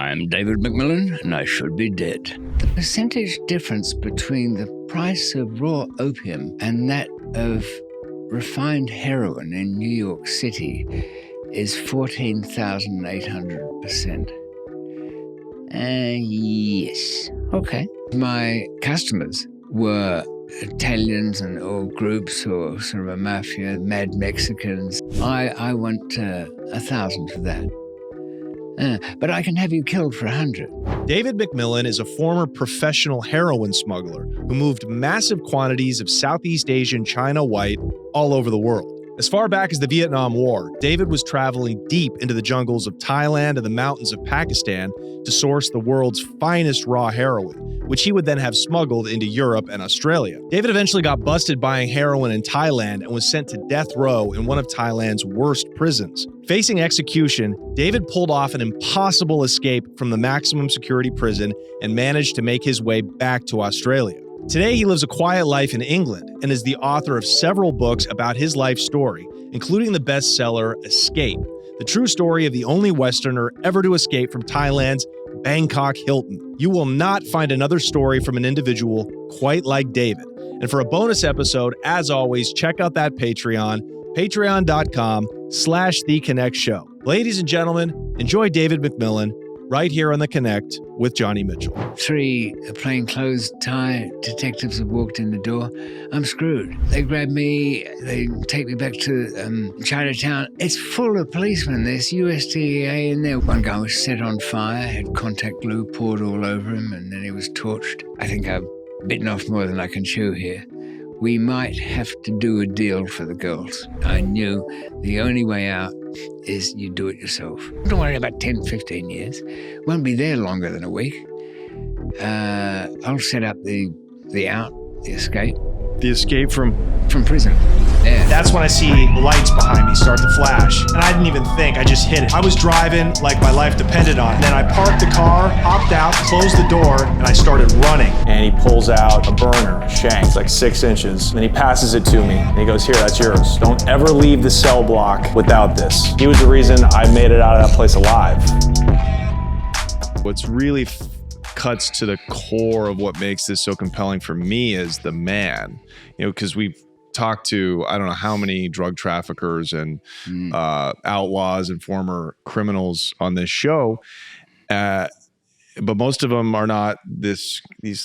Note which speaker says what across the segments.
Speaker 1: I'm David McMillan, and I should be dead. The percentage difference between the price of raw opium and that of refined heroin in New York City is 14,800%. Yes. Okay. My customers were Italians and all groups or sort of a mafia, mad Mexicans. I want 1,000 for that. But I can have you killed for 100.
Speaker 2: David McMillan is a former professional heroin smuggler who moved massive quantities of Southeast Asian China white all over the world. As far back as the Vietnam War, David was traveling deep into the jungles of Thailand and the mountains of Pakistan to source the world's finest raw heroin, which he would then have smuggled into Europe and Australia. David eventually got busted buying heroin in Thailand and was sent to death row in one of Thailand's worst prisons. Facing execution, David pulled off an impossible escape from the maximum security prison and managed to make his way back to Australia. Today, he lives a quiet life in England and is the author of several books about his life story, including the bestseller Escape, the true story of the only Westerner ever to escape from Thailand's Bangkok Hilton. You will not find another story from an individual quite like David. And for a bonus episode, as always, check out that Patreon, patreon.com/TheConnectShow. Ladies and gentlemen, enjoy David McMillan right here on The Connect with Johnny Mitchell.
Speaker 1: 3 plainclothes Thai detectives have walked in the door. I'm screwed. They grab me. They take me back to Chinatown. It's full of policemen. There's USDA in there. One guy was set on fire, had contact glue poured all over him, and then he was torched. I think I've bitten off more than I can chew here. We might have to do a deal for the girls. I knew the only way out is you do it yourself. Don't worry about 10, 15 years. Won't be there longer than a week. I'll set up the escape.
Speaker 2: The escape from
Speaker 1: prison. Yeah.
Speaker 3: That's when I see lights behind me start to flash. And I didn't even think, I just hit it. I was driving like my life depended on it. And then I parked the car, hopped out, closed the door, and I started running.
Speaker 4: And he pulls out a burner, a shank, it's like 6 inches. And he passes it to me. And he goes, here, that's yours. Don't ever leave the cell block without this. He was the reason I made it out of that place alive.
Speaker 2: what's really cuts to the core of what makes this so compelling for me is the man, because we've talked to, I don't know how many drug traffickers and outlaws and former criminals on this show. But most of them are not these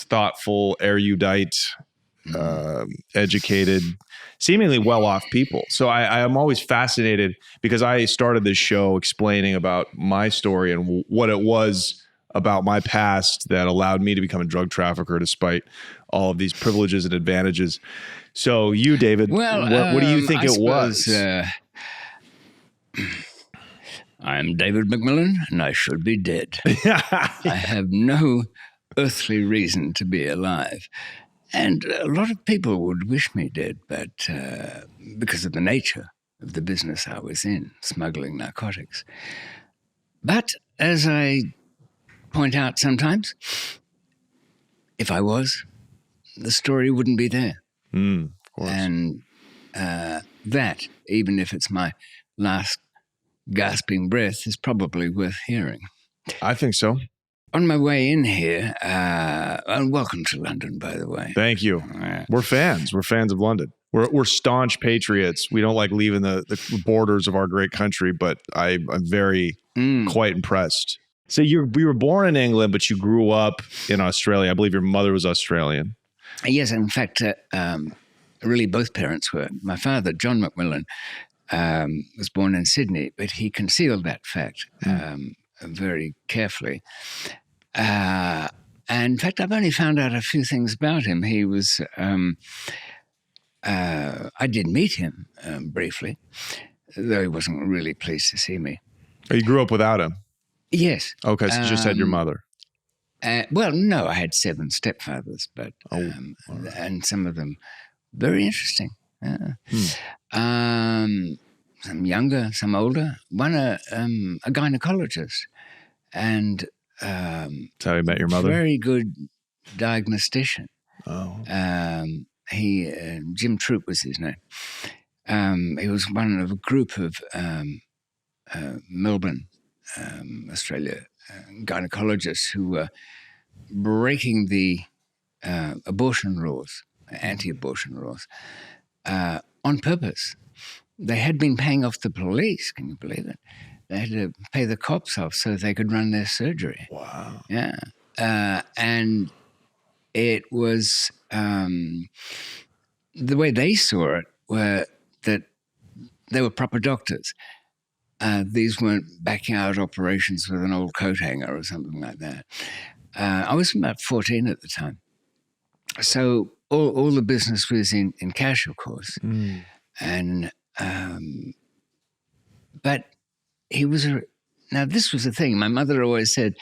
Speaker 2: thoughtful, erudite, educated, seemingly well-off people. So I am always fascinated because I started this show explaining about my story and what it was about my past that allowed me to become a drug trafficker despite all of these privileges and advantages. So you, David, what do you think it was?
Speaker 1: I'm David McMillan, and I should be dead. I have no earthly reason to be alive. And a lot of people would wish me dead, but because of the nature of the business I was in, smuggling narcotics. But as I point out sometimes, if I was, the story wouldn't be there.
Speaker 2: Of course.
Speaker 1: And that, even if it's my last gasping breath, is probably worth hearing.
Speaker 2: I think so.
Speaker 1: On my way in here, and welcome to London, by the way.
Speaker 2: Thank you. We're fans. We're fans of London. We're staunch patriots. We don't like leaving the borders of our great country, but I'm very quite impressed. So you were born in England, but you grew up in Australia. I believe your mother was Australian.
Speaker 1: Yes, in fact, really both parents were. My father, John McMillan, was born in Sydney, but he concealed that fact very carefully. And in fact, I've only found out a few things about him. He was, I did meet him briefly, though he wasn't really pleased to see me.
Speaker 2: Oh, you grew up without him?
Speaker 1: Yes.
Speaker 2: Okay, so you just had your mother.
Speaker 1: Well, no, I had 7 stepfathers, but and some of them very interesting. Some younger, some older. One a gynecologist, and
Speaker 2: that's how you met your mother.
Speaker 1: Very good diagnostician.
Speaker 2: Oh,
Speaker 1: Jim Troop was his name. He was one of a group of Melbourne, Australia, gynecologists who were breaking the abortion laws, anti-abortion laws, on purpose. They had been paying off the police. Can you believe it? They had to pay the cops off so they could run their surgery.
Speaker 2: Wow.
Speaker 1: Yeah. And it was the way they saw it were that they were proper doctors. These weren't backyard operations with an old coat hanger or something like that. I was about 14 at the time. So all the business was in cash, of course. And but he was now this was the thing. My mother always said,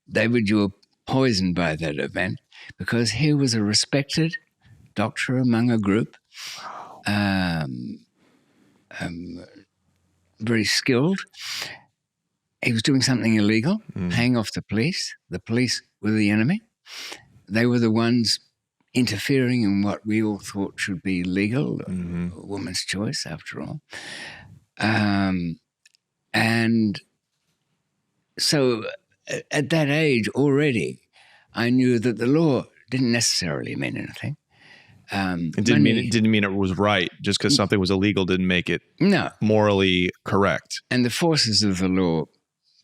Speaker 1: David, you were poisoned by that event, because he was a respected doctor among a group, very skilled. He was doing something illegal, paying off the police. The police were the enemy. They were the ones interfering in what we all thought should be legal, a woman's choice, after all. And so at that age already, I knew that the law didn't necessarily mean anything.
Speaker 2: It didn't mean it was right. Just because something was illegal didn't make it morally correct.
Speaker 1: And the forces of the law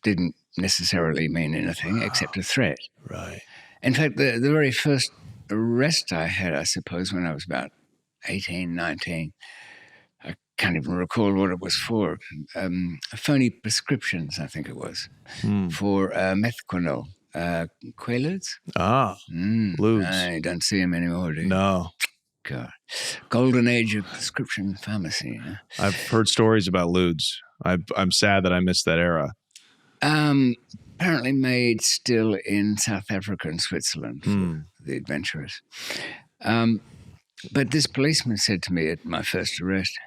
Speaker 1: didn't necessarily mean anything except a threat.
Speaker 2: Right.
Speaker 1: In fact, the very first arrest I had, I suppose, when I was about 18, 19, I can't even recall what it was for. Phony prescriptions, I think it was, for methquinol. Quaaludes?
Speaker 2: Ludes.
Speaker 1: You don't see them anymore, do you?
Speaker 2: No.
Speaker 1: God. Golden age of prescription pharmacy. Huh?
Speaker 2: I've heard stories about Ludes. I'm sad that I missed that era.
Speaker 1: Apparently made still in South Africa and Switzerland for the adventurers. But this policeman said to me at my first arrest,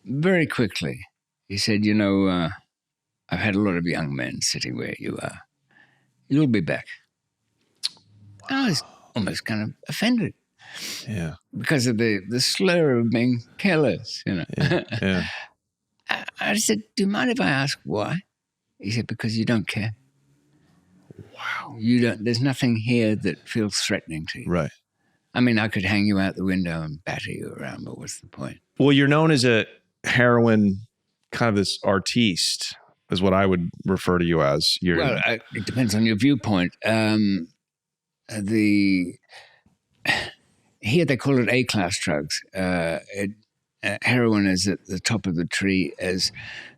Speaker 1: very quickly, he said, I've had a lot of young men sitting where you are. You'll be back. Wow. I was almost kind of offended.
Speaker 2: Yeah.
Speaker 1: Because of the slur of being careless,
Speaker 2: Yeah.
Speaker 1: I said, do you mind if I ask why? He said, because you don't care.
Speaker 2: Wow.
Speaker 1: There's nothing here that feels threatening to you.
Speaker 2: Right.
Speaker 1: I mean, I could hang you out the window and batter you around, but what's the point?
Speaker 2: Well, you're known as a heroin, kind of this artiste, is what I would refer to you as.
Speaker 1: Well, it depends on your viewpoint. Here they call it A-class drugs. Heroin is at the top of the tree as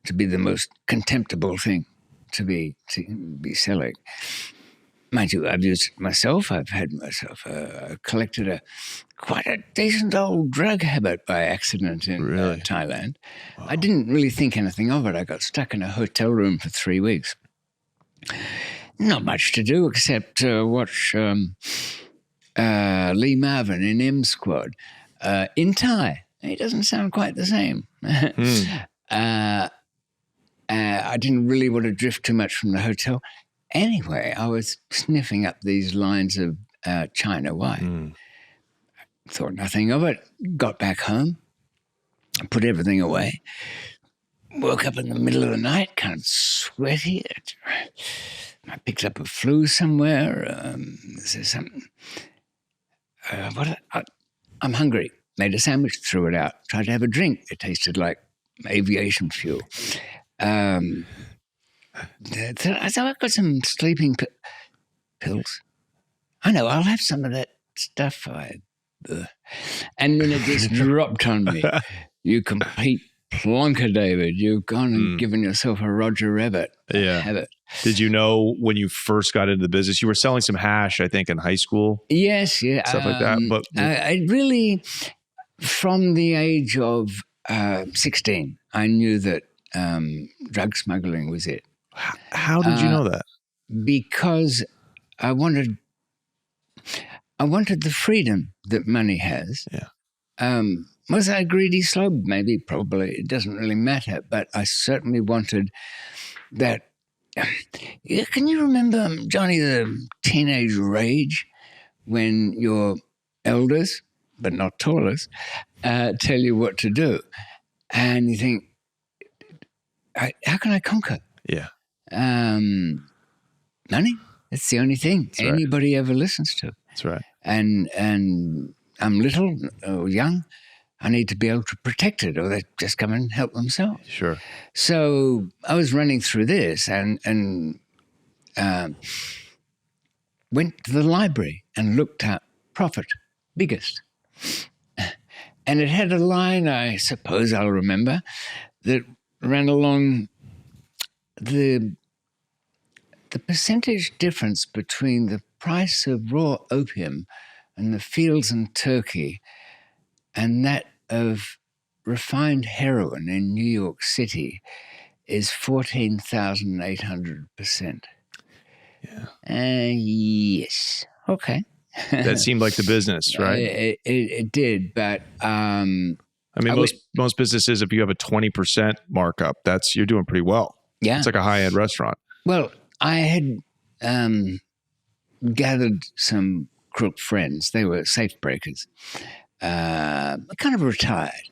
Speaker 1: to be the most contemptible thing to be selling. Mind you, I've used it myself. I've had myself collected quite a decent old drug habit by accident in Thailand. Wow. I didn't really think anything of it. I got stuck in a hotel room for 3 weeks. Not much to do except watch Lee Marvin in M Squad in Thai. He doesn't sound quite the same. I didn't really want to drift too much from the hotel. Anyway, I was sniffing up these lines of China white. Thought nothing of it. Got back home, put everything away. Woke up in the middle of the night, kind of sweaty. I picked up a flu somewhere. There's something. I'm hungry. Made a sandwich, threw it out. Tried to have a drink. It tasted like aviation fuel. I thought, I've got some sleeping pills. I know, I'll have some of that stuff. And then it just dropped on me. You complete plonker, David. You've gone and given yourself a Roger Rabbit.
Speaker 2: Yeah.
Speaker 1: Habit.
Speaker 2: Did you know when you first got into the business, you were selling some hash, I think, in high school?
Speaker 1: Yes, yeah.
Speaker 2: Stuff like that. But
Speaker 1: I really, from the age of 16, I knew that drug smuggling was it.
Speaker 2: How did you know that?
Speaker 1: Because I wanted the freedom that money has.
Speaker 2: Yeah.
Speaker 1: Was I a greedy slob? Maybe, probably. It doesn't really matter. But I certainly wanted that. Can you remember, Johnny, the teenage rage when your elders, but not tallest, tell you what to do? And you think, how can I conquer?
Speaker 2: Yeah.
Speaker 1: money. That's the only thing anybody ever listens to.
Speaker 2: That's right.
Speaker 1: And I'm little or young. I need to be able to protect it, or they just come and help themselves.
Speaker 2: Sure.
Speaker 1: So I was running through this and went to the library and looked up profit, biggest. And it had a line, I suppose I'll remember, that ran along the percentage difference between the price of raw opium and the fields in Turkey and that of refined heroin in New York City is 14,800%.
Speaker 2: Yeah.
Speaker 1: Yes. Okay.
Speaker 2: That seemed like the business, right?
Speaker 1: It did, but
Speaker 2: I mean, most businesses, if you have a 20% markup, you're doing pretty well.
Speaker 1: Yeah.
Speaker 2: It's like a high-end restaurant.
Speaker 1: Well, I had gathered some crook friends. They were safe breakers, kind of retired.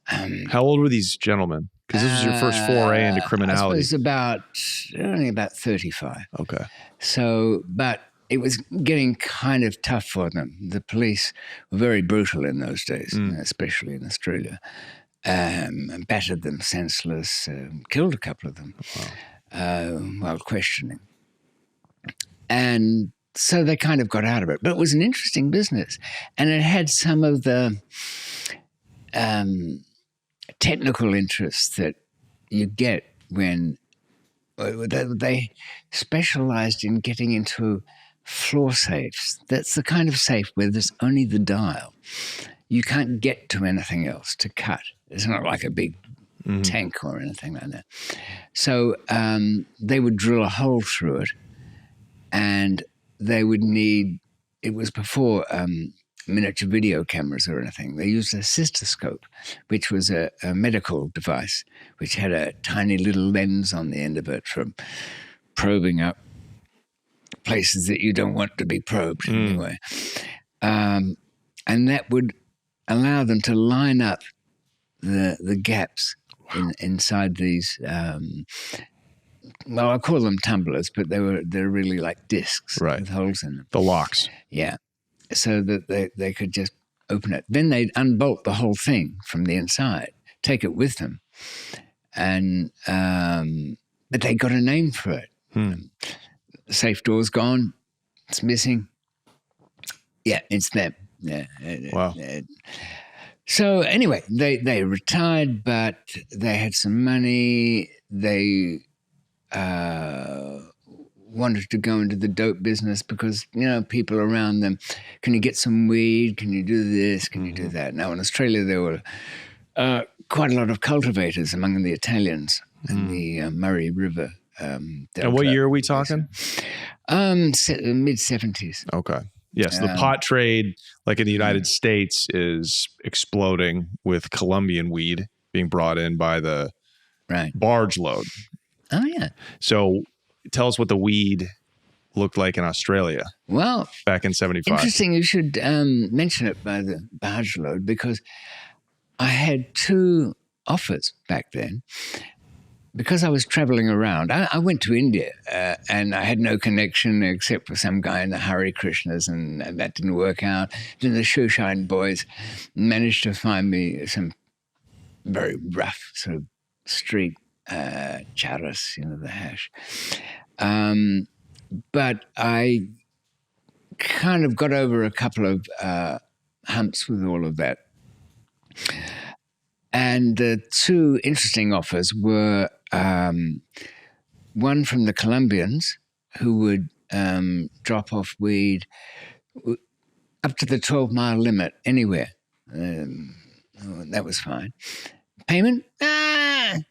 Speaker 2: How old were these gentlemen? Because this was your first foray into criminality.
Speaker 1: I suppose only about 35.
Speaker 2: Okay.
Speaker 1: So, but it was getting kind of tough for them. The police were very brutal in those days, especially in Australia. Battered them senseless, killed a couple of them while questioning. And so they kind of got out of it. But it was an interesting business. And it had some of the technical interests that you get when they specialized in getting into floor safes. That's the kind of safe where there's only the dial. You can't get to anything else to cut. It's not like a big tank or anything like that. So they would drill a hole through it, and they would need, it was before miniature video cameras or anything. They used a cystoscope, which was a medical device, which had a tiny little lens on the end of it for probing up places that you don't want to be probed anyway. And that would allow them to line up the gaps inside these, well, I call them tumblers, but they're really like discs with holes in them.
Speaker 2: The locks.
Speaker 1: Yeah. So that they could just open it. Then they'd unbolt the whole thing from the inside, take it with them. And but they got a name for it. The safe door's gone. It's missing. Yeah, it's them. Yeah.
Speaker 2: Wow.
Speaker 1: So anyway, they retired, but they had some money. They wanted to go into the dope business because, people around them, can you get some weed? Can you do this? Can you do that? Now, in Australia, there were quite a lot of cultivators among the Italians in the Murray River.
Speaker 2: And what year are we talking?
Speaker 1: Mid-70s.
Speaker 2: Okay. Yes, the pot trade, like in the United States, is exploding with Colombian weed being brought in by the barge load.
Speaker 1: Oh, yeah.
Speaker 2: So tell us what the weed looked like in Australia. Well, back in 75.
Speaker 1: Interesting you should mention it by the barge load, because I had two offers back then. Because I was traveling around, I went to India and I had no connection except for some guy in the Hare Krishnas, and that didn't work out. Then the Shoeshine boys managed to find me some very rough sort of street charas, the hash. But I kind of got over a couple of humps with all of that. And the two interesting offers were one from the Colombians, who would drop off weed up to the 12-mile limit anywhere. That was fine. Payment?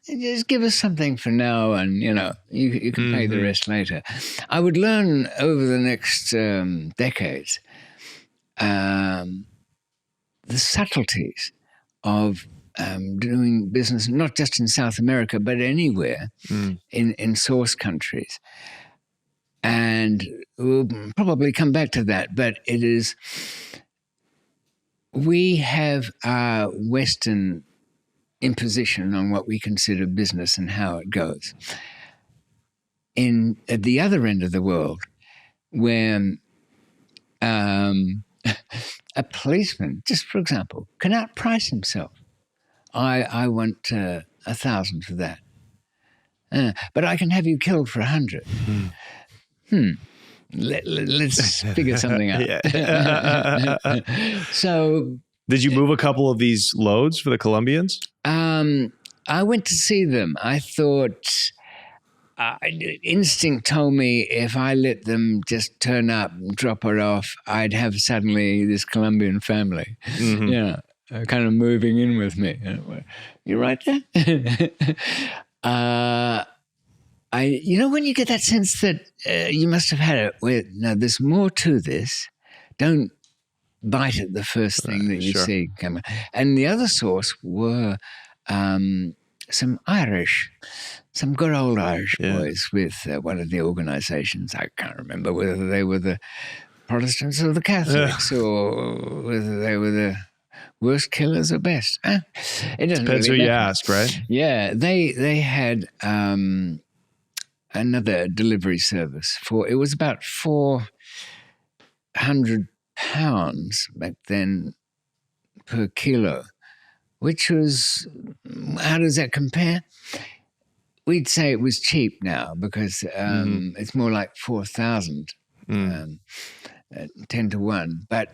Speaker 1: Just give us something for now, and you can pay the rest later. I would learn over the next decades the subtleties of doing business, not just in South America, but anywhere in source countries. And we'll probably come back to that, but we have our Western imposition on what we consider business and how it goes. at the other end of the world, where a policeman, just for example, can outprice himself. I want 1,000 for that, but I can have you killed for 100. Let's figure something out. So,
Speaker 2: did you move a couple of these loads for the Colombians?
Speaker 1: I went to see them. I thought instinct told me if I let them just turn up and drop it off, I'd have suddenly this Colombian family, kind of moving in with me. You right there? When you get that sense that you must have had it, no, there's more to this. Don't bite at the first thing that you see come. And the other source were some good old Irish boys with one of the organizations. I can't remember whether they were the Protestants or the Catholics or whether they were the worst killers or best. It doesn't
Speaker 2: Depends
Speaker 1: really
Speaker 2: who you
Speaker 1: matter.
Speaker 2: ask, right?
Speaker 1: Yeah, they had another delivery service it was about £400 back then per kilo, which was, how does that compare? We'd say it was cheap now because it's more like 4,000, 10 to 1. But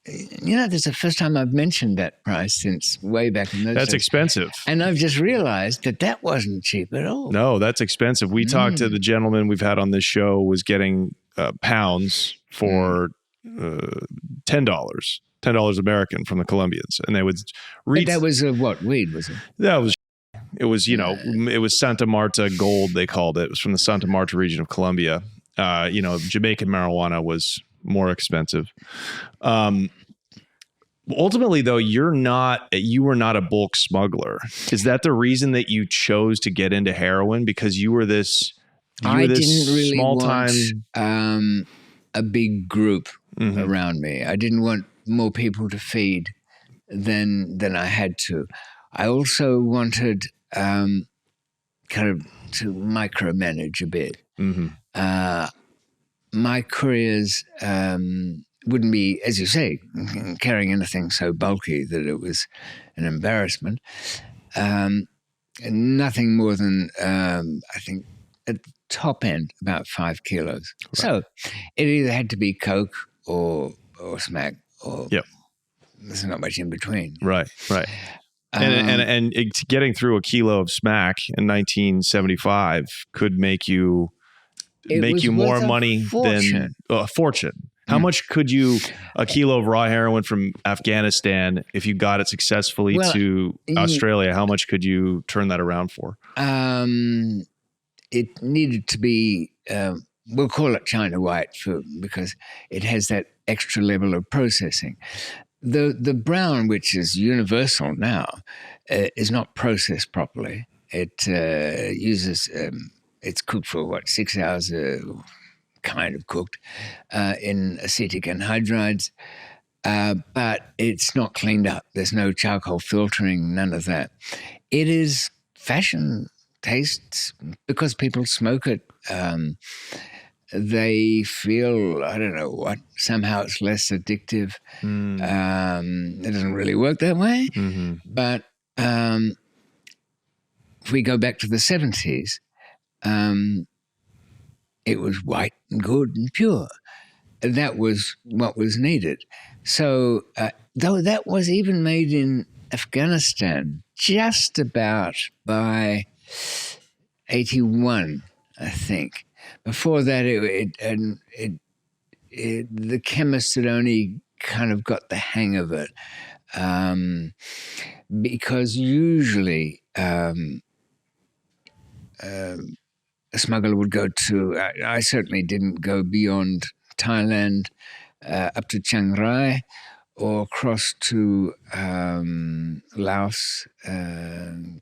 Speaker 1: this is the first time I've mentioned that price since way back in those days.
Speaker 2: That's expensive.
Speaker 1: And I've just realized that wasn't cheap at all.
Speaker 2: No, that's expensive. We talked to the gentleman we've had on this show was getting pounds for $10 American from the Colombians. And they would read.
Speaker 1: But that was what weed, was it?
Speaker 2: It was, it was Santa Marta gold, they called it. It was from the Santa Marta region of Colombia. Jamaican marijuana was more expensive. Ultimately, though, you were not a bulk smuggler. Is that the reason that you chose to get into heroin? Because you were this
Speaker 1: didn't really
Speaker 2: small
Speaker 1: want
Speaker 2: time
Speaker 1: a big group around me. I didn't want more people to feed than I had to. I also wanted kind of to micromanage a bit. My couriers wouldn't be, as you say, carrying anything so bulky that it was an embarrassment. Nothing more than, I think, at the top end, about 5 kilos. Right. So it either had to be Coke or smack, or there's not much in between.
Speaker 2: Right. And getting through a kilo of smack in 1975 could make you more money than a fortune. How much could a kilo of raw heroin from Afghanistan, if you got it successfully to Australia, how much could you turn that around for?
Speaker 1: It needed to be, we'll call it China white because it has that extra level of processing. The brown, which is universal now, is not processed properly. It uses, it's cooked for 6 hours, kind of cooked in acetic anhydrides, but it's not cleaned up. There's no charcoal filtering, none of that. It is fashion tastes because people smoke it. They feel, I don't know what, somehow it's less addictive. It doesn't really work that way. But if we go back to the 70s, it was white and good and pure. That was what was needed. So, though that was even made in Afghanistan just about by 81, I think. Before that, the chemists had only kind of got the hang of it, because usually a smuggler would go to, I certainly didn't go beyond Thailand up to Chiang Rai or across to Laos,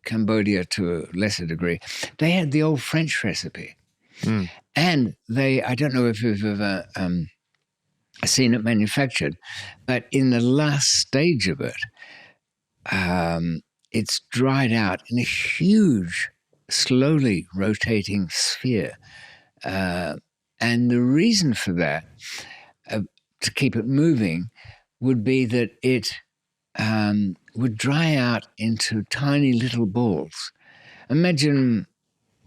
Speaker 1: Cambodia to a lesser degree. They had the old French recipe. And I don't know if you've ever seen it manufactured, but in the last stage of it, it's dried out in a huge slowly rotating sphere. And the reason for that, to keep it moving, would be that it would dry out into tiny little balls. Imagine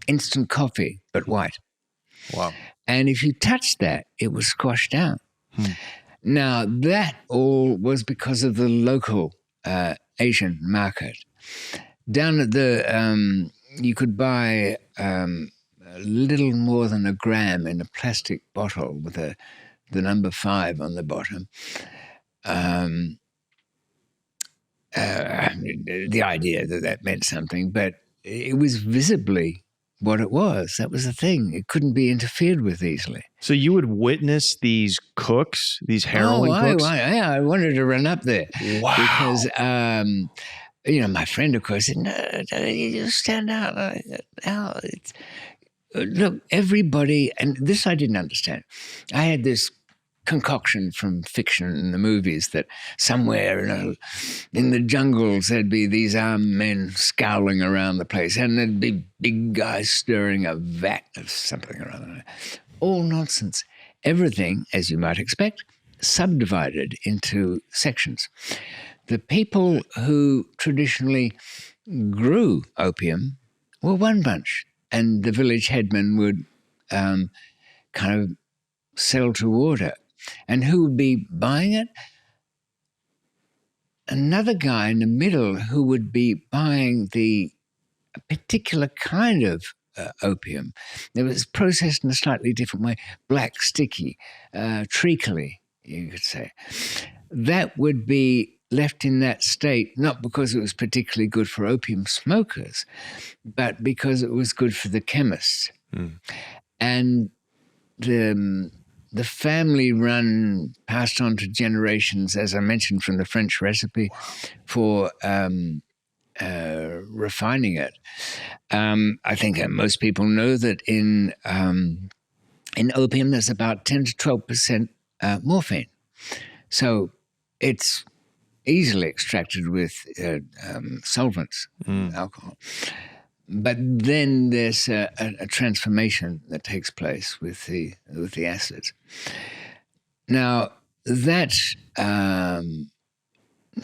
Speaker 1: instant coffee, but white.
Speaker 2: Wow.
Speaker 1: And if you touched that, it was squashed out. Now, that all was because of the local Asian market. Down at the, you could buy a little more than a gram in a plastic bottle with the number 5 on the bottom. The idea that meant something, but it was visibly what it was. That was the thing. It couldn't be interfered with easily.
Speaker 2: So you would witness these cooks, these heroin cooks?
Speaker 1: I wanted to run up there.
Speaker 2: Wow.
Speaker 1: Because, my friend, of course, said, no, you just stand out. Look, everybody, and this I didn't understand. I had this concoction from fiction and the movies that somewhere in the jungles there'd be these armed men scowling around the place, and there'd be big guys stirring a vat of something or other. All nonsense. Everything, as you might expect, subdivided into sections. The people who traditionally grew opium were one bunch, and the village headman would kind of sell to order. And who would be buying it? Another guy in the middle who would be buying a particular kind of opium. It was processed in a slightly different way, black, sticky, treacly, you could say. That would be left in that state, not because it was particularly good for opium smokers, but because it was good for the chemists. And the family run passed on to generations, as I mentioned, from the French recipe for refining it. I think most people know that in opium there's about 10 to 12% morphine. So it's easily extracted with solvents, alcohol. But then there's a transformation that takes place with the acids. Now, that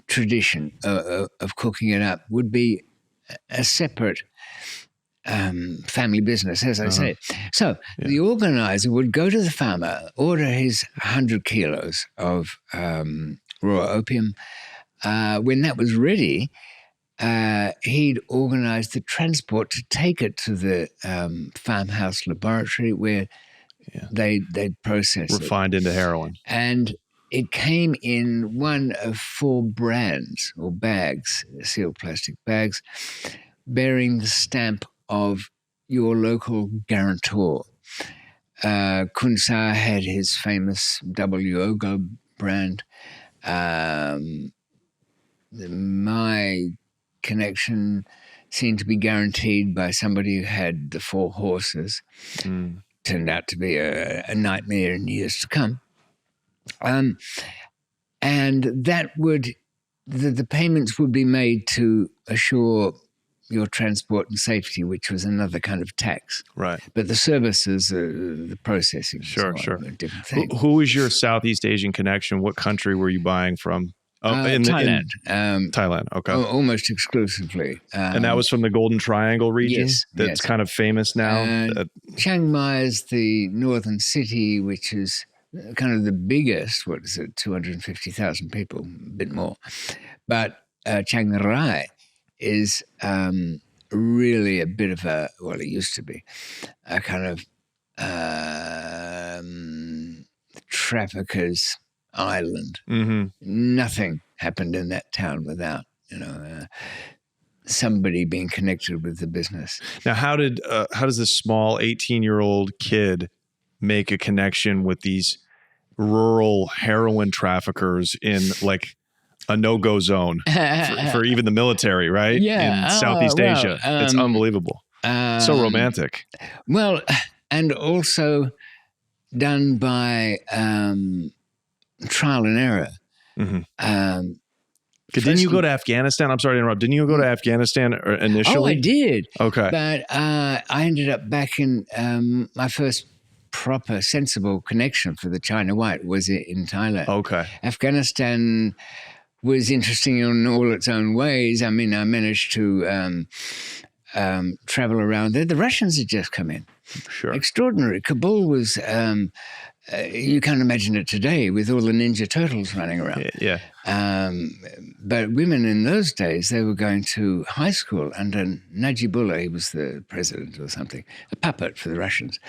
Speaker 1: tradition of cooking it up would be a separate family business, as I say. So the organizer would go to the farmer, order his 100 kilos of raw opium. When that was ready, he'd organize the transport to take it to the farmhouse laboratory where they'd process it.
Speaker 2: Refined into heroin.
Speaker 1: And it came in one of 4 brands or bags, sealed plastic bags, bearing the stamp of your local guarantor. Kunsar had his famous W.O. brand. My connection seemed to be guaranteed by somebody who had the 4 horses. Turned out to be a nightmare in years to come. And that would, the payments would be made to assure your transport and safety, which was another kind of tax.
Speaker 2: Right.
Speaker 1: But the services, the processing,
Speaker 2: sure.
Speaker 1: Are a different thing.
Speaker 2: Who was your Southeast Asian connection? What country were you buying from?
Speaker 1: Thailand.
Speaker 2: Thailand, okay.
Speaker 1: Almost exclusively.
Speaker 2: And that was from the Golden Triangle region?
Speaker 1: Yes.
Speaker 2: That's kind of famous now?
Speaker 1: Chiang Mai is the northern city, which is kind of the biggest, 250,000 people, a bit more. But Chiang Rai is really a bit of it used to be, a kind of traffickers' island. Nothing happened in that town without, somebody being connected with the business.
Speaker 2: Now, how does this small 18-year-old kid make a connection with these rural heroin traffickers in like a no-go zone for even the military, right?
Speaker 1: Yeah.
Speaker 2: In Southeast Asia. It's unbelievable. So romantic.
Speaker 1: Well, and also done by trial and error.
Speaker 2: Didn't you go to Afghanistan? I'm sorry to interrupt. Didn't you go to Afghanistan initially?
Speaker 1: Oh, I did.
Speaker 2: Okay.
Speaker 1: But I ended up back in my first proper, sensible connection for the China White was in Thailand.
Speaker 2: Okay.
Speaker 1: Afghanistan was interesting in all its own ways. I mean, I managed to travel around there. The Russians had just come in.
Speaker 2: Sure.
Speaker 1: Extraordinary. Kabul was, you can't imagine it today with all the Ninja Turtles running around.
Speaker 2: Yeah.
Speaker 1: But women in those days, they were going to high school under Najibullah. He was the president or something, a puppet for the Russians.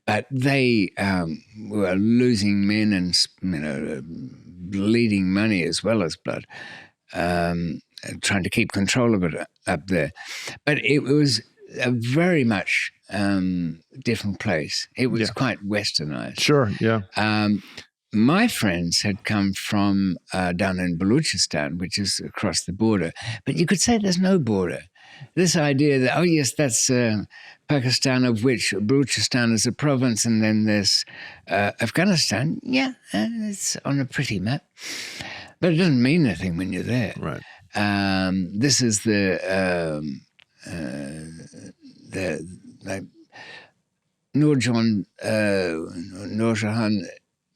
Speaker 1: But they were losing men and, bleeding money as well as blood, trying to keep control of it up there. But it was a very much different place. It was quite westernized.
Speaker 2: Sure, yeah.
Speaker 1: My friends had come from down in Balochistan, which is across the border. But you could say there's no border. This idea that, oh, yes, that's Pakistan, of which Balochistan is a province, and then there's Afghanistan. Yeah, it's on a pretty map. But it doesn't mean anything when you're there.
Speaker 2: Right.
Speaker 1: This is the Nurjahan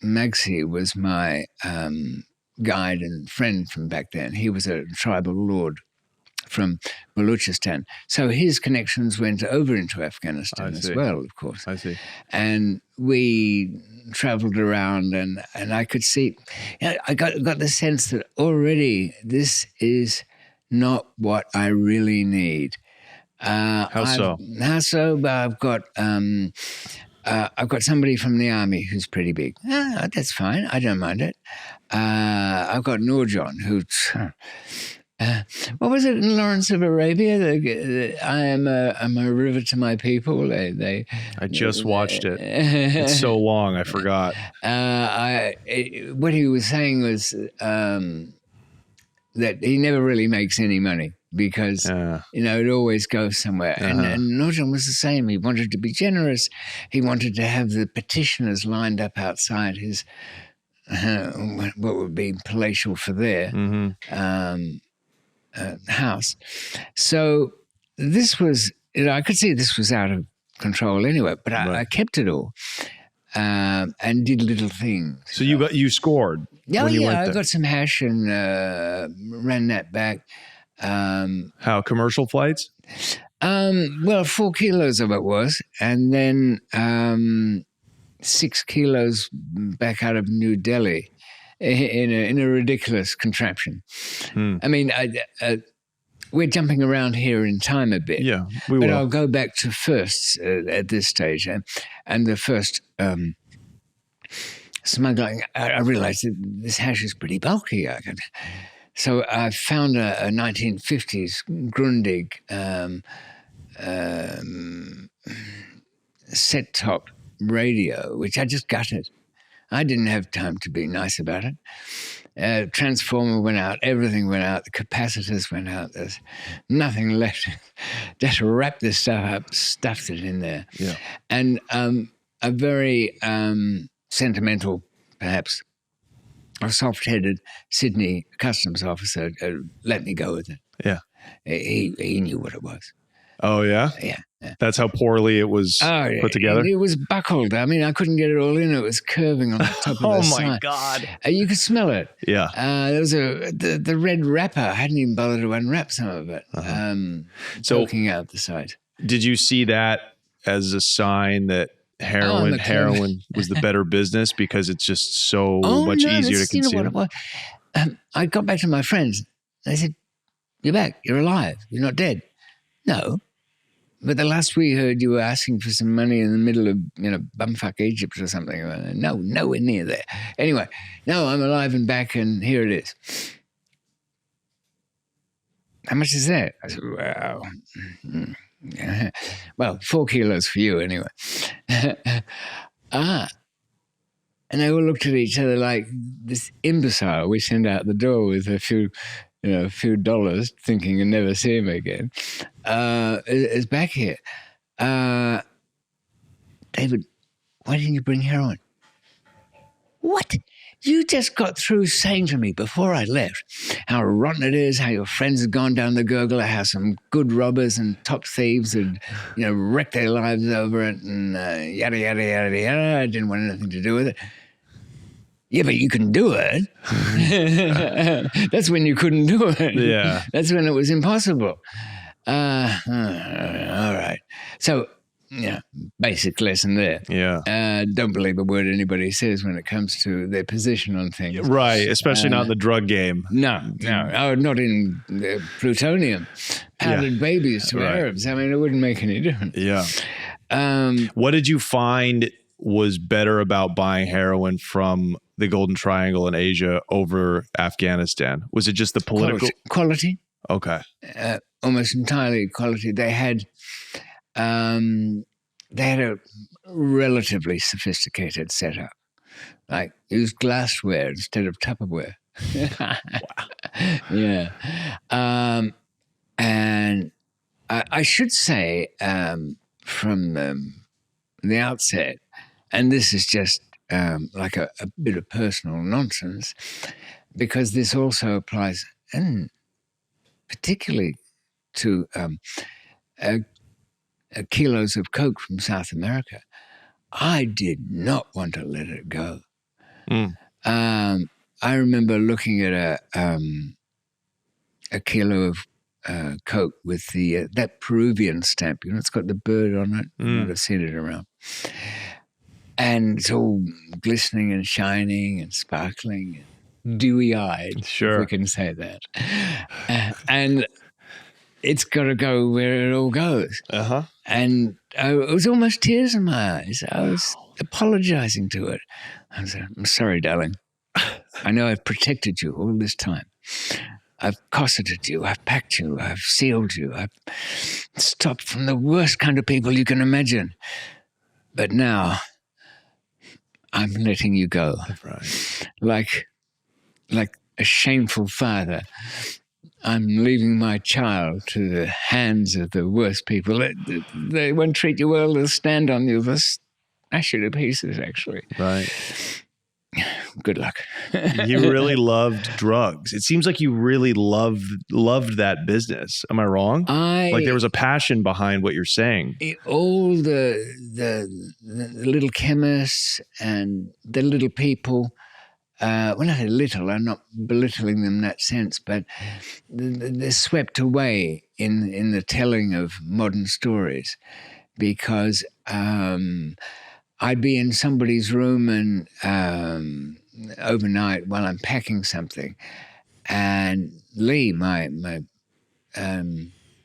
Speaker 1: Magsi was my guide and friend from back then. He was a tribal lord from Balochistan. So his connections went over into Afghanistan as well, of course.
Speaker 2: I see.
Speaker 1: And we traveled around and I could see, I got the sense that already this is not what I really need.
Speaker 2: How so?
Speaker 1: How so? I've got somebody from the army who's pretty big. That's fine. I don't mind it. I've got Nurjan, who's what was it in Lawrence of Arabia? I'm a river to my people. I
Speaker 2: just watched it. It's so long, I forgot.
Speaker 1: What he was saying was that he never really makes any money because it always goes somewhere. And Nurjan was the same. He wanted to be generous. He wanted to have the petitioners lined up outside his what would be palatial for their house. So this was, I could see this was out of control anyway, but I kept it all and did little things.
Speaker 2: So you scored when you went there?
Speaker 1: I got some hash and ran that back.
Speaker 2: How, commercial flights?
Speaker 1: 4 kilos of it was, and then 6 kilos back out of New Delhi in a ridiculous contraption. I mean, we're jumping around here in time a bit.
Speaker 2: Yeah, we will.
Speaker 1: But I'll go back to firsts at this stage. And the first smuggling, I realized that this hash is pretty bulky. So I found a 1950s Grundig set-top radio, which I just gutted. I didn't have time to be nice about it. Transformer went out, everything went out, the capacitors went out, there's nothing left. Just wrapped this stuff up, stuffed it in there.
Speaker 2: Yeah.
Speaker 1: And a very sentimental, perhaps, a soft-headed Sydney customs officer let me go with it.
Speaker 2: Yeah.
Speaker 1: He knew what it was.
Speaker 2: Oh, yeah?
Speaker 1: Yeah.
Speaker 2: That's how poorly it was put together?
Speaker 1: It was buckled. I mean, I couldn't get it all in. It was curving on the top of the side.
Speaker 2: Oh, my God.
Speaker 1: You could smell it.
Speaker 2: Yeah.
Speaker 1: There was the red wrapper. I hadn't even bothered to unwrap some of it. Poking out the side.
Speaker 2: Did you see that as a sign that heroin was the better business because it's just so much easier to consume?
Speaker 1: You know what it was? I got back to my friends. They said, "You're back. You're alive. You're not dead." No. But the last we heard, you were asking for some money in the middle of, bumfuck Egypt or something. No, nowhere near there. Anyway, no, I'm alive and back, and here it is. How much is that? I said, well, 4 kilos for you anyway. And they all looked at each other like this imbecile we send out the door with a few dollars, thinking you'll never see him again, is back here. David, why didn't you bring heroin? What? You just got through saying to me before I left how rotten it is, how your friends had gone down the gurgler, how some good robbers and top thieves had, wrecked their lives over it, and yada, yada, yada, yada. I didn't want anything to do with it. Yeah, but you can do it. That's when you couldn't do it.
Speaker 2: Yeah.
Speaker 1: That's when it was impossible. All right. So, basic lesson there.
Speaker 2: Yeah.
Speaker 1: Don't believe a word anybody says when it comes to their position on things.
Speaker 2: Right. Especially not in the drug game.
Speaker 1: No. Oh, not in plutonium. Powdered babies to Arabs. I mean, it wouldn't make any difference.
Speaker 2: Yeah. What did you find was better about buying heroin from the Golden Triangle in Asia over Afghanistan? Was it just the political
Speaker 1: quality?
Speaker 2: Okay.
Speaker 1: Almost entirely quality. They had a relatively sophisticated setup, like used glassware instead of Tupperware. Yeah. And I should say from the outset, and this is just like a bit of personal nonsense, because this also applies, and particularly to kilos of coke from South America. I did not want to let it go. I remember looking at a kilo of coke with the that Peruvian stamp. It's got the bird on it. You might have seen it around. And it's all glistening and shining and sparkling and dewy-eyed,
Speaker 2: Sure.
Speaker 1: if we can say that. And it's got to go where it all goes.
Speaker 2: Uh-huh.
Speaker 1: And it was almost tears in my eyes. I was apologizing to it. I said, I'm sorry, darling. I know I've protected you all this time. I've cosseted you. I've packed you. I've sealed you. I've stopped from the worst kind of people you can imagine. But now I'm letting you go.
Speaker 2: Right.
Speaker 1: Like a shameful father. I'm leaving my child to the hands of the worst people. They won't treat you well. They'll stand on you. They'll smash you to pieces, actually.
Speaker 2: Right.
Speaker 1: Good luck.
Speaker 2: You really loved drugs. It seems like you really loved that business. Am I wrong? Like there was a passion behind what you're saying.
Speaker 1: All the little chemists and the little people. Well, not a little. I'm not belittling them in that sense, but they're swept away in the telling of modern stories, because I'd be in somebody's room and overnight while I'm packing something, and Lee, my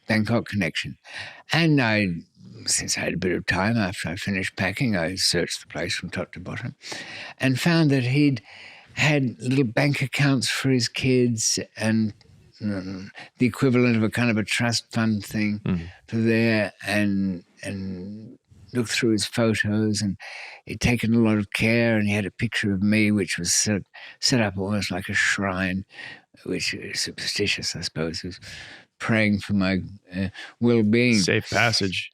Speaker 1: Bangkok connection, and since I had a bit of time after I finished packing, I searched the place from top to bottom and found that he'd had little bank accounts for his kids and the equivalent of a kind of a trust fund thing for there, and looked through his photos, and he'd taken a lot of care, and he had a picture of me which was set up almost like a shrine, which is superstitious, I suppose. He was praying for my well-being.
Speaker 2: Safe passage.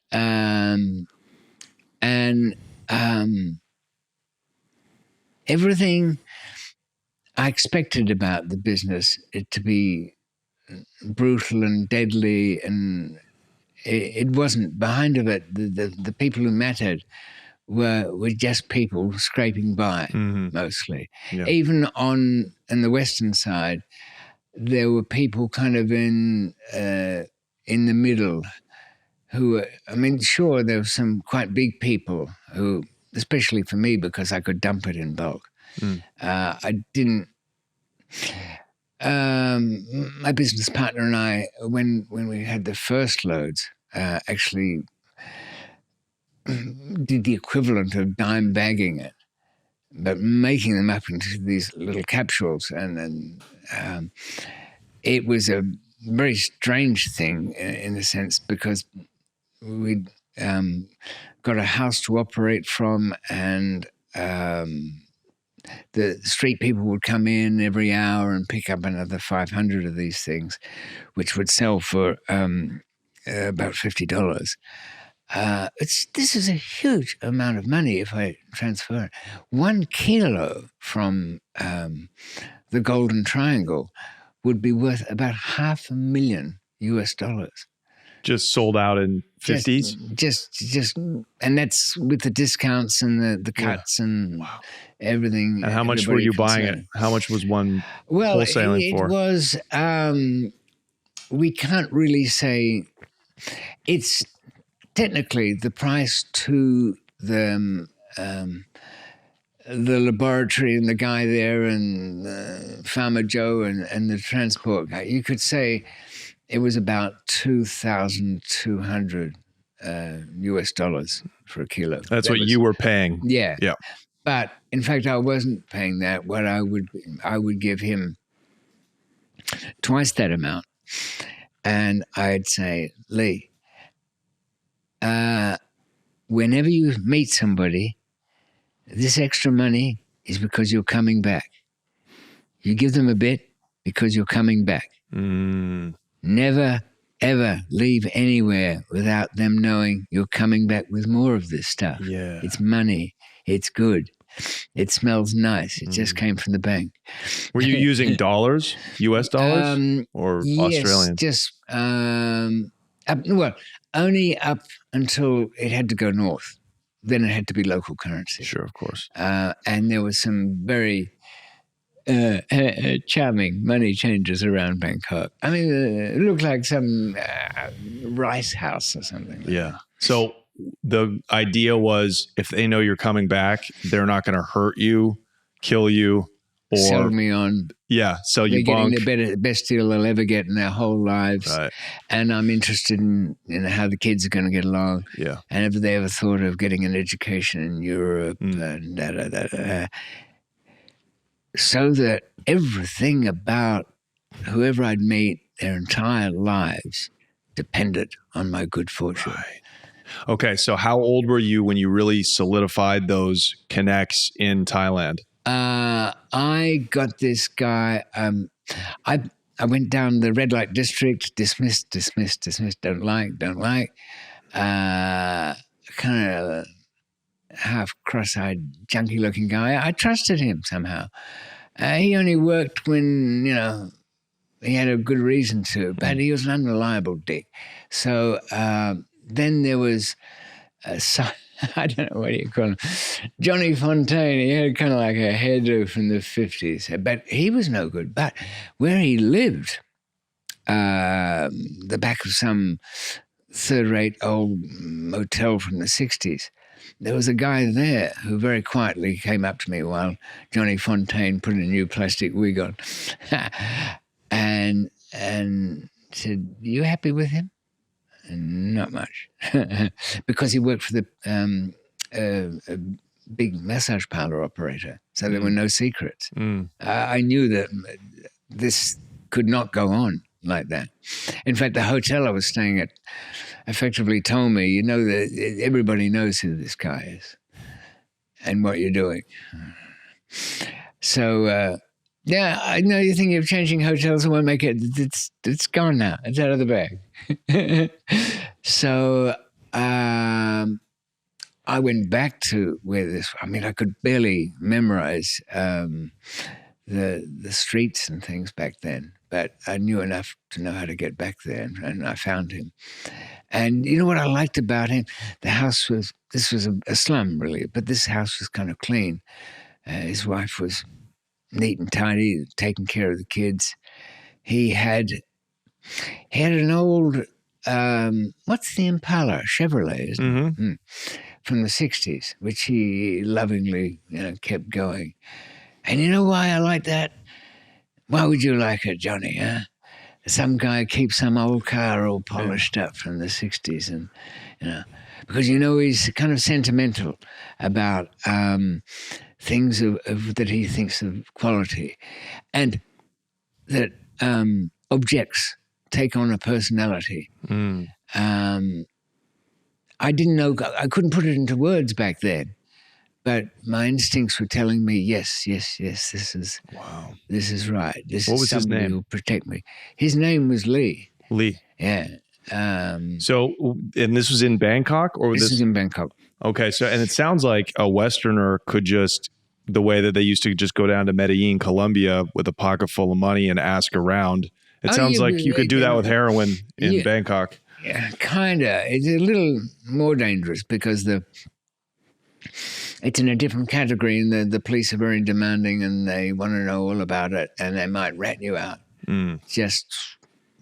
Speaker 1: Everything I expected about the business, it to be brutal and deadly, and it wasn't. Behind of it, the people who mattered were just people scraping by, mostly. Yeah. Even in the Western side, there were people kind of in the middle who, I mean, sure, there were some quite big people who, especially for me, because I could dump it in bulk. I didn't. My business partner and I, when we had the first loads, actually did the equivalent of dime bagging it, but making them up into these little capsules. And then it was a very strange thing in a sense, because we'd got a house to operate from, and the street people would come in every hour and pick up another 500 of these things, which would sell for about $50. This is a huge amount of money if I transfer it. 1 kilo from the Golden Triangle would be worth about $500,000 US.
Speaker 2: Just sold out in 50s?
Speaker 1: Just, and that's with the discounts and the cuts and everything.
Speaker 2: And how much were you buying it? How much was one wholesaling for?
Speaker 1: It was, we can't really say, it's technically the price to the laboratory and the guy there and Farmer Joe and the transport guy. You could say it was about $2,200 US for a kilo.
Speaker 2: That's what you were paying.
Speaker 1: Yeah.
Speaker 2: Yeah.
Speaker 1: But in fact, I wasn't paying that. What I would give him twice that amount, and I'd say, Lee, whenever you meet somebody, this extra money is because you're coming back. You give them a bit because you're coming back. Never, ever leave anywhere without them knowing you're coming back with more of this stuff.
Speaker 2: Yeah.
Speaker 1: It's money. It's good. It smells nice. It just came from the bank.
Speaker 2: Were you using dollars, US dollars, or Australian?
Speaker 1: Yes, just, only up until it had to go north. Then it had to be local currency.
Speaker 2: Sure, of course.
Speaker 1: And there was some very charming money changers around Bangkok. I mean, it looked like some rice house or something.
Speaker 2: Yeah. So the idea was if they know you're coming back, they're not going to hurt you, kill you, or
Speaker 1: sell me on.
Speaker 2: Yeah, sell you
Speaker 1: They're
Speaker 2: bunk.
Speaker 1: getting the best deal they'll ever get in their whole lives.
Speaker 2: Right.
Speaker 1: And I'm interested in how the kids are going to get along.
Speaker 2: Yeah.
Speaker 1: And if they ever thought of getting an education in Europe and so that everything about whoever I'd meet their entire lives depended on my good fortune.
Speaker 2: Right. Okay, so how old were you when you really solidified those connects in Thailand?
Speaker 1: I got this guy. I went down the red light district, dismissed, don't like. Kind of half cross-eyed, junky-looking guy. I trusted him somehow. He only worked when, he had a good reason to, but he was an unreliable dick. So then there was I don't know, what do you call him? Johnny Fontaine. He had kind of like a hairdo from the 50s, but he was no good. But where he lived, the back of some third-rate old motel from the 60s, there was a guy there who very quietly came up to me while Johnny Fontaine put a new plastic wig on and said, "You happy with him?" Not much, because he worked for the a big massage parlor operator, so there were no secrets. I knew that this could not go on like that. In fact, the hotel I was staying at effectively told me, that everybody knows who this guy is and what you're doing. So, yeah, I know you think of changing hotels, it won't make it. It's gone now. It's out of the bag. So I went back to where I could barely memorize the streets and things back then, but I knew enough to know how to get back there, and I found him. And you know what I liked about him? This was a slum, really, but this house was kind of clean. His wife was neat and tidy, taking care of the kids. He had an old, what's the Impala? Chevrolet, isn't it? From the 60s, which he lovingly kept going. And you know why I like that? Why would you like it, Johnny, huh? Some guy keeps some old car all polished up from the 60s, and because he's kind of sentimental about things that he thinks of quality, and that objects take on a personality. I didn't know, I couldn't put it into words back then, but my instincts were telling me, yes, this is right. This
Speaker 2: what
Speaker 1: is
Speaker 2: was his
Speaker 1: somebody
Speaker 2: name?
Speaker 1: who will protect me. His name was Lee.
Speaker 2: Lee.
Speaker 1: Yeah.
Speaker 2: So, and this was in Bangkok, or
Speaker 1: This is in Bangkok.
Speaker 2: Okay, so and it sounds like a Westerner could just, the way that they used to just go down to Medellin, Colombia, with a pocket full of money and ask around. It sounds like you could do that with heroin in Bangkok.
Speaker 1: Yeah, kinda. It's a little more dangerous because it's in a different category, and the police are very demanding, and they want to know all about it, and they might rat you out just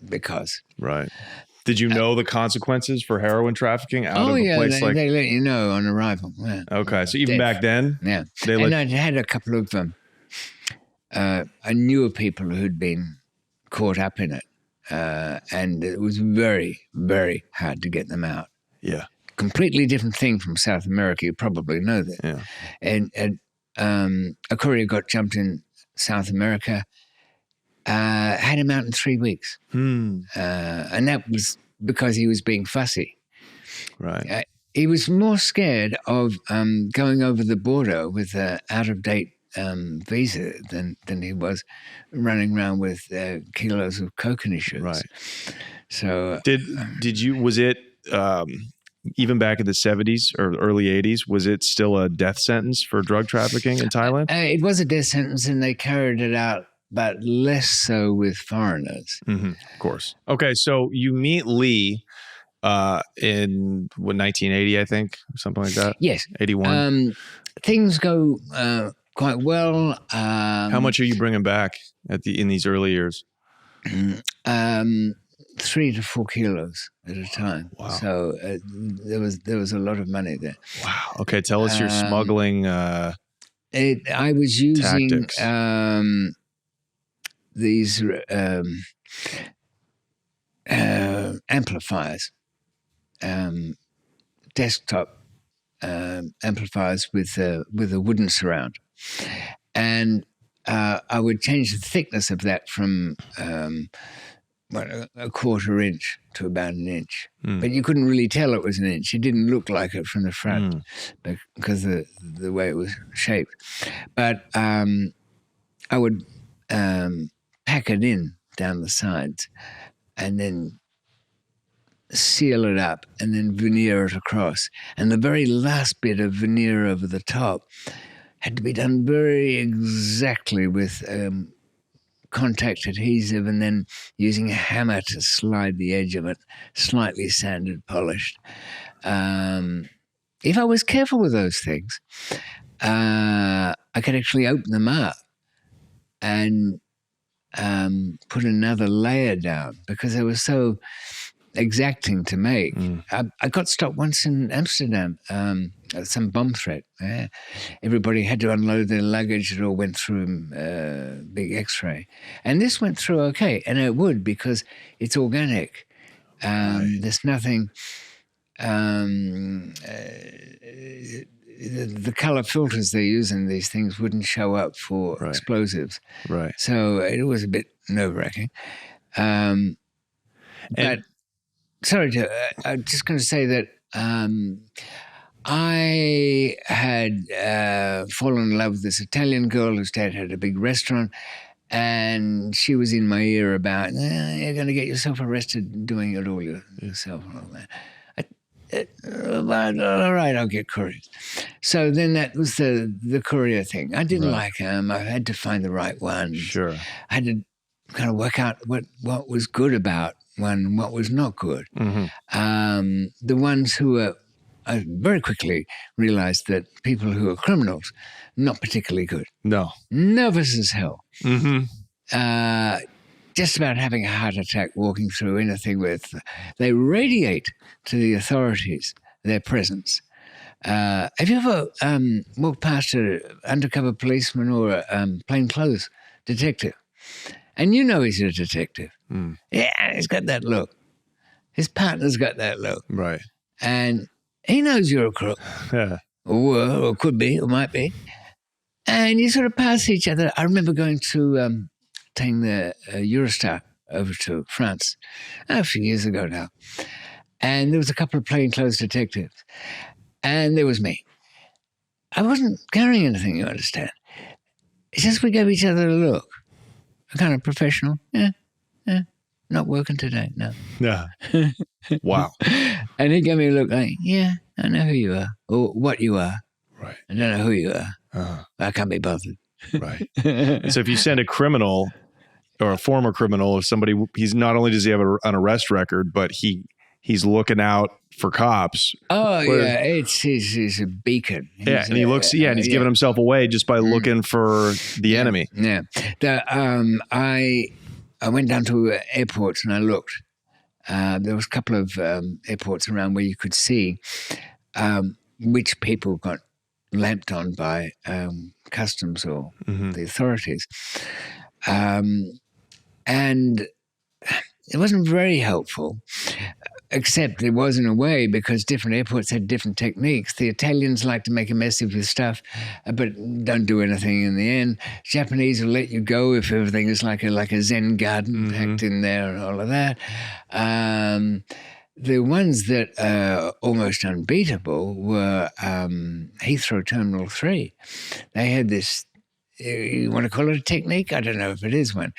Speaker 1: because.
Speaker 2: Right. Did you know the consequences for heroin trafficking out of a place like?
Speaker 1: They let you know on arrival. Yeah.
Speaker 2: Okay, so even back then,
Speaker 1: yeah. And I'd had a couple of I knew people who'd been caught up in it, and it was very, very hard to get them out.
Speaker 2: Yeah.
Speaker 1: Completely different thing from South America. You probably know that.
Speaker 2: Yeah.
Speaker 1: And a courier got jumped in South America. Had him out in 3 weeks. And that was because he was being fussy.
Speaker 2: Right.
Speaker 1: He was more scared of going over the border with an out-of-date visa than he was running around with kilos of coke in his shoes.
Speaker 2: Right.
Speaker 1: So
Speaker 2: was it even back in the 70s or early 80s, was it still a death sentence for drug trafficking in Thailand?
Speaker 1: It was a death sentence, and they carried it out, but less so with foreigners.
Speaker 2: Of course. Okay, so you meet Lee in 1980, I think, something like that?
Speaker 1: Yes.
Speaker 2: 81?
Speaker 1: Things go quite well.
Speaker 2: How much are you bringing back in these early years?
Speaker 1: 3 to 4 kilos at a time.
Speaker 2: Wow.
Speaker 1: So there was a lot of money there.
Speaker 2: Wow. Okay, tell us your smuggling
Speaker 1: I was using
Speaker 2: tactics.
Speaker 1: These amplifiers, desktop amplifiers with a wooden surround, and I would change the thickness of that from a quarter inch to about an inch. But you couldn't really tell it was an inch. It didn't look like it from the front because of the way it was shaped. But I would pack it in down the sides and then seal it up and then veneer it across. And the very last bit of veneer over the top had to be done very exactly with contact adhesive, and then using a hammer to slide the edge of it, slightly sanded, polished. If I was careful with those things, I could actually open them up and put another layer down because they were so exacting to make. I got stopped once in Amsterdam, some bomb threat. Everybody had to unload their luggage. It all went through a big X-ray. And this went through okay, and it would because it's organic. There's nothing... the color filters they use in these things wouldn't show up for explosives.
Speaker 2: Right.
Speaker 1: So it was a bit nerve-wracking. But sorry, I'm just going to say that I had fallen in love with this Italian girl whose dad had a big restaurant, and she was in my ear about, you're going to get yourself arrested doing it all yourself and all that. All right, I'll get couriers. So then that was the courier thing. I didn't like them. I had to find the right one.
Speaker 2: Sure.
Speaker 1: I had to kind of work out what was good about one and what was not good. The ones who were, I very quickly realized that people who are criminals, not particularly good.
Speaker 2: No.
Speaker 1: Nervous as hell. Just about having a heart attack walking through anything with, they radiate to the authorities their presence. Have you ever walked past an undercover policeman or a plainclothes detective? And you know he's a detective. Yeah, he's got that look. His partner's got that look.
Speaker 2: Right.
Speaker 1: And he knows you're a crook. Or could be, or might be. And you sort of pass each other. I remember going to taking the Eurostar over to France a few years ago now. And there was a couple of plainclothes detectives. And there was me. I wasn't carrying anything, you understand. It's just we gave each other a look. A kind of professional. Yeah. not working today, no.
Speaker 2: Yeah. Wow.
Speaker 1: And he gave me a look like, yeah, I know who you are, or what you are.
Speaker 2: Right.
Speaker 1: I don't know who you are.
Speaker 2: Uh-huh.
Speaker 1: I can't be bothered.
Speaker 2: Right. So if you send a criminal or a former criminal, if somebody, he's not only does he have an arrest record, but he's looking out for cops.
Speaker 1: Oh, yeah, he's a beacon.
Speaker 2: And he looks, and he's giving himself away just by looking for the enemy.
Speaker 1: Yeah. I went down to airports and I looked. There was a couple of airports around where you could see which people got lamped on by customs or the authorities. And it wasn't very helpful, except it was in a way because different airports had different techniques. The Italians like to make a mess of your stuff, but don't do anything in the end. Japanese will let you go if everything is like a Zen garden packed in there and all of that. The ones that are almost unbeatable were Heathrow Terminal 3. They had this, you want to call it a technique? I don't know if it is one.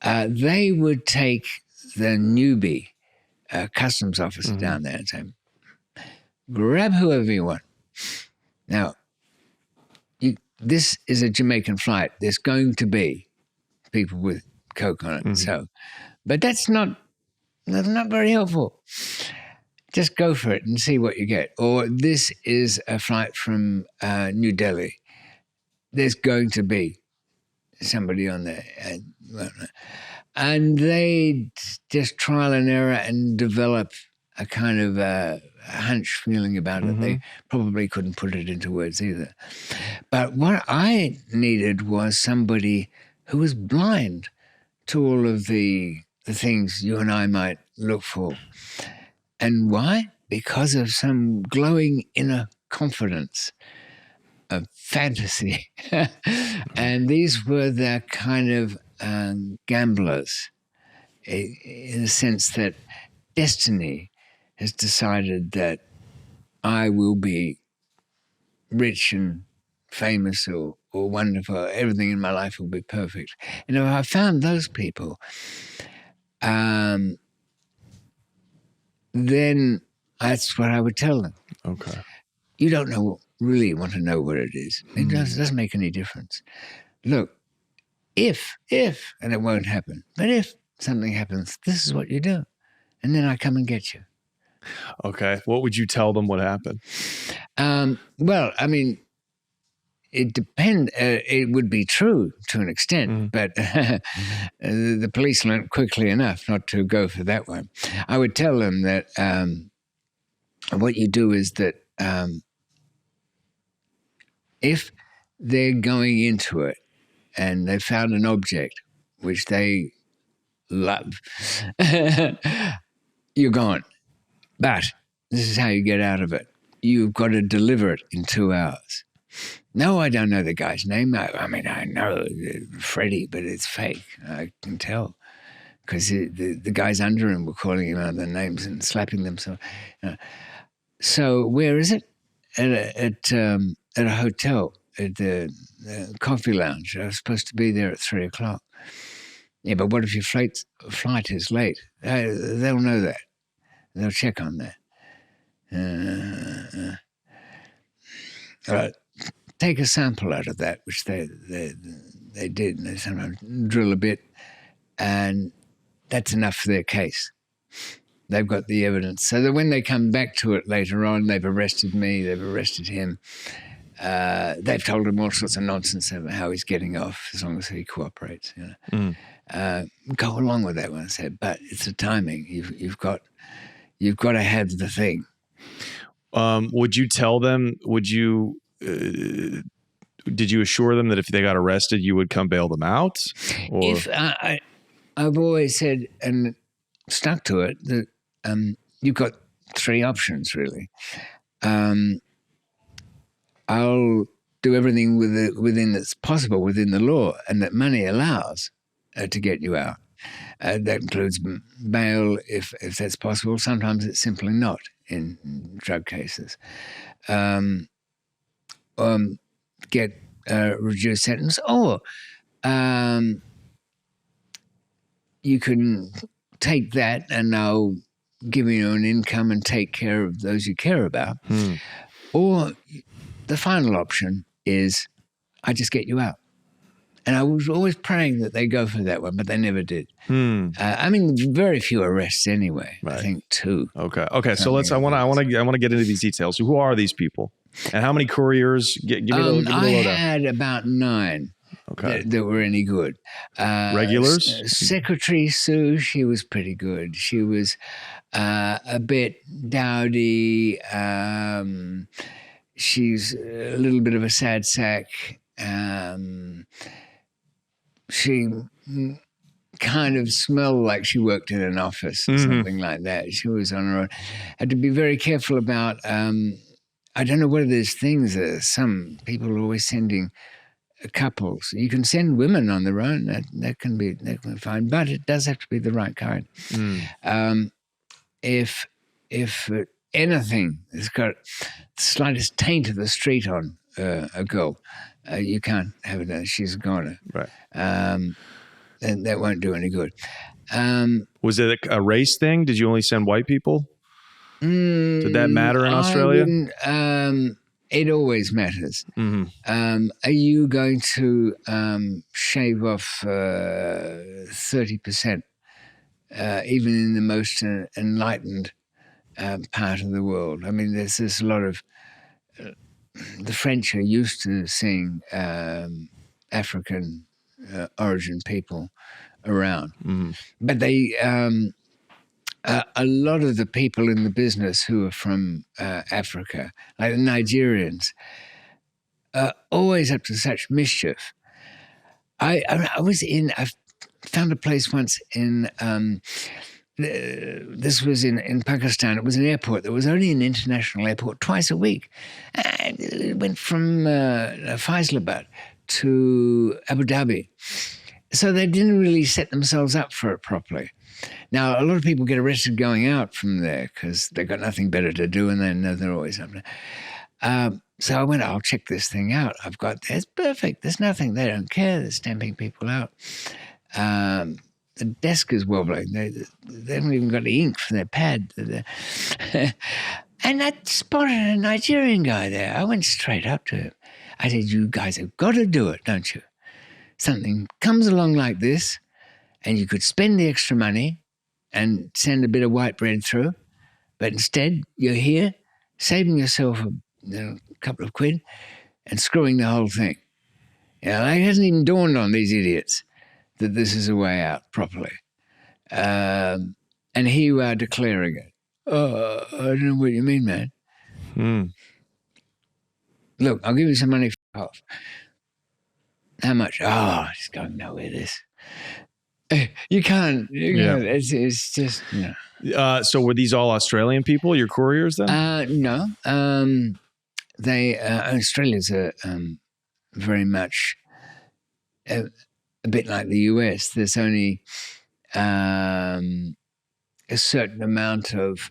Speaker 1: They would take the newbie customs officer down there and say, grab whoever you want. Now, this is a Jamaican flight. There's going to be people with coke on it. So, but that's not very helpful. Just go for it and see what you get. Or this is a flight from New Delhi. There's going to be somebody on there. And they just trial and error and develop a kind of a hunch feeling about it. They probably couldn't put it into words either. But what I needed was somebody who was blind to all of the things you and I might look for. And why? Because of some glowing inner confidence, a fantasy. And these were the kind of gamblers, in the sense that destiny has decided that I will be rich and famous or wonderful. Everything in my life will be perfect. And if I found those people, then that's what I would tell them.
Speaker 2: Okay.
Speaker 1: You don't really want to know what it is. It doesn't make any difference. Look, if, and it won't happen, but if something happens, this is what you do. And then I come and get you.
Speaker 2: Okay. What would you tell them what happened?
Speaker 1: Well, I mean, it depends. It would be true to an extent, but the police learned quickly enough not to go for that one. I would tell them that what you do is that if they're going into it and they found an object which they love, you're gone. But this is how you get out of it. You've got to deliver it in 2 hours. No, I don't know the guy's name. I mean, I know Freddie, but it's fake. I can tell. Because the guys under him were calling him out their names and slapping them. So where is it? At a hotel, at the coffee lounge. I was supposed to be there at 3:00. Yeah, but what if your flight is late? They'll know that. They'll check on that. Take a sample out of that, which they did, and they sometimes drill a bit, and that's enough for their case. They've got the evidence. So that when they come back to it later on, they've arrested me, they've arrested him. They've told him all sorts of nonsense about how he's getting off as long as he cooperates. Go along with that one, I said, but it's the timing. You've got to have the thing.
Speaker 2: Would you tell them? Did you assure them that if they got arrested, you would come bail them out? Or?
Speaker 1: If I've always said and stuck to it that you've got 3 options really. I'll do everything within that's possible within the law and that money allows to get you out. That includes bail if that's possible. Sometimes it's simply not in drug cases. Get a reduced sentence, or you can take that and I'll give you an income and take care of those you care about. Or the final option is I just get you out. And I was always praying that they go for that one, but they never did. I mean, very few arrests anyway. Right. I think 2.
Speaker 2: Okay. So I want to get into these details. So who are these people, and how many couriers? Give me the
Speaker 1: I
Speaker 2: lowdown.
Speaker 1: had about 9 that were any good.
Speaker 2: Regulars.
Speaker 1: Secretary Sue, she was pretty good. She was a bit dowdy. She's a little bit of a sad sack. She kind of smelled like she worked in an office or something like that. She was on her own. Had to be very careful about, I don't know what these things are. Some people are always sending couples. You can send women on their own. That can be fine, but it does have to be the right kind. If anything has got the slightest taint of the street on a girl, you can't have it. She's a goner.
Speaker 2: Right.
Speaker 1: And that won't do any good.
Speaker 2: Was it a race thing? Did you only send white people? Did that matter in Australia?
Speaker 1: It always matters. Are you going to shave off 30%, even in the most enlightened part of the world? I mean, there's this lot of... the French are used to seeing African origin people around. But they... a lot of the people in the business who are from Africa, like the Nigerians, are always up to such mischief. I found a place once in... this was in Pakistan. It was an airport. There was only an international airport twice a week. And it went from Faisalabad to Abu Dhabi. So they didn't really set themselves up for it properly. Now, a lot of people get arrested going out from there because they've got nothing better to do and they know they're always up there. So I went, I'll check this thing out. It's perfect. There's nothing. They don't care. They're stamping people out. The desk is wobbling. They haven't even got the ink for their pad. And I spotted a Nigerian guy there. I went straight up to him. I said, you guys have got to do it, don't you? Something comes along like this, and you could spend the extra money and send a bit of white bread through, but instead you're here saving yourself a couple of quid and screwing the whole thing. It hasn't even dawned on these idiots that this is a way out properly. And here you are declaring it. I don't know what you mean, man. Look, I'll give you some money, off. How much? Oh, it's going nowhere, this. You can't. It's just,
Speaker 2: So were these all Australian people, your couriers then?
Speaker 1: No. Australians are very much a bit like the US. There's only a certain amount of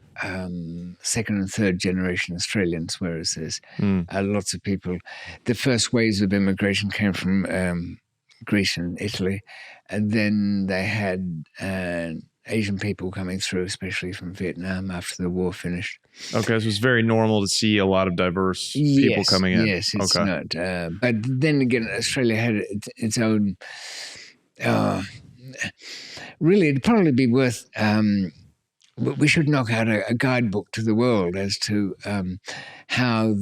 Speaker 1: second and third generation Australians, whereas there's lots of people. The first waves of immigration came from Greece and Italy, and then they had Asian people coming through, especially from Vietnam after the war finished.
Speaker 2: Okay, so it's very normal to see a lot of diverse people coming in.
Speaker 1: Yes, it's not. But then again, Australia had its own... really, it'd probably be worth... we should knock out a guidebook to the world as to how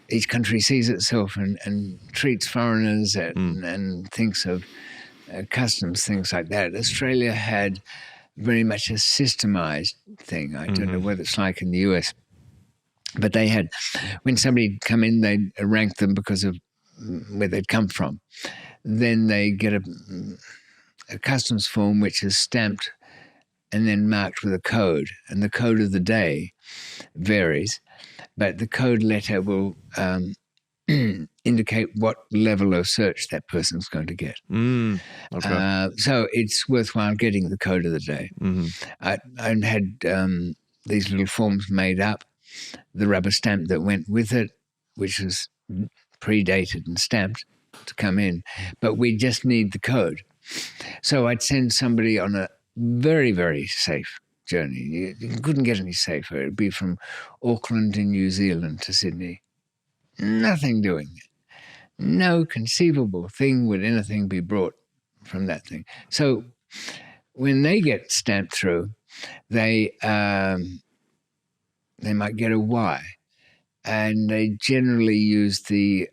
Speaker 1: each country sees itself and treats foreigners and thinks of customs, things like that. Australia had very much a systemized thing. I don't know what it's like in the US, but they had, when somebody'd come in, they'd rank them because of where they'd come from. Then they get a customs form which is stamped and then marked with a code. And the code of the day varies, but the code letter will indicate what level of search that person's going to get. So it's worthwhile getting the code of the day. I had these little forms made up, the rubber stamp that went with it, which was predated and stamped to come in, but we just need the code. So I'd send somebody on very, very safe journey. You couldn't get any safer. It'd be from Auckland in New Zealand to Sydney. Nothing doing it. No conceivable thing would anything be brought from that thing. So when they get stamped through, they might get a Y, and they generally use the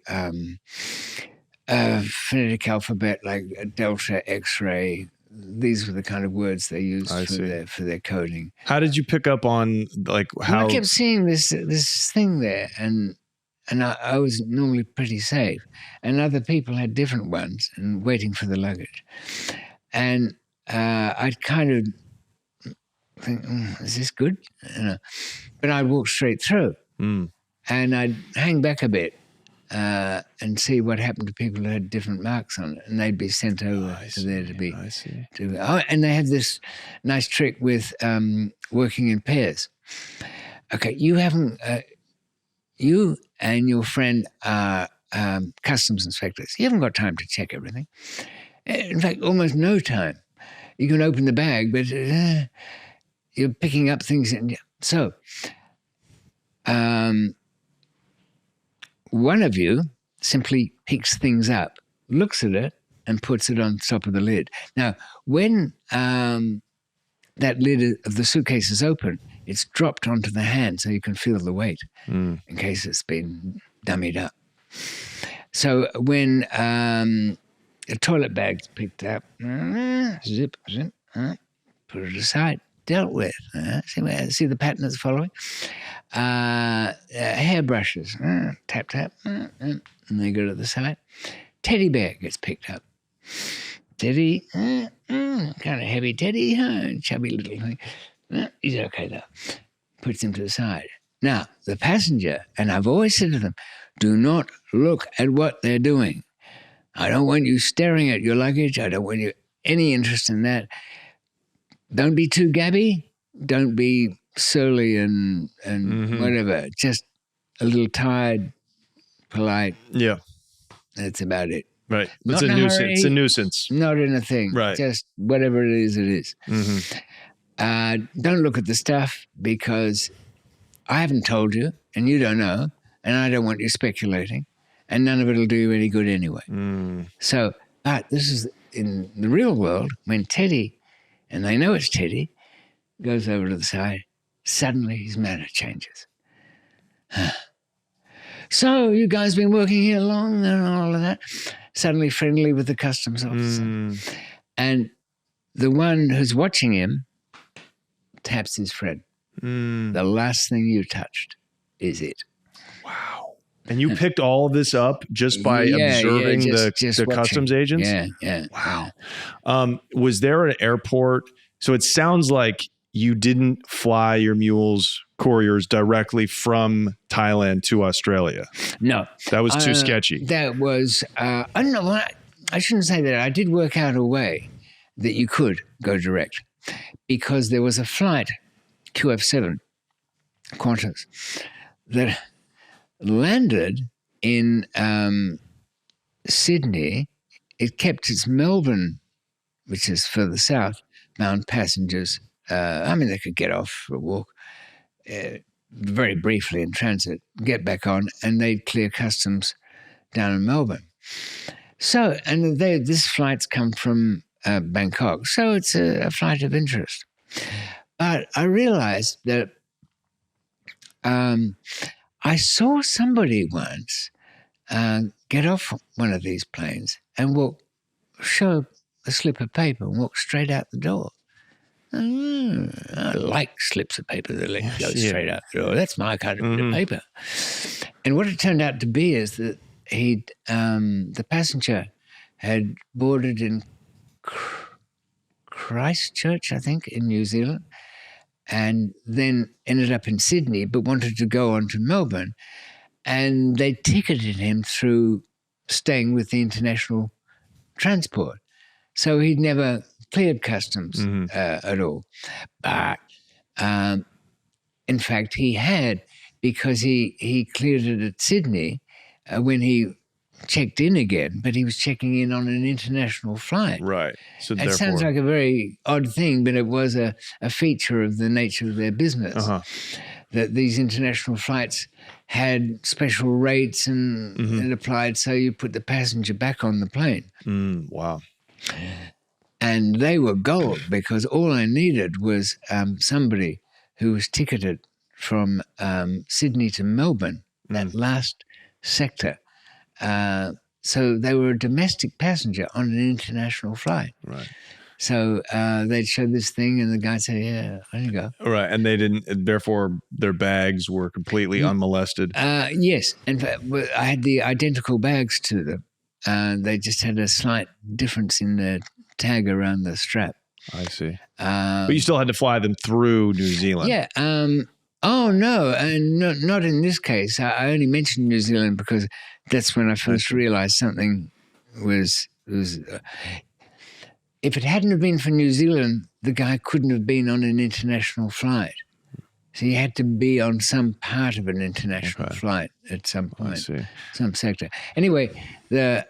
Speaker 1: phonetic alphabet like Delta, X-ray. These were the kind of words they used for their coding.
Speaker 2: How did you pick up on how?
Speaker 1: Well, I kept seeing this thing there, and I was normally pretty safe, and other people had different ones and waiting for the luggage, and I'd kind of think, is this good? But I'd walk straight through, and I'd hang back a bit and see what happened to people who had different marks on it, and they'd be sent over to there to be.
Speaker 2: I see.
Speaker 1: And they had this nice trick with working in pairs. Okay, you haven't. You and your friend are customs inspectors. You haven't got time to check everything. In fact, almost no time. You can open the bag, but you're picking up things. So, one of you simply picks things up, looks at it, and puts it on top of the lid. Now, when that lid of the suitcase is open, it's dropped onto the hand so you can feel the weight in case it's been dummied up. So when a toilet bag's picked up, zip, put it aside, dealt with. See the pattern it's following? Hairbrushes, tap, tap, and they go to the side. Teddy bear gets picked up. Teddy, kind of heavy teddy, chubby little thing. He's okay though. Puts him to the side. Now, the passenger, and I've always said to them, do not look at what they're doing. I don't want you staring at your luggage. I don't want you any interest in that. Don't be too gabby. Don't be surly and whatever. Just a little tired, polite.
Speaker 2: Yeah.
Speaker 1: That's about it.
Speaker 2: Right.
Speaker 1: Not
Speaker 2: It's a
Speaker 1: in a
Speaker 2: nuisance.
Speaker 1: hurry.
Speaker 2: It's a nuisance.
Speaker 1: Not in a thing.
Speaker 2: Right.
Speaker 1: Just whatever it is, it is. Don't look at the stuff because I haven't told you and you don't know, and I don't want you speculating, and none of it will do you any good anyway. So, but this is in the real world when Teddy, and they know it's Teddy, goes over to the side, suddenly his manner changes. So, you guys been working here long and all of that? Suddenly friendly with the customs officer. And the one who's watching him taps his friend. The last thing you touched is it.
Speaker 2: Wow. And you picked all of this up just by observing
Speaker 1: just
Speaker 2: the
Speaker 1: watching.
Speaker 2: customs agents?
Speaker 1: Yeah.
Speaker 2: Wow. Was there an airport? So it sounds like you didn't fly your mules, couriers, directly from Thailand to Australia.
Speaker 1: No.
Speaker 2: That was too sketchy.
Speaker 1: That was, I don't know, I shouldn't say that. I did work out a way that you could go direct because there was a flight, QF7, Qantas, that landed in Sydney. It kept its Melbourne, which is further south, bound passengers. They could get off for a walk very briefly in transit, get back on, and they'd clear customs down in Melbourne. So, and this flight's come from Bangkok, so it's a flight of interest. But I realized that I saw somebody once get off one of these planes and show a slip of paper and walk straight out the door. I like slips of paper that let you go straight out the door. That's my kind of bit of paper. And what it turned out to be is that the passenger had boarded in Christchurch, I think, in New Zealand, and then ended up in Sydney, but wanted to go on to Melbourne. And they ticketed him through staying with the international transport. So he'd never cleared customs at all. But in fact, he had, because he cleared it at Sydney when he checked in again, but he was checking in on an international flight.
Speaker 2: Right. So
Speaker 1: It sounds like a very odd thing, but it was a feature of the nature of their business. That these international flights had special rates and it applied, so you put the passenger back on the plane.
Speaker 2: Wow.
Speaker 1: And they were gold because all I needed was somebody who was ticketed from Sydney to Melbourne, that last sector. So they were a domestic passenger on an international flight.
Speaker 2: Right.
Speaker 1: So they'd show this thing and the guy said, yeah, there you go.
Speaker 2: Right. And they didn't, therefore their bags were completely unmolested.
Speaker 1: Yes. In fact, I had the identical bags to them. They just had a slight difference in the tag around the strap.
Speaker 2: I see. But you still had to fly them through New Zealand.
Speaker 1: Yeah. Oh, no. And not in this case. I only mentioned New Zealand because that's when I first realized something was if it hadn't have been for New Zealand, the guy couldn't have been on an international flight. So he had to be on some part of an international flight at some point, some sector. Anyway, it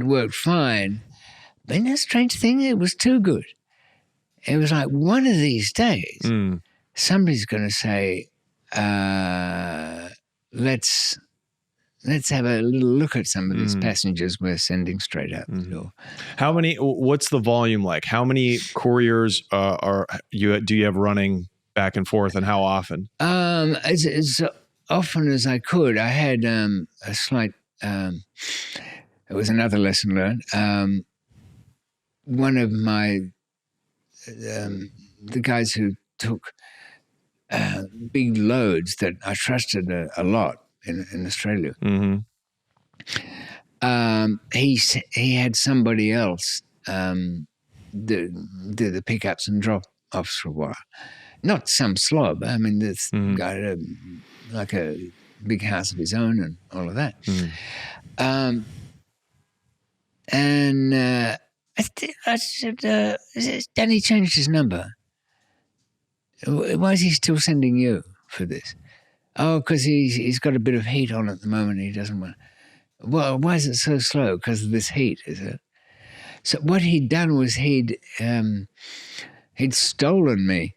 Speaker 1: worked fine. But the strange thing, it was too good. It was like one of these days, somebody's going to say, let's have a little look at some of these passengers we're sending straight out the door.
Speaker 2: What's the volume like? How many couriers do you have running back and forth, and how often?
Speaker 1: As often as I could. I had a slight, it was another lesson learned. One of my, the guys who took big loads that I trusted a lot, in Australia. He had somebody else do the pickups and drop-offs for a while. Not some slob. I mean, this guy had like a big house of his own and all of that. And I said, Danny changed his number. Why is he still sending you for this? Oh, because he's got a bit of heat on at the moment. He doesn't want. Well, why is it so slow? Because of this heat, is it? So what he'd done was he'd stolen me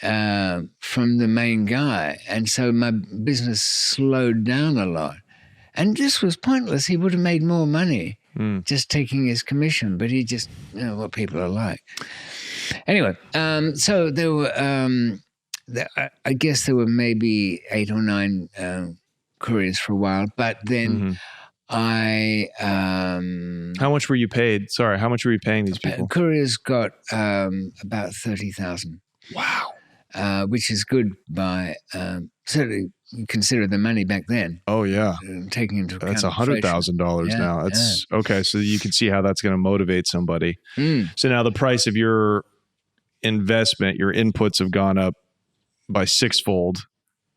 Speaker 1: from the main guy, and so my business slowed down a lot. And this was pointless. He would have made more money just taking his commission, but he just, what people are like. Anyway, so there were. I guess there were maybe 8 or 9 couriers for a while, but then I...
Speaker 2: how much were you paid? Sorry, how much were you paying these people?
Speaker 1: Couriers got about 30,000.
Speaker 2: Wow.
Speaker 1: Which is good by... certainly consider the money back then.
Speaker 2: Oh, yeah.
Speaker 1: Taking into account
Speaker 2: that's $100,000 now. That's okay, so you can see how that's going to motivate somebody. So now the price of your investment, your inputs have gone up by 6-fold,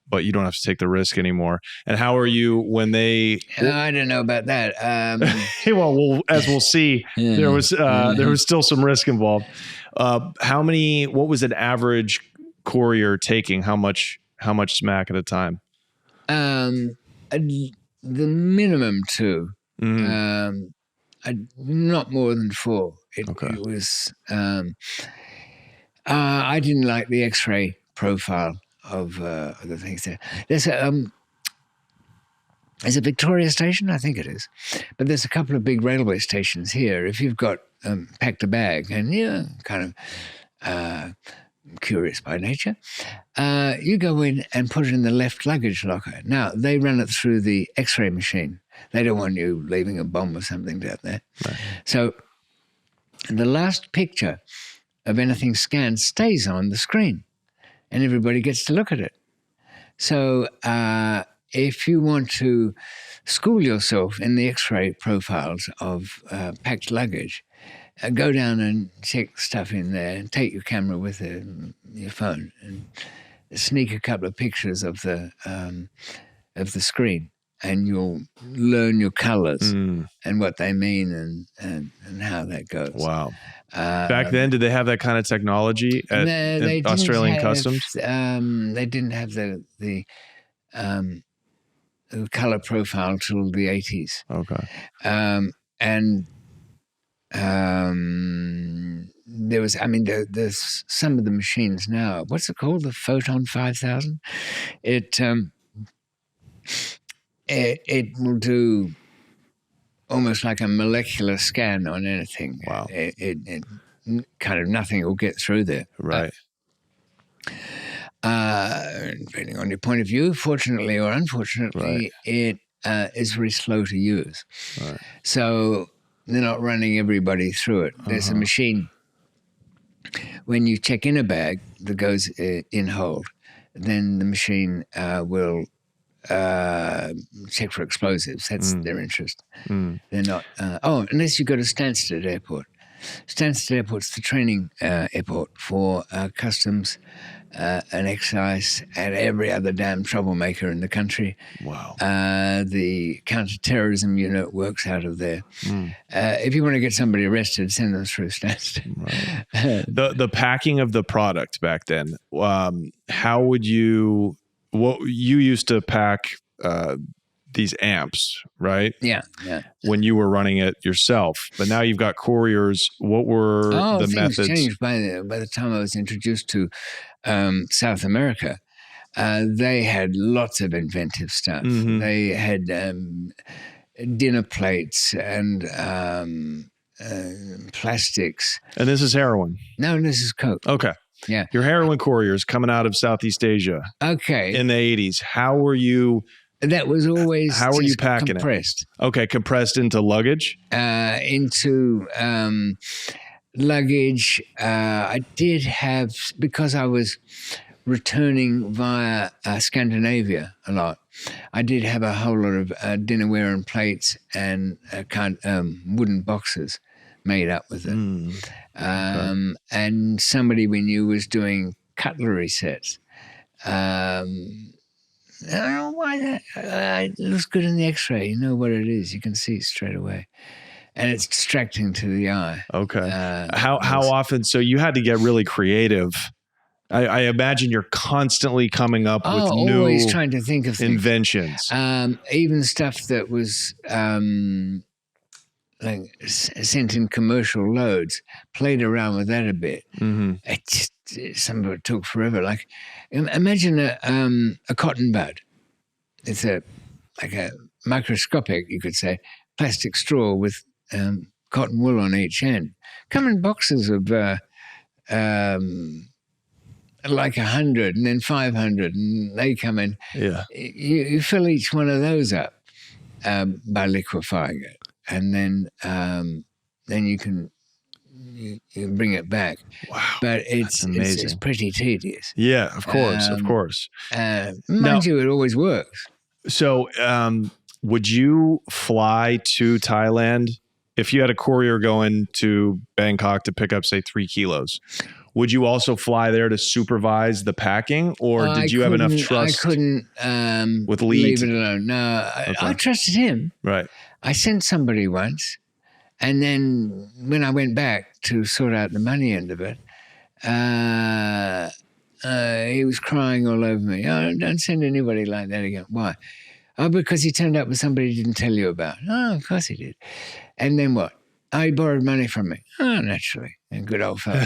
Speaker 2: but you don't have to take the risk anymore. And how are you when they...
Speaker 1: I don't know about that.
Speaker 2: Well, as we'll see, there was still some risk involved. What was an average courier taking? How much smack at a time?
Speaker 1: The minimum 2. Not more than 4. It was... I didn't like the X-ray profile of the things there. There's a Victoria station, I think it is, but there's a couple of big railway stations here. If you've got packed a bag and you're kind of curious by nature, you go in and put it in the left luggage locker. Now, they run it through the X-ray machine. They don't want you leaving a bomb or something down there. Right. So the last picture of anything scanned stays on the screen, and everybody gets to look at it. So if you want to school yourself in the X-ray profiles of packed luggage, go down and check stuff in there and take your camera with your phone and sneak a couple of pictures of the screen, and you'll learn your colors and what they mean and how that goes.
Speaker 2: Wow. Back then, did they have that kind of technology at Australian Customs?
Speaker 1: They didn't have the color profile till the 80s.
Speaker 2: Okay.
Speaker 1: And there was, there's some of the machines now. What's it called? The Photon 5000. It will do almost like a molecular scan on anything.
Speaker 2: Wow.
Speaker 1: It kind of nothing will get through there.
Speaker 2: Right.
Speaker 1: Depending on your point of view, fortunately or unfortunately, it is very slow to use.
Speaker 2: Right.
Speaker 1: So they're not running everybody through it. There's a machine, when you check in a bag that goes in hold, then the machine will check for explosives. That's their interest. They're not, unless you go to Stansted Airport. Stansted Airport's the training airport for customs and excise and every other damn troublemaker in the country.
Speaker 2: Wow.
Speaker 1: The counter-terrorism unit works out of there. If you want to get somebody arrested, send them through Stansted.
Speaker 2: Right. The packing of the product back then, how would you... What you used to pack these amps, right?
Speaker 1: Yeah.
Speaker 2: When you were running it yourself, but now you've got couriers. What were the
Speaker 1: things
Speaker 2: methods?
Speaker 1: Changed by the time I was introduced to South America. They had lots of inventive stuff. They had dinner plates and plastics.
Speaker 2: And this is heroin.
Speaker 1: No, this is coke.
Speaker 2: Okay.
Speaker 1: Yeah.
Speaker 2: Your heroin couriers coming out of Southeast Asia.
Speaker 1: Okay.
Speaker 2: In the 80s. How were you?
Speaker 1: That was always
Speaker 2: how were you packing
Speaker 1: compressed.
Speaker 2: It? Okay, compressed into luggage?
Speaker 1: Into luggage. I did have, because I was returning via Scandinavia a lot, I did have a whole lot of dinnerware and plates and wooden boxes made up with it. And somebody we knew was doing cutlery sets. I don't know why that. It looks good in the X-ray. You know what it is. You can see it straight away, and it's distracting to the eye.
Speaker 2: Okay. How often? So you had to get really creative. I imagine you're constantly coming up with new,
Speaker 1: always trying to think of things.
Speaker 2: Inventions.
Speaker 1: Even stuff that was like sent in commercial loads. Played around with that a bit. It just, some of it took forever. Like, imagine a cotton bud. It's like a microscopic, you could say, plastic straw with cotton wool on each end. Come in boxes of like 100 and then 500, and they come in.
Speaker 2: Yeah.
Speaker 1: You fill each one of those up by liquefying it, and then you can bring it back.
Speaker 2: Wow.
Speaker 1: But it's
Speaker 2: amazing.
Speaker 1: It's pretty tedious.
Speaker 2: Yeah, of course, of course.
Speaker 1: Mind you, it always works.
Speaker 2: So would you fly to Thailand if you had a courier going to Bangkok to pick up, say, 3 kilos? Would you also fly there to supervise the packing, or did you have enough trust?
Speaker 1: I couldn't
Speaker 2: with lead?
Speaker 1: leave it alone. No, I trusted him.
Speaker 2: Right.
Speaker 1: I sent somebody once, and then when I went back to sort out the money end of it, he was crying all over me. Oh, don't send anybody like that again. Why? Oh, because he turned up with somebody he didn't tell you about. Oh, of course he did. And then what? Oh, he borrowed money from me. Oh, naturally. A good old fellow.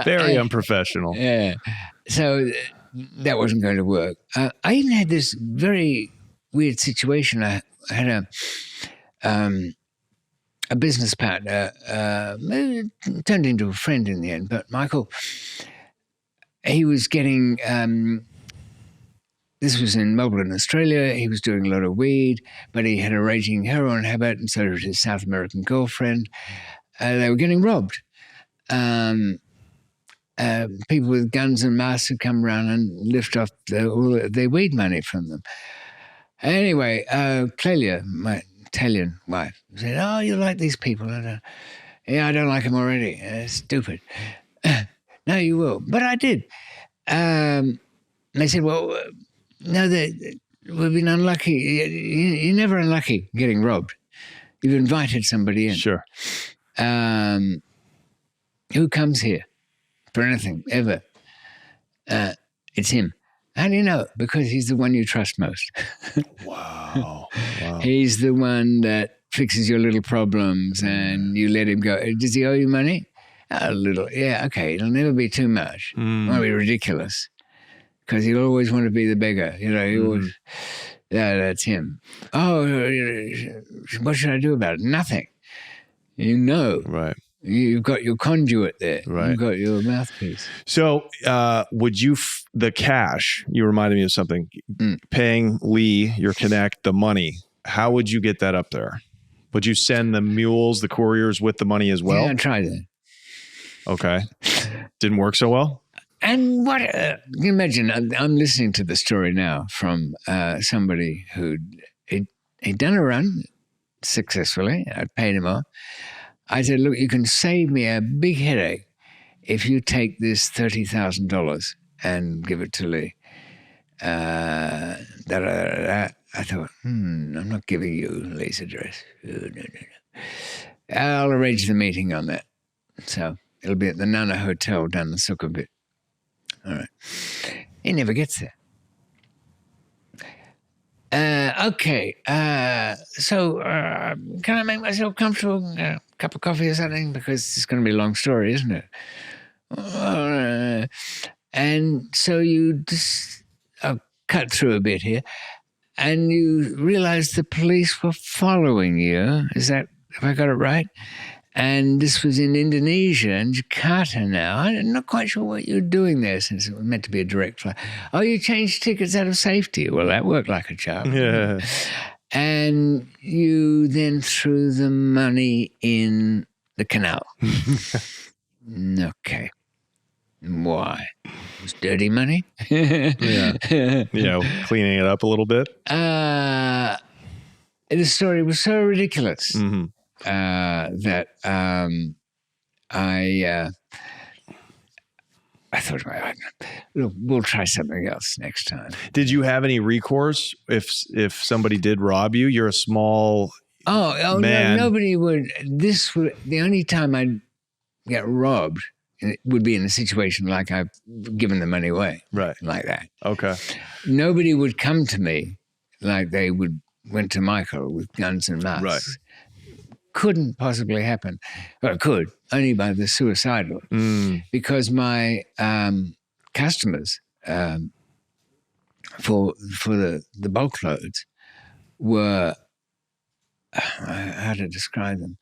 Speaker 2: Very unprofessional.
Speaker 1: Yeah. So that wasn't going to work. I even had this very weird situation. I had a business partner, turned into a friend in the end, but Michael, he was getting, this was in Melbourne, Australia. He was doing a lot of weed, but he had a raging heroin habit, and so did his South American girlfriend. They were getting robbed. People with guns and masks would come around and lift off all their weed money from them. Anyway, Clelia, my Italian wife, said, "Oh, you like these people?" I don't like them already. Stupid. No, you will. But I did. They said, "Well, no, we've been unlucky. You're never unlucky getting robbed. You've invited somebody in."
Speaker 2: Sure.
Speaker 1: Who comes here for anything, ever? It's him. How do you know? Because he's the one you trust most.
Speaker 2: Wow.
Speaker 1: He's the one that fixes your little problems and you let him go. Does he owe you money? A little. Yeah, okay. It'll never be too much. It won't be ridiculous. Because he'll always want to be the beggar. You know, he always, yeah, that's him. Oh, what should I do about it? Nothing. You know.
Speaker 2: Right.
Speaker 1: You've got your conduit there.
Speaker 2: Right.
Speaker 1: You've got your mouthpiece.
Speaker 2: So would you, the cash, you reminded me of something, paying Lee, your connect, the money, how would you get that up there? Would you send the mules, the couriers with the money as well?
Speaker 1: Yeah, I tried that.
Speaker 2: Okay. Didn't work so well?
Speaker 1: And what, can you imagine, I'm listening to the story now from somebody he'd done a run successfully. I'd paid him off. I said, look, you can save me a big headache if you take this $30,000 and give it to Lee. I thought, I'm not giving you Lee's address. No. I'll arrange the meeting on that. So it'll be at the Nana Hotel down the Sukhumvit. All right. He never gets there. Okay. So can I make myself comfortable? A cup of coffee or something? Because it's going to be a long story, isn't it? And so you just, I'll cut through a bit here, and you realize the police were following you. Is that, have I got it right? And this was in Indonesia and Jakarta now. I'm not quite sure what you're doing there since it was meant to be a direct flight. Oh, you changed tickets out of safety. Well, that worked like a charm.
Speaker 2: Yeah. And
Speaker 1: you then threw the money in the canal. Okay. Why? It was dirty money?
Speaker 2: Yeah. Cleaning it up a little bit.
Speaker 1: The story was so ridiculous. That I thought, look, we'll try something else next time.
Speaker 2: Did you have any recourse if somebody did rob you? You're a small man.
Speaker 1: No, nobody would. The only time I'd get robbed would be in a situation like I've given the money away,
Speaker 2: right? Like
Speaker 1: that.
Speaker 2: Okay.
Speaker 1: Nobody would come to me like they went to Michael with guns and masks.
Speaker 2: Right.
Speaker 1: Couldn't possibly happen. Well, it could, only by the suicidal. Because my customers for the bulk loads were, how to describe them?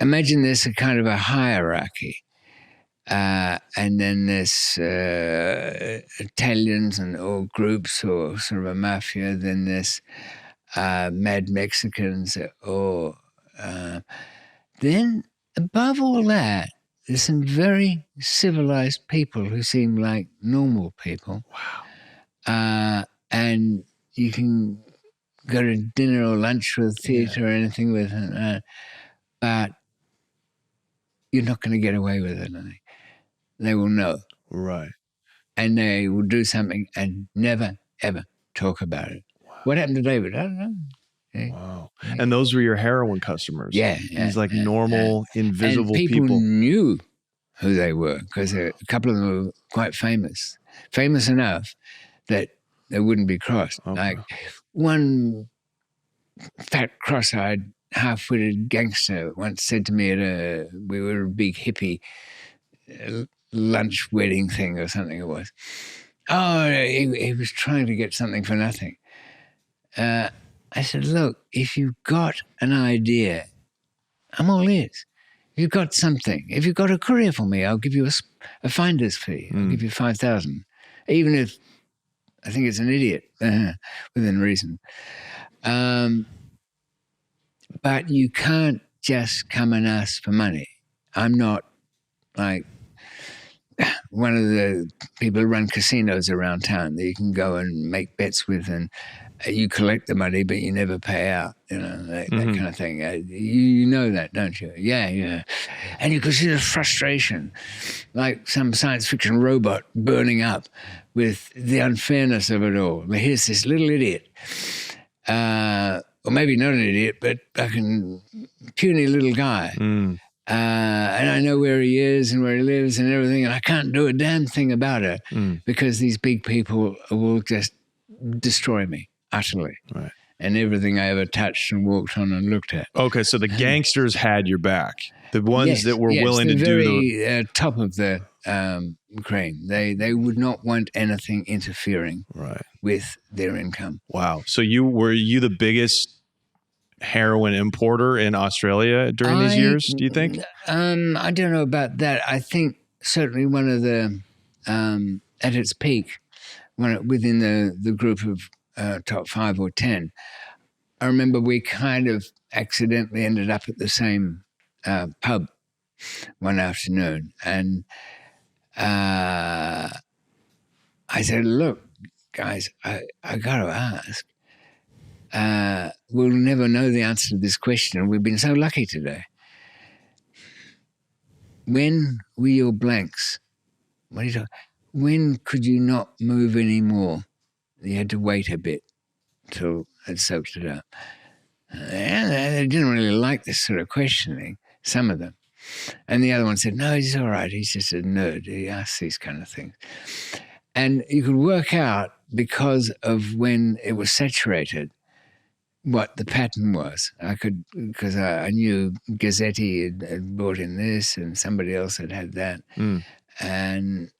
Speaker 1: Imagine there's a kind of a hierarchy. And then there's Italians or groups or sort of a mafia. Then there's mad Mexicans, or then above all that, there's some very civilized people who seem like normal people. Wow. And you can go to dinner or lunch or theater or anything with them, but you're not going to get away with it. They will know.
Speaker 2: Right.
Speaker 1: And they will do something and never, ever talk about it. What happened to David? I don't know.
Speaker 2: Wow. And those were your heroin customers.
Speaker 1: Yeah.
Speaker 2: These like normal, invisible
Speaker 1: and people
Speaker 2: people.
Speaker 1: Knew who they were because a couple of them were quite famous. Famous enough that they wouldn't be crossed. Okay. Like one fat, cross-eyed, half-witted gangster once said to me we were a big hippie lunch wedding thing or something it was. Oh, he was trying to get something for nothing. I said, look, if you've got an idea, I'm all ears. If you've got something, if you've got a career for me, I'll give you a finder's fee. I'll give you $5,000, even if I think it's an idiot, within reason. But you can't just come and ask for money. I'm not like one of the people who run casinos around town that you can go and make bets with, and you collect the money, but you never pay out, that kind of thing. You know that, don't you? Yeah. And you can see the frustration, like some science fiction robot burning up with the unfairness of it all. But here's this little idiot, or maybe not an idiot, but fucking puny little guy And I know where he is and where he lives and everything, and I can't do a damn thing about it because these big people will just destroy me utterly.
Speaker 2: Right.
Speaker 1: And everything I ever touched and walked on and looked at.
Speaker 2: Okay, so the gangsters had your back. The ones that were willing
Speaker 1: the
Speaker 2: to
Speaker 1: very,
Speaker 2: do the
Speaker 1: top of the crane. They would not want anything interfering with their income.
Speaker 2: Wow. So were you the biggest heroin importer in Australia during these years, do you think?
Speaker 1: I don't know about that. I think certainly one of the, at its peak, within the group of top 5 or 10, I remember we kind of accidentally ended up at the same pub one afternoon. And I said, look, guys, I got to ask. We'll never know the answer to this question. We've been so lucky today. When were your blanks? What are you talking? When could you not move anymore? You had to wait a bit till it soaked it up. And they didn't really like this sort of questioning, some of them. And the other one said, no, he's all right. He's just a nerd. He asks these kind of things. And you could work out, because of when it was saturated, what the pattern was. Because I knew Gazzetti had brought in this and somebody else had that. And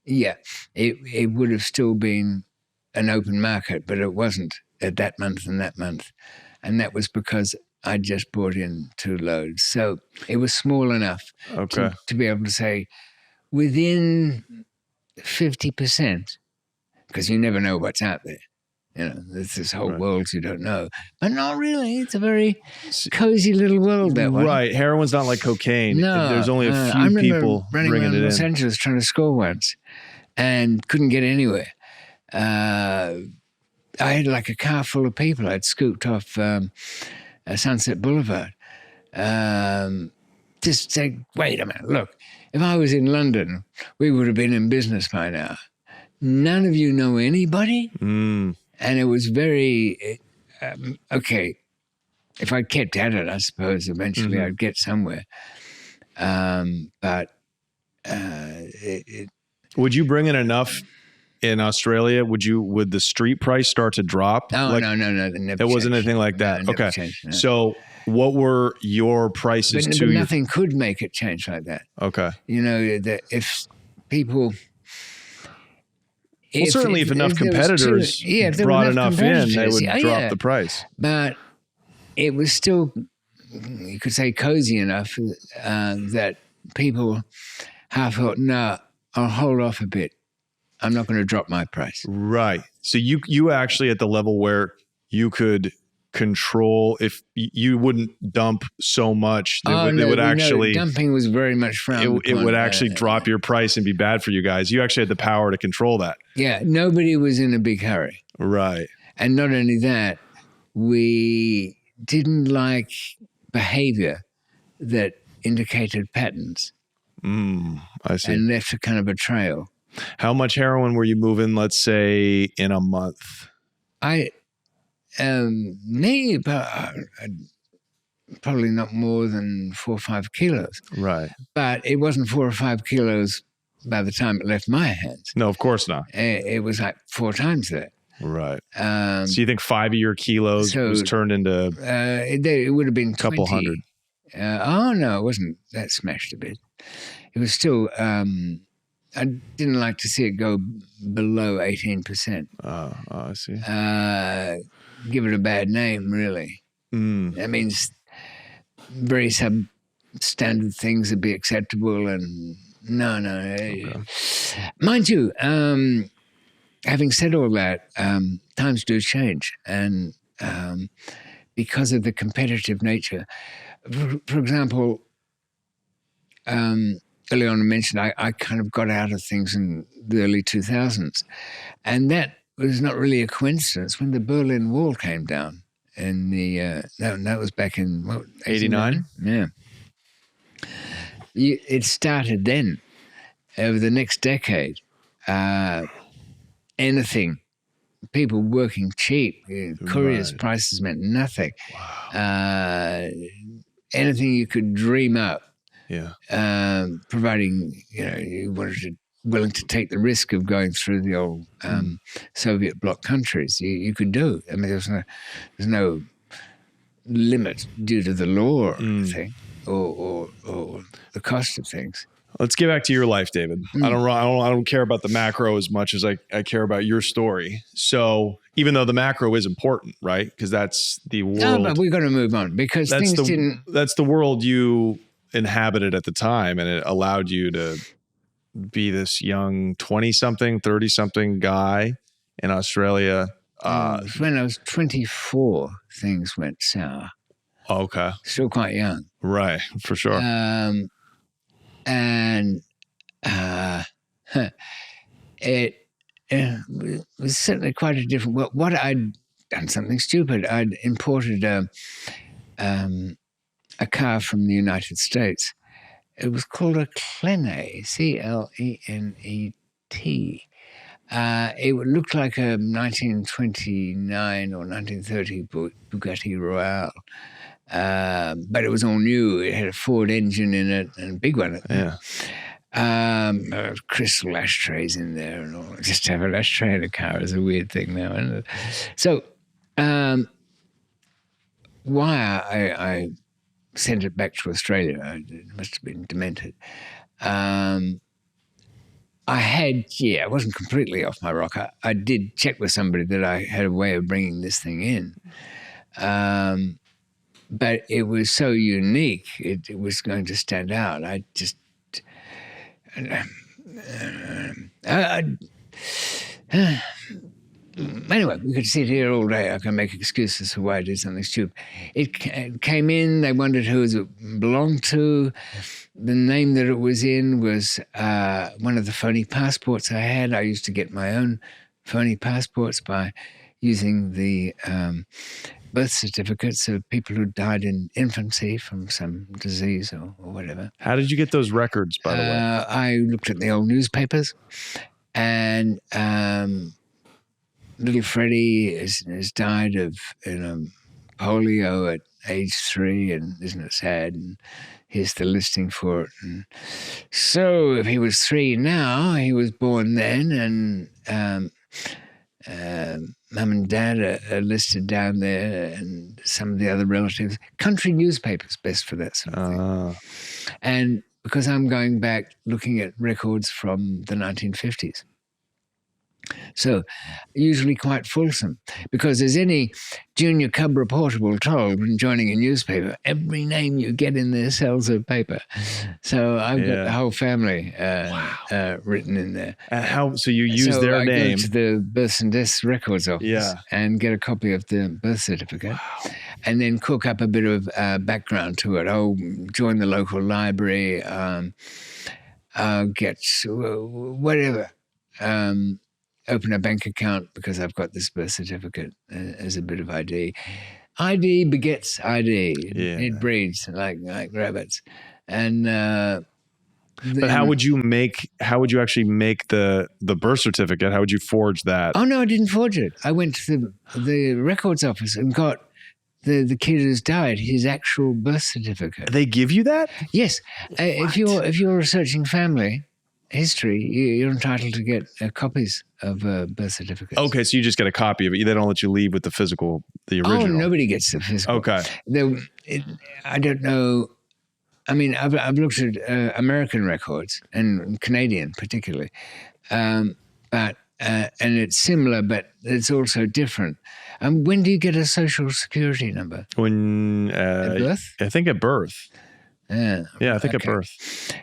Speaker 1: it would have still been an open market, but it wasn't at that month and that month. And that was because I just brought in 2 loads. So it was small enough to be able to say within 50%, because you never know what's out there. You know, there's this whole world you don't know. But not really. It's a very cozy little world, that one.
Speaker 2: Right. Heroin's not like cocaine.
Speaker 1: No.
Speaker 2: There's only a few people
Speaker 1: running
Speaker 2: bringing
Speaker 1: around
Speaker 2: it
Speaker 1: Los
Speaker 2: in.
Speaker 1: Angeles trying to score once and couldn't get anywhere. I had like a car full of people I'd scooped off Sunset Boulevard. Just say, wait a minute, look, if I was in London, we would have been in business by now. None of you know anybody? And it was very, okay, if I kept at it, I suppose eventually I'd get somewhere. But
Speaker 2: would you bring in enough in Australia? Would the street price start to drop?
Speaker 1: No, no.
Speaker 2: It wasn't anything like that.
Speaker 1: No,
Speaker 2: okay.
Speaker 1: changed, no.
Speaker 2: So what were your prices
Speaker 1: but nothing could make it change like that.
Speaker 2: Okay.
Speaker 1: You know, that if people...
Speaker 2: Well, certainly if enough competitors brought enough in, they would drop the price.
Speaker 1: But it was still, you could say, cozy enough that people half thought, no, I'll hold off a bit. I'm not going to drop my price.
Speaker 2: Right. So you actually at the level where you could control, if you wouldn't dump so much,
Speaker 1: dumping was very much frowned upon.
Speaker 2: It would actually drop your price and be bad for you guys. You actually had the power to control that.
Speaker 1: Yeah, nobody was in a big hurry.
Speaker 2: Right.
Speaker 1: And not only that, we didn't like behavior that indicated patterns.
Speaker 2: I see.
Speaker 1: And left a kind of a trail.
Speaker 2: How much heroin were you moving, let's say, in a month?
Speaker 1: Probably not more than 4 or 5 kilos.
Speaker 2: Right.
Speaker 1: But it wasn't 4 or 5 kilos by the time it left my hands.
Speaker 2: No, of course not.
Speaker 1: It was like 4 times that.
Speaker 2: Right. So you think 5 of your kilos was turned into
Speaker 1: it would have been 20.
Speaker 2: Couple hundred.
Speaker 1: No, it wasn't. That smashed a bit. It was still... I didn't like to see it go below 18%.
Speaker 2: I see.
Speaker 1: Give it a bad name, really. That means very substandard things would be acceptable, and no. Okay. Mind you, having said all that, times do change, and because of the competitive nature, for example, early on I mentioned I kind of got out of things in the early 2000s, and that was not really a coincidence when the Berlin Wall came down. In that was back in what,
Speaker 2: 89?
Speaker 1: Yeah. It started then. Over the next decade, anything, people working cheap, couriers' prices meant nothing.
Speaker 2: Wow.
Speaker 1: anything you could dream up.
Speaker 2: Yeah.
Speaker 1: Providing you willing to take the risk of going through the old Soviet bloc countries, you could do. I mean, there's no limit due to the law or anything, or the cost of things.
Speaker 2: Let's get back to your life, David. I don't care about the macro as much as I care about your story. So even though the macro is important, right? Because that's the world.
Speaker 1: No, but we've got to move on because things didn't.
Speaker 2: That's the world you inhabited at the time, and it allowed you to be this young 20-something, 30-something guy in Australia.
Speaker 1: When I was 24, things went sour.
Speaker 2: Okay.
Speaker 1: Still quite young.
Speaker 2: Right, for sure.
Speaker 1: It was certainly quite a different. What I'd done something stupid. I'd imported a car from the United States. It was called a Clenet, Clenet. It looked like a 1929 or 1930 Bugatti Royale. But it was all new. It had a Ford engine in it and a big one.
Speaker 2: Yeah.
Speaker 1: Crystal ashtrays in there and all. Just to have an ashtray in a car is a weird thing now, isn't it? So, why I sent it back to Australia, it must have been demented. I wasn't completely off my rocker. I did check with somebody that I had a way of bringing this thing in. But it was so unique, it was going to stand out. I just... Anyway, we could sit here all day. I can make excuses for why I did something stupid. It came in, they wondered who it belonged to. The name that it was in was one of the phony passports I had. I used to get my own phony passports by using the birth certificates of people who died in infancy from some disease or whatever.
Speaker 2: How did you get those records, by the way?
Speaker 1: I looked at the old newspapers, and little Freddie has died of polio at age 3, and isn't it sad? And here's the listing for it. And so if he was 3 now, he was born then, and Mum and Dad are listed down there, and some of the other relatives. Country newspapers best for that sort of thing. And because I'm going back looking at records from the 1950s. So usually quite fulsome, because as any junior cub reporter will told when joining a newspaper, every name you get in there sells a paper. So I've got the whole family written in there.
Speaker 2: So you use their name?
Speaker 1: Go to the births and deaths records office and get a copy of the birth certificate, and then cook up a bit of background to it. I'll join the local library, get whatever. Open a bank account because I've got this birth certificate as a bit of ID. ID begets ID. It breeds like rabbits. And
Speaker 2: but how would you actually make the birth certificate? How would you forge that?
Speaker 1: Oh no, I didn't forge it. I went to the records office and got the kid who's died his actual birth certificate.
Speaker 2: They give you that?
Speaker 1: Yes. If you're researching family history, you're entitled to get copies of birth certificates.
Speaker 2: Okay, so you just get a copy of it. They don't let you leave with the physical, the original.
Speaker 1: Oh, nobody gets the physical.
Speaker 2: Okay.
Speaker 1: I don't know. I mean, I've looked at American records and Canadian particularly, but and it's similar, but it's also different. When do you get a social security number?
Speaker 2: When
Speaker 1: at birth?
Speaker 2: I think at birth.
Speaker 1: Yeah,
Speaker 2: I think at birth.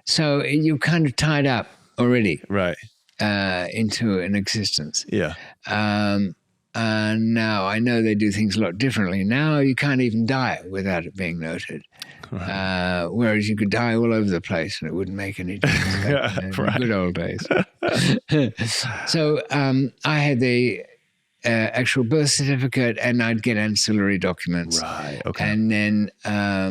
Speaker 1: So you're kind of tied up already,
Speaker 2: right,
Speaker 1: into an existence.
Speaker 2: Yeah.
Speaker 1: And now I know they do things a lot differently. Now you can't even die without it being noted. Right. Whereas you could die all over the place and it wouldn't make any difference in the good old days. So I had the actual birth certificate, and I'd get ancillary documents.
Speaker 2: Right. Okay.
Speaker 1: And then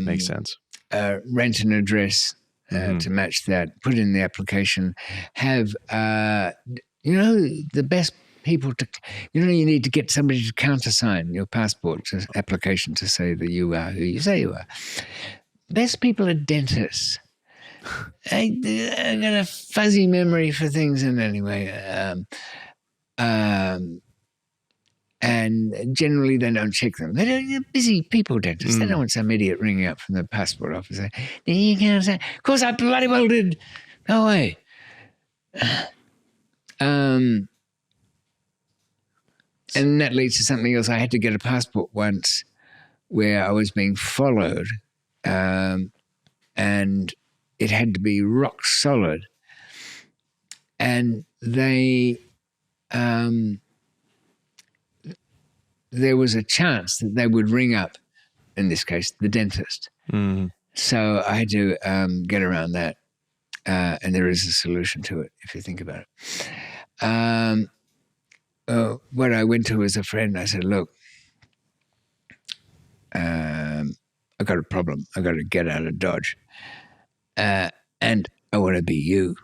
Speaker 2: makes sense.
Speaker 1: Rent an address to match that, put in the application, have, the best people to, you need to get somebody to countersign your passport application to say that you are who you say you are. best people are dentists. I got a fuzzy memory for things, and anyway, and generally they don't check them. They're busy people, dentists. They don't want some idiot ringing up from the passport office saying, "You can't say." Of course, I bloody well did. Go away. And that leads to something else. I had to get a passport once where I was being followed, and it had to be rock solid. And they, there was a chance that they would ring up, in this case, the dentist. So I had to get around that. And there is a solution to it, if you think about it. What I went to was a friend. I said, look, I got a problem. I got to get out of Dodge. And I want to be you.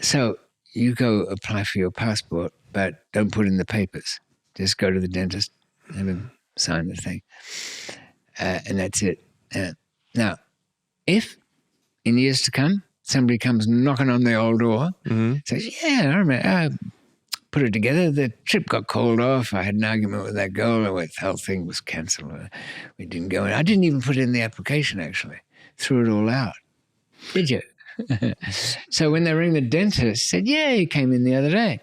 Speaker 1: So you go apply for your passport, but don't put in the papers. Just go to the dentist, have him sign the thing. And that's it. Now, if in years to come, somebody comes knocking on the old door, says, yeah, I remember, I put it together. The trip got called off. I had an argument with that girl. The whole thing was cancelled. We didn't go in. I didn't even put in the application, actually. Threw it all out. Did you? So when they rang the dentist, said, yeah, he came in the other day.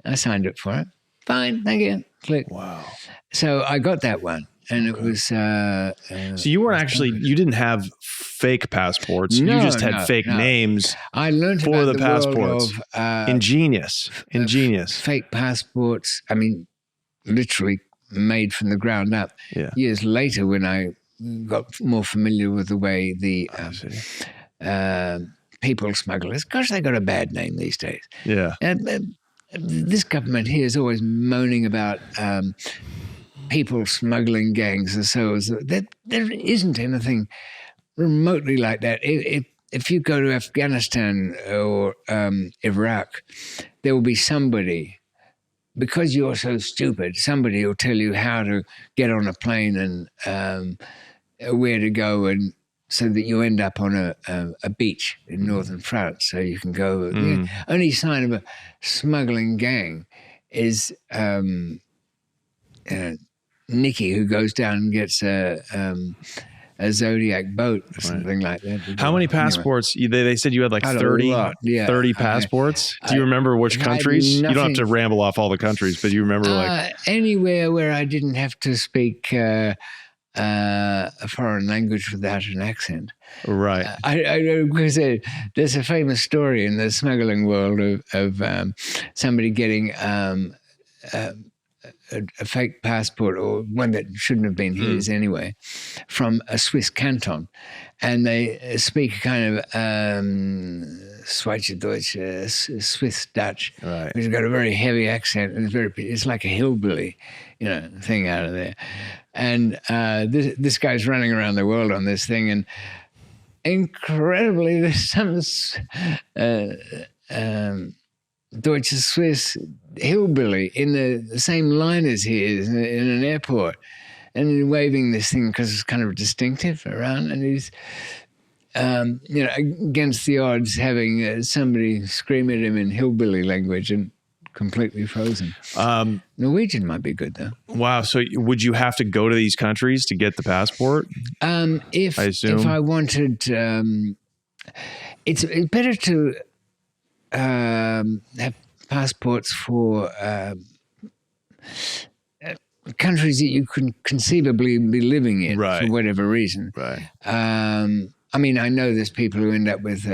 Speaker 1: I signed up for it. Fine, thank you. Click.
Speaker 2: Wow.
Speaker 1: So I got that one. And it was...
Speaker 2: so you weren't actually... You didn't have fake passports.
Speaker 1: No,
Speaker 2: you just had fake names
Speaker 1: I learned
Speaker 2: for
Speaker 1: about
Speaker 2: the passports.
Speaker 1: Of,
Speaker 2: Ingenious.
Speaker 1: Fake passports. I mean, literally made from the ground up.
Speaker 2: Yeah.
Speaker 1: Years later, when I got more familiar with the way the people smugglers... Gosh, they got a bad name these days.
Speaker 2: Yeah.
Speaker 1: This government here is always moaning about... people smuggling gangs and so there isn't anything remotely like that. If you go to Afghanistan or Iraq, there will be somebody, because you're so stupid, somebody will tell you how to get on a plane and where to go, and so that you end up on a beach in northern France, so you can go. The only sign of a smuggling gang is Nicky, who goes down and gets a Zodiac boat or something like that.
Speaker 2: How many passports? Anyway. They said you had like 30 passports. Do you remember which countries? You don't have to ramble off all the countries, but you remember like...
Speaker 1: Anywhere where I didn't have to speak a foreign language without an accent.
Speaker 2: Right.
Speaker 1: Because there's a famous story in the smuggling world of somebody getting... a fake passport, or one that shouldn't have been his anyway, from a Swiss canton. And they speak a kind of Schweizerdeutsch, Swiss Dutch,
Speaker 2: right,
Speaker 1: which has got a very heavy accent, and it's like a hillbilly, thing out of there. And this guy's running around the world on this thing, and incredibly, there's some Deutsche Swiss hillbilly in the same line as he is in an airport, and he's waving this thing because it's kind of distinctive around, and he's against the odds having somebody scream at him in hillbilly language and completely frozen. Norwegian might be good though.
Speaker 2: Wow. So would you have to go to these countries to get the passport?
Speaker 1: If I wanted, it's better to have passports for countries that you can conceivably be living in for whatever reason.
Speaker 2: Right.
Speaker 1: I mean, I know there's people who end up with,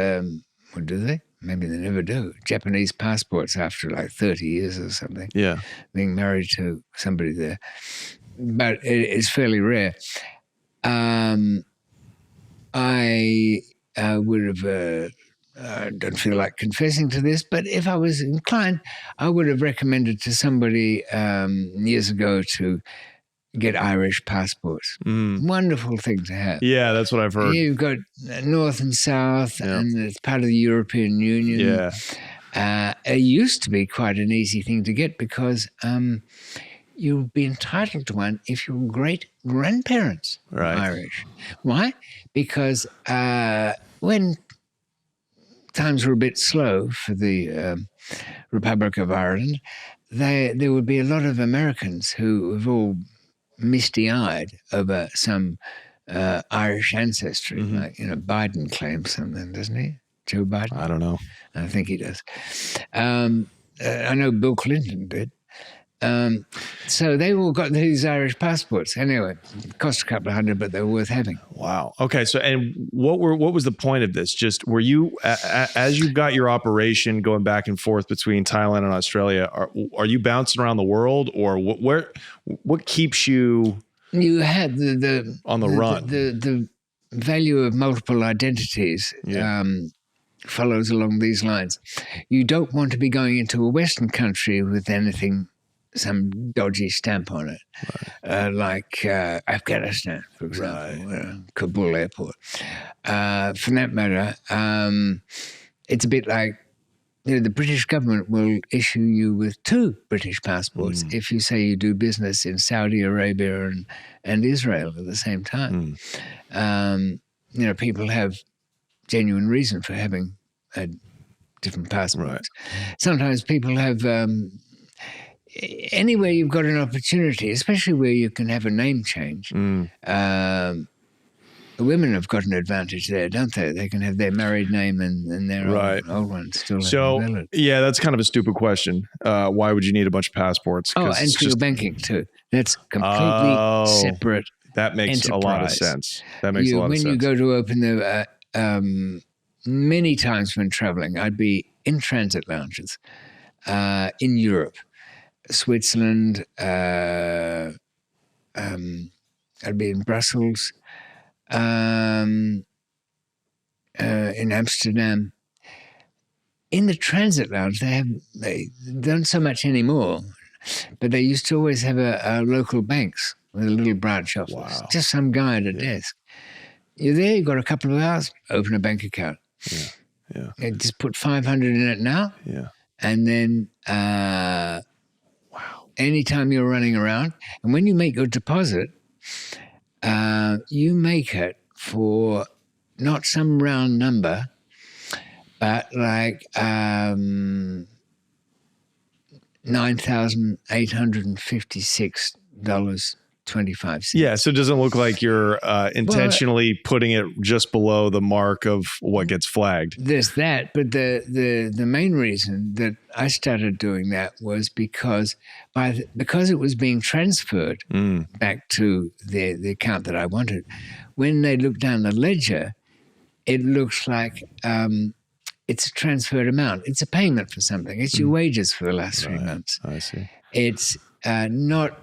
Speaker 1: what do they? Maybe they never do. Japanese passports after like 30 years or something.
Speaker 2: Yeah. Being
Speaker 1: married to somebody there. But it's fairly rare. I would have... I don't feel like confessing to this, but if I was inclined, I would have recommended to somebody years ago to get Irish passports. Wonderful thing to have.
Speaker 2: Yeah, that's what I've heard.
Speaker 1: You've got North and South, and it's part of the European Union.
Speaker 2: Yeah.
Speaker 1: It used to be quite an easy thing to get because you'll be entitled to one if your great-grandparents were Irish. Why? Because when times were a bit slow for the Republic of Ireland, there would be a lot of Americans who have all misty-eyed over some Irish ancestry. Like, Biden claims something, doesn't he? Joe Biden?
Speaker 2: I don't know.
Speaker 1: I think he does. I know Bill Clinton did. So they all got these Irish passports. Anyway, it cost a couple of $100, but they were worth having.
Speaker 2: Wow. Okay. So, and what was the point of this? Just were you, as you got your operation going back and forth between Thailand and Australia, are you bouncing around the world, or what keeps you?
Speaker 1: You had
Speaker 2: on the run.
Speaker 1: The value of multiple identities. Follows along these lines. You don't want to be going into a Western country with anything, some dodgy stamp on it, like Afghanistan, for example, Kabul airport. For that matter, it's a bit like the British government will issue you with 2 British passports if you say you do business in Saudi Arabia and Israel at the same time. People have genuine reason for having different passports. Sometimes people have anywhere you've got an opportunity, especially where you can have a name change. The women have got an advantage there, don't they? They can have their married name and their old one still.
Speaker 2: So yeah, that's kind of a stupid question. Why would you need a bunch of passports?
Speaker 1: And for your banking too. That's completely separate.
Speaker 2: That makes
Speaker 1: enterprise.
Speaker 2: A lot of sense. That makes a lot of sense.
Speaker 1: When you go to open the many times when traveling, I'd be in transit lounges in Europe, Switzerland. I'd be in Brussels, in Amsterdam. In the transit lounge, they don't so much anymore, but they used to always have a local banks with a little branch office. Just some guy at a desk. You're there, you've got a couple of hours, open a bank account. And just put 500 in it now. And then anytime you're running around, and when you make your deposit, you make it for not some round number, but like $9,856.25.
Speaker 2: Yeah, so it doesn't look like you're intentionally putting it just below the mark of what gets flagged.
Speaker 1: There's that, but the main reason that I started doing that was because it was being transferred back to the account that I wanted. When they look down the ledger, it looks like it's a transferred amount. It's a payment for something. It's your wages for the last 3 months.
Speaker 2: I see.
Speaker 1: It's not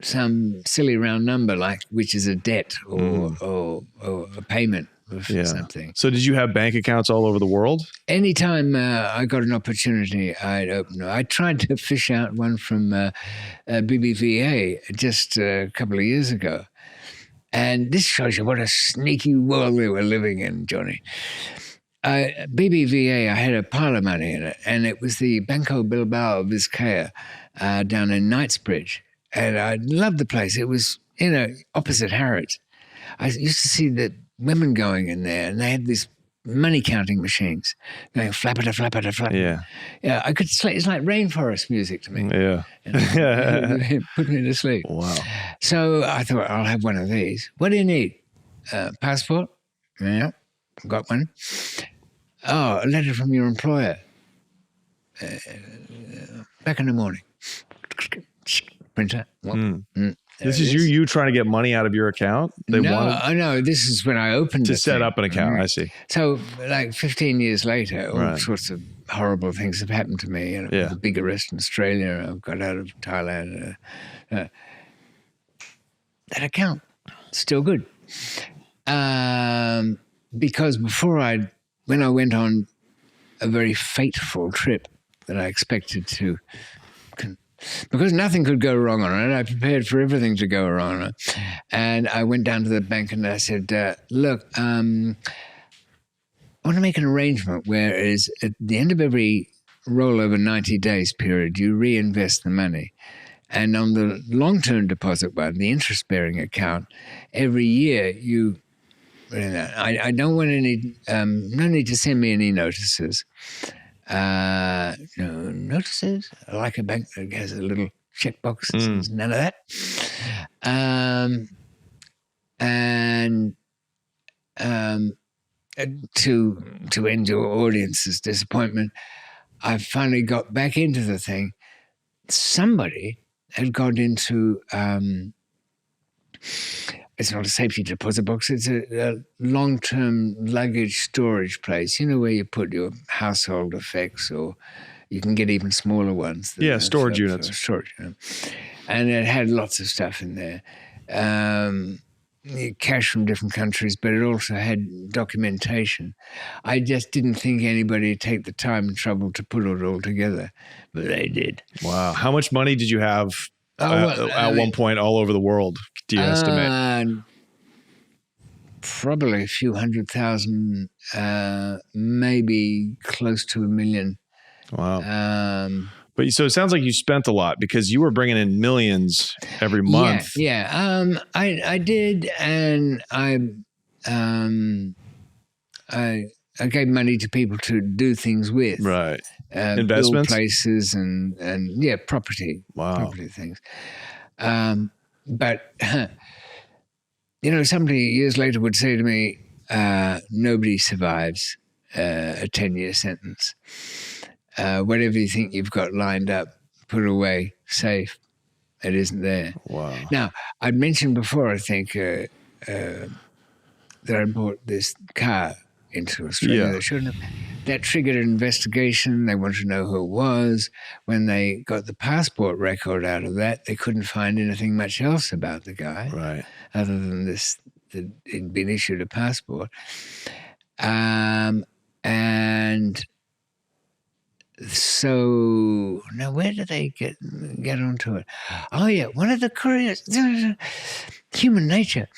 Speaker 1: some silly round number which is a debt or a payment for something.
Speaker 2: So did you have bank accounts all over the world?
Speaker 1: Anytime I got an opportunity, I'd open them. I tried to fish out one from BBVA just a couple of years ago. And this shows you what a sneaky world we were living in, Johnny. BBVA, I had a pile of money in it, and it was the Banco Bilbao Vizcaya down in Knightsbridge. And I loved the place. It was, opposite Harrods. I used to see the women going in there, and they had these money counting machines going flappa, flappa, flappa. Yeah. I could sleep. It's like rainforest music to me.
Speaker 2: Yeah.
Speaker 1: Put me to sleep.
Speaker 2: Wow.
Speaker 1: So I thought, I'll have one of these. What do you need? Passport? Yeah, got one. Oh, a letter from your employer. Back in the morning. Printer.
Speaker 2: This is you trying to get money out of your account?
Speaker 1: No, this is when I opened
Speaker 2: to set up an account. I see.
Speaker 1: So, 15 years later, all sorts of horrible things have happened to me. The big arrest in Australia. I've got out of Thailand. That account, still good. Because when I went on a very fateful trip that I expected to. Because nothing could go wrong on it, I prepared for everything to go wrong on it. And I went down to the bank and I said, look, I want to make an arrangement where is at the end of every rollover 90 days period, you reinvest the money. And on the long-term deposit one, the interest-bearing account, every year I don't want any, no need to send me any notices. No notices? I like a bank that has a little checkbox that says none of that. To end your audience's disappointment, I finally got back into the thing. Somebody had got into, it's not a safety deposit box, it's a long-term luggage storage place, where you put your household effects, or you can get even smaller ones.
Speaker 2: Storage units.
Speaker 1: Storage, and it had lots of stuff in there. Cash from different countries, but it also had documentation. I just didn't think anybody would take the time and trouble to put it all together, but they did.
Speaker 2: Wow. How much money did you have at one point all over the world, do you estimate?
Speaker 1: Probably a few 100,000, maybe close to $1 million.
Speaker 2: Wow. But so it sounds like you spent a lot because you were bringing in millions every month.
Speaker 1: Yeah. I did, and I gave money to people to do things with.
Speaker 2: Right.
Speaker 1: Investments, build places, and property.
Speaker 2: Wow.
Speaker 1: Property things. But somebody years later would say to me, "Nobody survives a 10-year sentence. Whatever you think you've got lined up, put away, safe. It isn't there."
Speaker 2: Wow.
Speaker 1: Now, I'd mentioned before, I think, that I bought this car into Australia.
Speaker 2: Yeah.
Speaker 1: They shouldn't have. That triggered an investigation. They wanted to know who it was. When they got the passport record out of that, they couldn't find anything much else about the guy.
Speaker 2: Right.
Speaker 1: Other than this, that he'd been issued a passport. And so now, where did they get onto it? Oh yeah, one of the couriers. Human nature.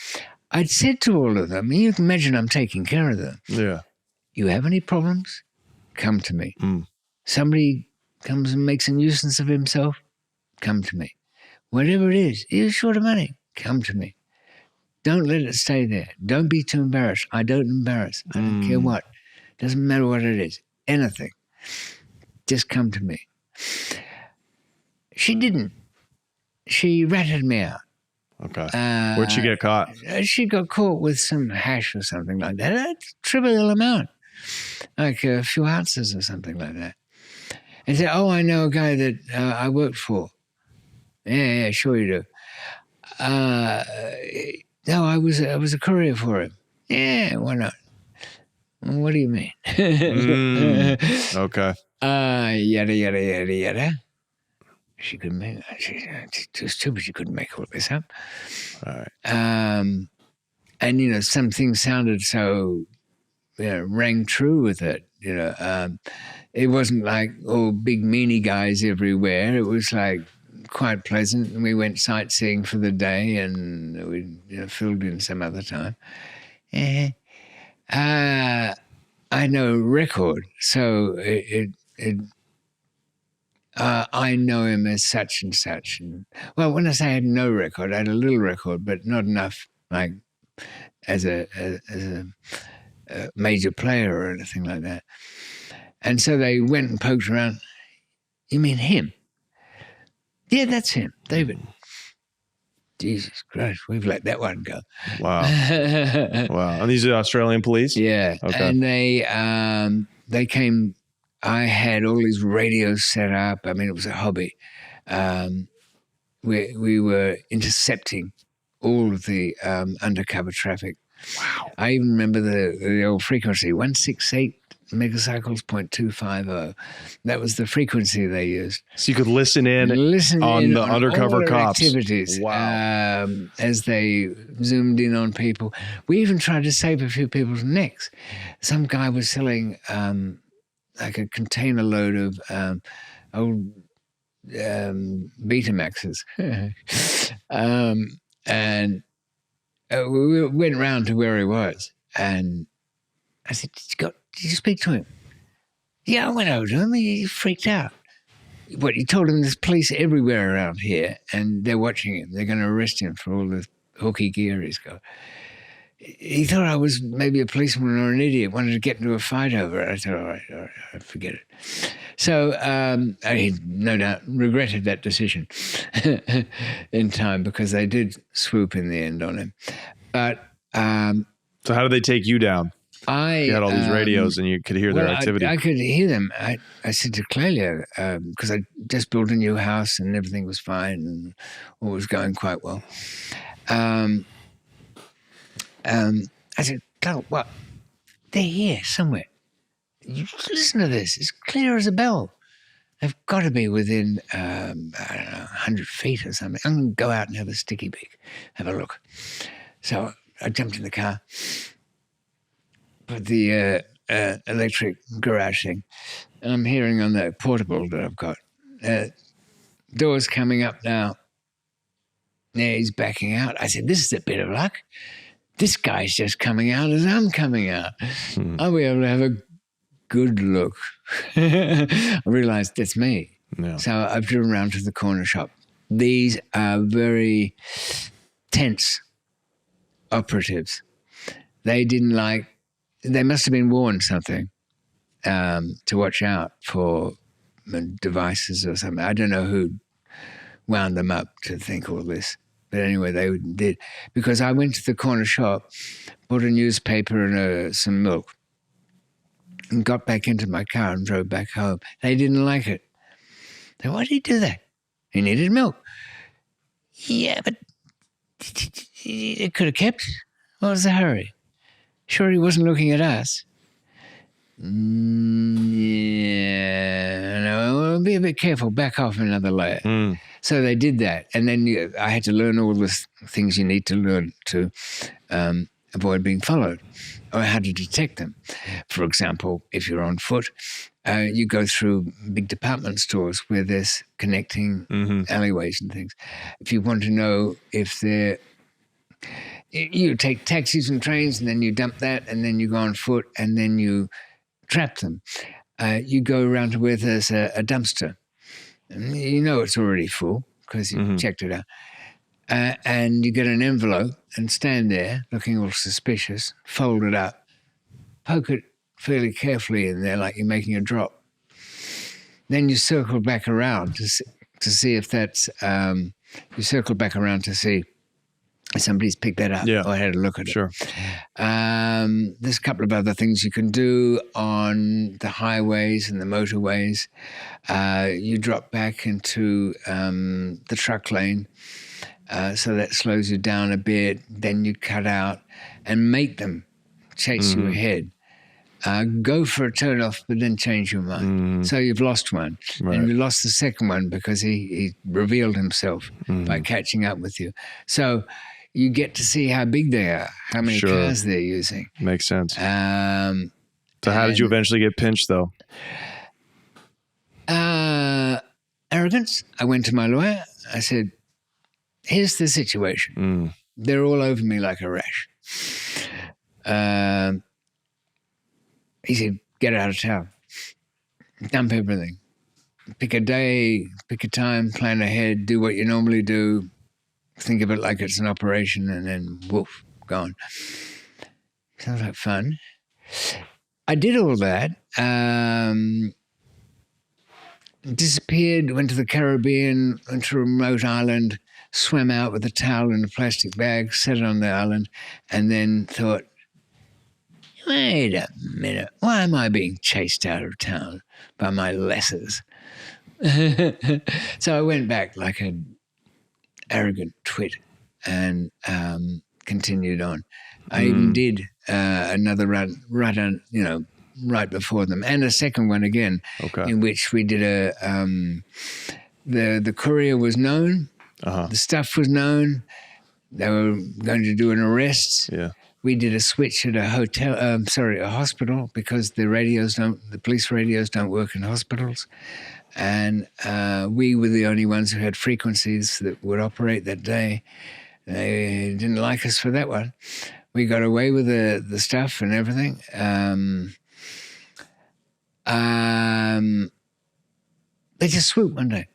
Speaker 1: I'd said to all of them, you can imagine I'm taking care of them.
Speaker 2: Yeah.
Speaker 1: You have any problems? Come to me. Somebody comes and makes a nuisance of himself? Come to me. Whatever it is, you're short of money. Come to me. Don't let it stay there. Don't be too embarrassed. I don't embarrass. I don't care what. Doesn't matter what it is. Anything. Just come to me. She didn't. She ratted me out.
Speaker 2: Okay. Where'd she get caught?
Speaker 1: She got caught with some hash or something like that. A trivial amount. Like a few ounces or something like that. And said, "Oh, I know a guy that I worked for." Yeah, sure you do. No, I was a courier for him. Yeah, why not? What do you mean?
Speaker 2: Okay.
Speaker 1: Yada, yada, yada, yada. She couldn't make it. She's too stupid. She couldn't make all this up.
Speaker 2: All right.
Speaker 1: And, some things sounded so, rang true with it. It wasn't like all big meanie guys everywhere. It was like quite pleasant. And we went sightseeing for the day, and we filled in some other time. I had no record, so I know him as such and such. And, well, when I say I had no record, I had a little record, but not enough, like as a major player or anything like that. And so they went and poked around. You mean him? Yeah, that's him, David. Jesus Christ, we've let that one go.
Speaker 2: Wow. Wow. And these are Australian police?
Speaker 1: Yeah.
Speaker 2: Okay.
Speaker 1: And they came. I had all these radios set up. I mean, it was a hobby. We were intercepting all of the undercover traffic.
Speaker 2: Wow.
Speaker 1: I even remember the old frequency, 168 megacycles, 0.250. That was the frequency they used.
Speaker 2: So you could listen in on the undercover
Speaker 1: all
Speaker 2: cops.
Speaker 1: Activities.
Speaker 2: Wow.
Speaker 1: As they zoomed in on people. We even tried to save a few people's necks. Some guy was selling like a container load of old Betamaxes. And we went round to where he was, and I said, Did you speak to him? Yeah, I went over to him. He freaked out. What he told him, there's police everywhere around here, and they're watching him. They're going to arrest him for all the hooky gear he's got. He thought I was maybe a policeman or an idiot, wanted to get into a fight over it. I said, all right, forget it. So I no doubt regretted that decision in time, because they did swoop in the end on him. But
Speaker 2: so how did they take you down? You had all these radios and you could hear their activity.
Speaker 1: I could hear them. I said to Clelia, because I just built a new house and everything was fine and all was going quite well. I said, Cleo, what? They're here somewhere. You listen to this. It's clear as a bell. They've got to be within, I don't know, 100 feet or something. I'm going to go out and have a sticky beak, have a look. So I jumped in the car, put the electric garage thing, and I'm hearing on the portable that I've got, doors coming up now. Yeah, he's backing out. I said, this is a bit of luck. This guy's just coming out as I'm coming out. I'll be able to have a good look. I realized that's me.
Speaker 2: Yeah.
Speaker 1: So I've driven around to the corner shop. These are very tense operatives. They must have been warned something to watch out for devices or something. I don't know who wound them up to think all this. But anyway, they did. Because I went to the corner shop, bought a newspaper and some milk, and got back into my car and drove back home. They didn't like it. They said, why did he do that? He needed milk. Yeah, but it could have kept. What was the hurry? Sure he wasn't looking at us? Yeah, no, be a bit careful. Back off another layer. So they did that. And then I had to learn all the things you need to learn to avoid being followed, or how to detect them. For example, if you're on foot, you go through big department stores where there's connecting alleyways and things. If you want to know if you take taxis and trains, and then you dump that, and then you go on foot, and then you trap them. You go around to where there's a dumpster. And you know it's already full because you checked it out. And you get an envelope and stand there looking all suspicious, fold it up, poke it fairly carefully in there like you're making a drop. Then you circle back around to see if that's, you circle back around to see if somebody's picked that up or had a look at it.
Speaker 2: Sure.
Speaker 1: There's a couple of other things you can do on the highways and the motorways. You drop back into the truck lane, so that slows you down a bit. Then you cut out and make them chase you ahead. Go for a turn-off, but then change your mind. So you've lost one. Right. And you lost the second one because he revealed himself by catching up with you. So you get to see how big they are, how many cars they're using.
Speaker 2: Makes sense. So how did you eventually get pinched, though?
Speaker 1: Arrogance. I went to my lawyer. I said, here's the situation. They're all over me like a rash. He said, get out of town. Dump everything. Pick a day, pick a time, plan ahead, do what you normally do. Think of it like it's an operation, and then woof, gone. Sounds like fun. I did all that. Disappeared, went to the Caribbean, went to a remote island, swam out with a towel in a plastic bag, set it on the island, and then thought, wait a minute, why am I being chased out of town by my lessers? So I went back like an arrogant twit and continued on. I even did another run right before them, and a second one again, in which we did the courier was known, the stuff was known, they were going to do an arrest. Yeah. We did a switch at a hospital, because the police radios don't work in hospitals. And we were the only ones who had frequencies that would operate that day. They didn't like us for that one. We got away with the stuff and everything. But They just swooped one day.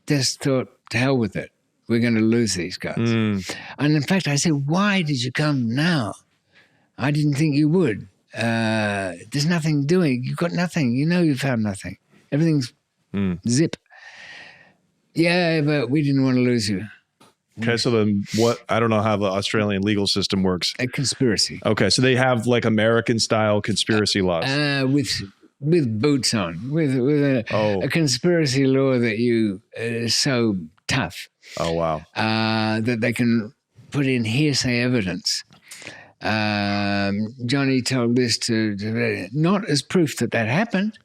Speaker 1: Just thought, to hell with it. We're going to lose these guys. And in fact, I said, why did you come now? I didn't think you would. There's nothing doing. You've got nothing. You know you found nothing. Everything's zip. Yeah, but we didn't want to lose you.
Speaker 2: Okay, so then what? I don't know how the Australian legal system works.
Speaker 1: A conspiracy.
Speaker 2: Okay, so they have like American-style conspiracy laws.
Speaker 1: With boots on, with a conspiracy law that is so tough.
Speaker 2: Oh, wow.
Speaker 1: That they can put in hearsay evidence. Johnny told this to not as proof that happened,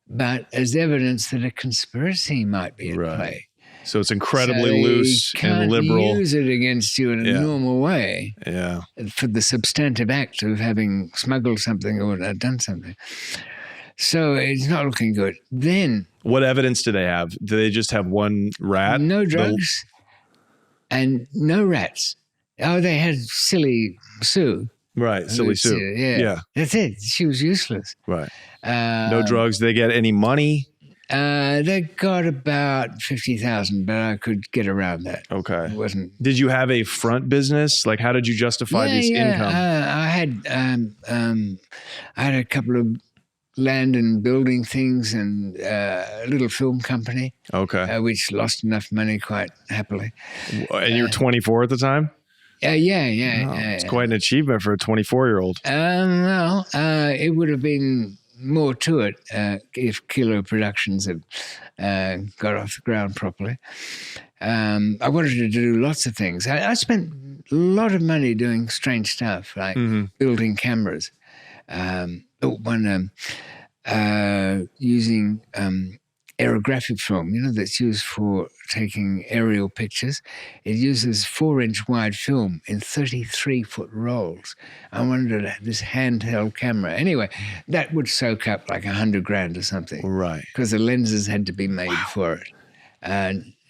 Speaker 1: but as evidence that a conspiracy might be at play.
Speaker 2: So it's incredibly loose and liberal.
Speaker 1: Can't use it against you in a normal way.
Speaker 2: Yeah.
Speaker 1: For the substantive act of having smuggled something or done something. So it's not looking good. Then,
Speaker 2: what evidence do they have? Do they just have one rat?
Speaker 1: No drugs and no rats. Oh, they had Silly Sue.
Speaker 2: Right, Silly Sue. Yeah.
Speaker 1: That's it. She was useless.
Speaker 2: Right. No drugs. Did they get any money?
Speaker 1: They got about 50,000, but I could get around that.
Speaker 2: Okay.
Speaker 1: It wasn't.
Speaker 2: Did you have a front business? Like, how did you justify this income?
Speaker 1: I had a couple of land and building things and a little film company.
Speaker 2: Okay.
Speaker 1: Which lost enough money quite happily.
Speaker 2: And you were 24 at the time?
Speaker 1: It's
Speaker 2: quite an achievement for a 24-year-old.
Speaker 1: It would have been more to it if Kilo Productions had got off the ground properly. I wanted to do lots of things. I spent a lot of money doing strange stuff, like building cameras. Using aerographic film, that's used for taking aerial pictures. It uses 4-inch wide film in 33-foot rolls. I wanted this handheld camera. Anyway, that would soak up like $100,000 or something.
Speaker 2: Right.
Speaker 1: Because the lenses had to be made for it.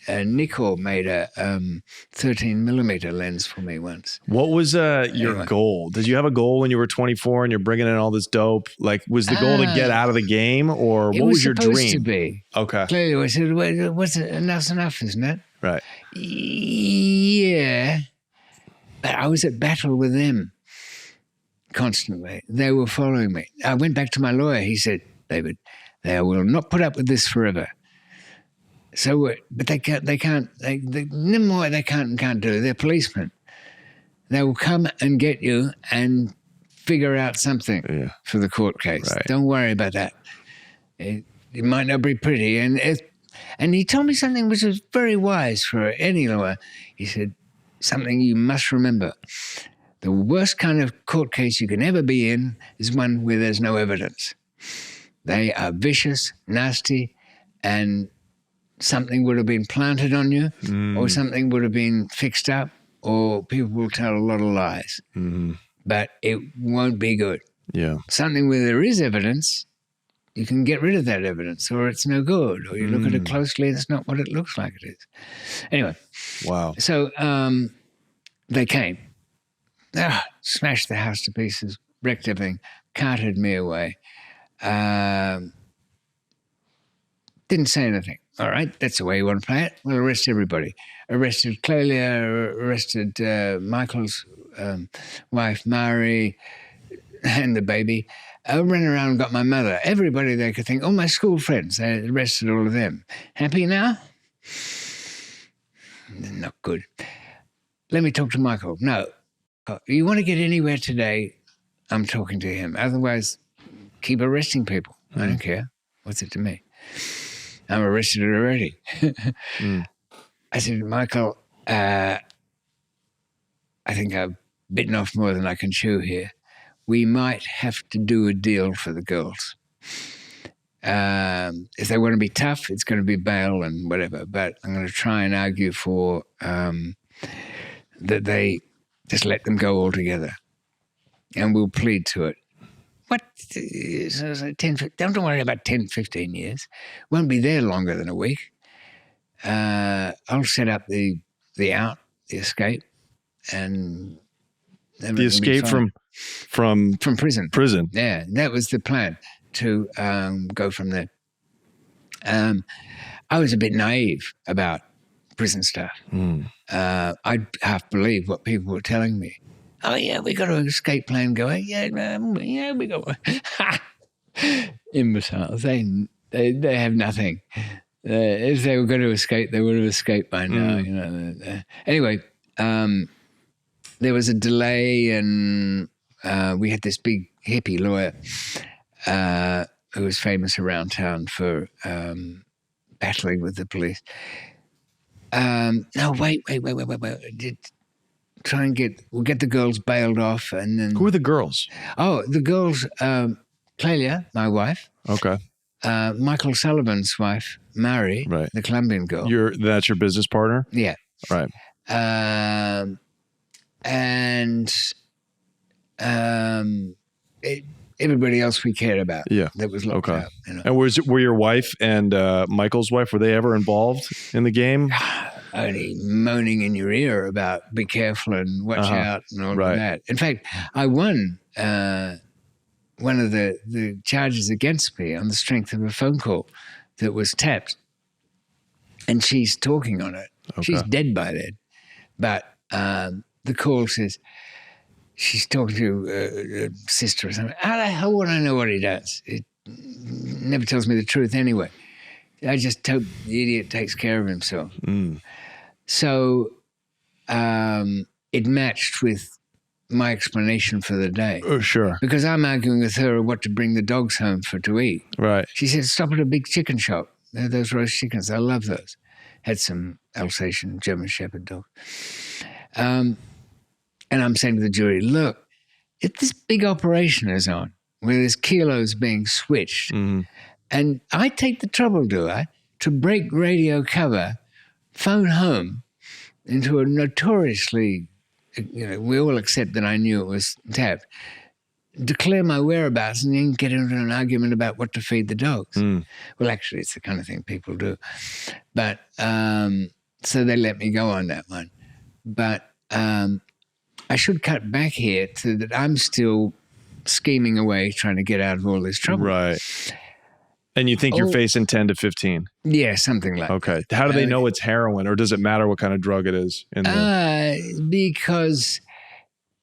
Speaker 1: Nikon made a 13mm lens for me once.
Speaker 2: What was your goal? Did you have a goal when you were 24 and you're bringing in all this dope? Like, was the goal to get out of the game, or what was your dream?
Speaker 1: It was supposed to be.
Speaker 2: Okay.
Speaker 1: Clearly, I said, well, what's it? Enough's enough, isn't it?
Speaker 2: Right.
Speaker 1: Yeah. But I was at battle with them constantly. They were following me. I went back to my lawyer. He said, David, they will not put up with this forever. So, but they can't do. They're policemen. They will come and get you and figure out something for the court case. Right. Don't worry about that. It might not be pretty. And he told me something which was very wise for any lawyer. He said, something you must remember. The worst kind of court case you can ever be in is one where there's no evidence. They are vicious, nasty, and something would have been planted on you, or something would have been fixed up, or people will tell a lot of lies. But it won't be good.
Speaker 2: Yeah.
Speaker 1: Something where there is evidence, you can get rid of that evidence, or it's no good, or you look at it closely, it's not what it looks like it is. Anyway.
Speaker 2: Wow.
Speaker 1: So they came. Smashed the house to pieces, wrecked everything, carted me away. Didn't say anything. All right, that's the way you want to play it. We'll arrest everybody. Arrested Clelia, arrested Michael's wife, Mari, and the baby. I ran around and got my mother. Everybody they could think, all my school friends, they arrested all of them. Happy now? Not good. Let me talk to Michael. No. You want to get anywhere today, I'm talking to him. Otherwise, keep arresting people. I don't care. What's it to me? I'm arrested already. I said, Michael, I think I've bitten off more than I can chew here. We might have to do a deal for the girls. If they want to be tough, it's going to be bail and whatever. But I'm going to try and argue for that they just let them go altogether. And we'll plead to it. What? 10, don't worry about 10, 15 years. Won't be there longer than a week. I'll set up the escape, and
Speaker 2: the escape from
Speaker 1: prison.
Speaker 2: Prison.
Speaker 1: Yeah, that was the plan, to go from there. I was a bit naive about prison stuff. I half believed what people were telling me. Oh yeah, we got an escape plan going. Yeah, we got one. Imbeciles. They have nothing. If they were going to escape, they would have escaped by now. You know. Anyway, there was a delay, and we had this big hippie lawyer who was famous around town for battling with the police. No, wait. We'll get the girls bailed off, and then
Speaker 2: Who are the girls?
Speaker 1: Oh, the girls, Clelia, my wife.
Speaker 2: Okay.
Speaker 1: Michael Sullivan's wife, Mary,
Speaker 2: Right.
Speaker 1: the Colombian girl.
Speaker 2: That's your business partner?
Speaker 1: Yeah.
Speaker 2: Right.
Speaker 1: Everybody else we cared about.
Speaker 2: Yeah.
Speaker 1: That was locked
Speaker 2: Okay.
Speaker 1: up. You know.
Speaker 2: And were your wife and Michael's wife, were they ever involved in the game?
Speaker 1: Only moaning in your ear about be careful and watch out and all
Speaker 2: Right.
Speaker 1: of that. In fact, I won one of the charges against me on the strength of a phone call that was tapped. And she's talking on it.
Speaker 2: Okay.
Speaker 1: She's dead by then. But the call says, she's talking to a sister or something. How the hell would I know what he does? It never tells me the truth anyway. I just hope the idiot takes care of himself. So it matched with my explanation for the day.
Speaker 2: Oh, sure.
Speaker 1: Because I'm arguing with her what to bring the dogs home to eat.
Speaker 2: Right.
Speaker 1: She said, stop at a big chicken shop. There are those roast chickens. I love those. Had some Alsatian German Shepherd dogs. And I'm saying to the jury, look, if this big operation is on, where there's kilos being switched, and I take the trouble, do I, to break radio cover, phone home into a notoriously, we all accept that I knew it was tapped, declare my whereabouts and then get into an argument about what to feed the dogs. Well, actually, it's the kind of thing people do. But so they let me go on that one. But I should cut back here to that I'm still scheming away, trying to get out of all this trouble.
Speaker 2: Right. And you think you're facing 10 to 15?
Speaker 1: Yeah, something like that.
Speaker 2: Okay. How do they know it's heroin, or does it matter what kind of drug it is?
Speaker 1: Because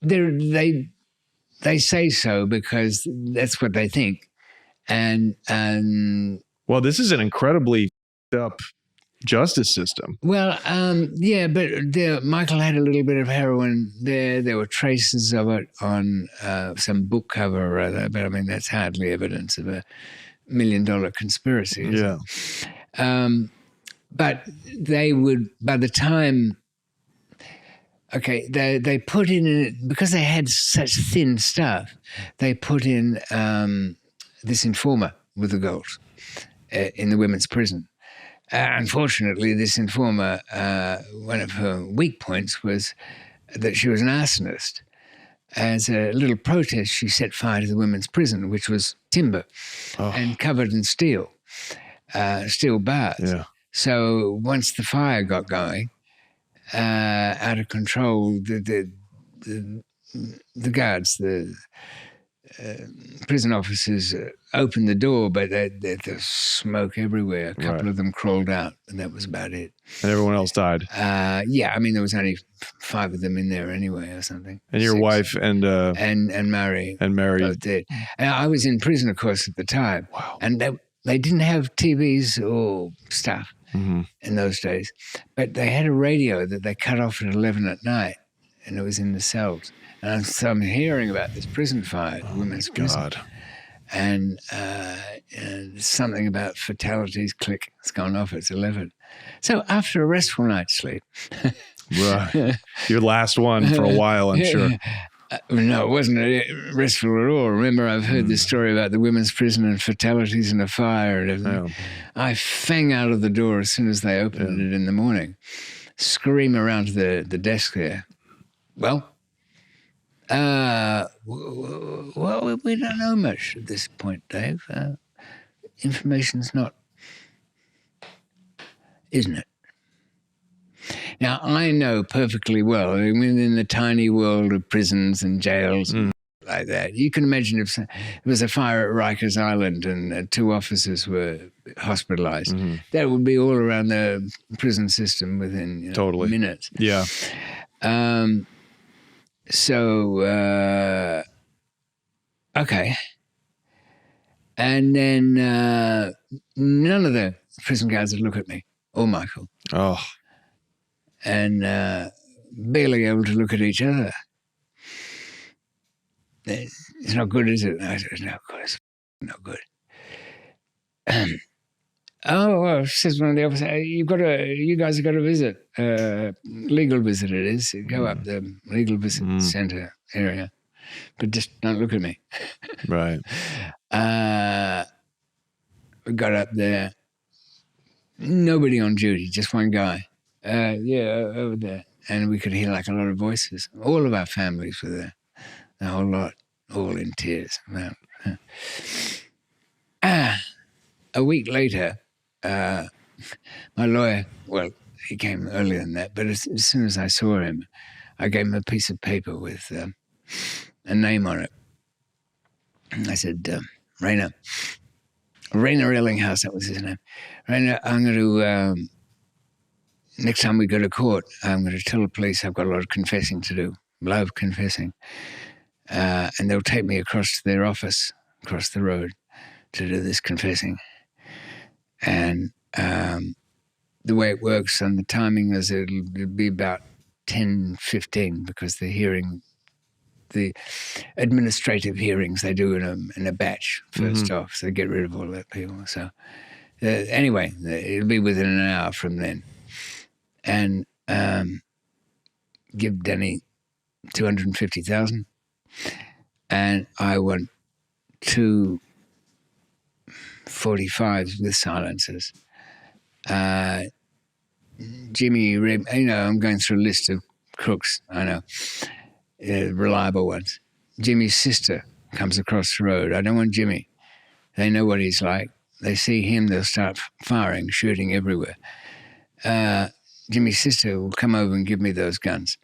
Speaker 1: they say so because that's what they think. And
Speaker 2: well, this is an incredibly up justice system.
Speaker 1: Well, yeah, but Michael had a little bit of heroin there. There were traces of it on some book cover or other, but I mean, that's hardly evidence of a $1 million conspiracy.
Speaker 2: Yeah.
Speaker 1: But they would, by the time, they put in, because they had such thin stuff, they put in this informer with the girls in the women's prison. Unfortunately, this informer, one of her weak points was that she was an arsonist. As a little protest, she set fire to the women's prison, which was timber and covered in steel bars. Yeah. So once the fire got going, out of control, the guards, the prison officers opened the door, but there's smoke everywhere. A couple of them crawled out, and that was about it.
Speaker 2: And everyone else died?
Speaker 1: Yeah, I mean, there was only 5 of them in there anyway or something.
Speaker 2: And your 6. Wife and
Speaker 1: Mary.
Speaker 2: And Mary.
Speaker 1: Both dead. And I was in prison, of course, at the time.
Speaker 2: Wow.
Speaker 1: And they didn't have TVs or stuff in those days. But they had a radio that they cut off at 11 at night, and it was in the cells. And so I'm hearing about this prison fire, women's prison. And something about fatalities, click, it's gone off, it's 11. So after a restful night's sleep.
Speaker 2: Right. Your last one for a while, I'm sure.
Speaker 1: No, it wasn't restful at all. Remember, I've heard this story about the women's prison and fatalities in a fire and everything. Yeah. I fang out of the door as soon as they opened it in the morning, scream around to the desk there. Well, we don't know much at this point, Dave. Information's not, isn't it? Now, I know perfectly well, I mean, in the tiny world of prisons and jails, like that. You can imagine if there was a fire at Riker's Island and 2 officers were hospitalized. That would be all around the prison system within minutes.
Speaker 2: Yeah.
Speaker 1: Okay. And then none of the prison guards would look at me or Michael.
Speaker 2: Oh.
Speaker 1: And barely able to look at each other. It's not good, is it? No, it's not good. It's not good. Well, says one of the officers, you guys have got to visit. Legal visit it is. Go up the legal visit center area. But just don't look at me.
Speaker 2: Right.
Speaker 1: We got up there. Nobody on duty, just one guy. Over there. And we could hear like a lot of voices. All of our families were there. The whole lot, all in tears. A week later, my lawyer, well, he came earlier than that, but as soon as I saw him, I gave him a piece of paper with a name on it. I said, Rainer Ellinghaus, that was his name. Rainer, I'm going to, next time we go to court, I'm going to tell the police I've got a lot of confessing to do. Love confessing. And they'll take me across to their office, across the road, to do this confessing. And the way it works and the timing is it'll be about 10:15 because the administrative hearings they do in a batch first off, so they get rid of all that people. So anyway, it'll be within an hour from then. And give Danny $250,000, and I want 2 45s with silencers. Jimmy, I'm going through a list of crooks. I know, reliable ones. Jimmy's sister comes across the road. I don't want Jimmy. They know what he's like. They see him, they'll start firing, shooting everywhere. Jimmy's sister will come over and give me those guns.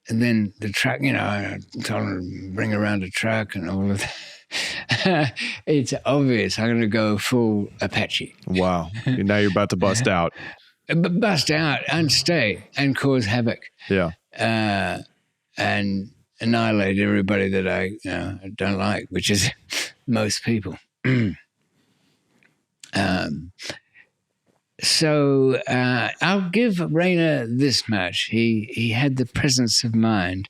Speaker 1: And then the truck, I told her to bring around a truck and all of that. It's obvious I'm going to go full Apache.
Speaker 2: Wow. Now you're about to bust out.
Speaker 1: Bust out and stay and cause havoc.
Speaker 2: Yeah.
Speaker 1: And annihilate everybody that I don't like, which is most people. So I'll give Rainer this much. He had the presence of mind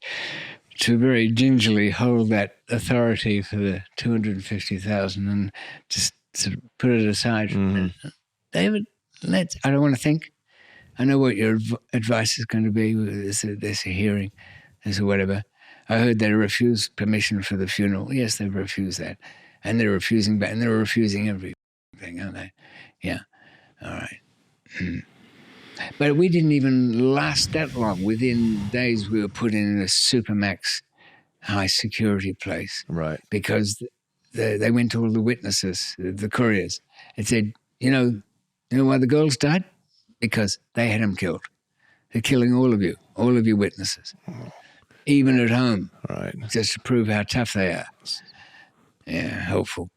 Speaker 1: to very gingerly hold that authority for the $250,000 and just sort of put it aside for a minute. David, I don't want to think. I know what your advice is going to be. There's a hearing, there's a whatever. I heard they refused permission for the funeral. Yes, they've refused that. And they're refusing back, and they're refusing everything, aren't they? Yeah. All right. But we didn't even last that long. Within days, we were put in a supermax high security place.
Speaker 2: Right.
Speaker 1: Because they went to all the witnesses, the couriers, and said, you know why the girls died? Because they had them killed. They're killing all of you witnesses, even at home,
Speaker 2: right?
Speaker 1: Just to prove how tough they are. Yeah, helpful.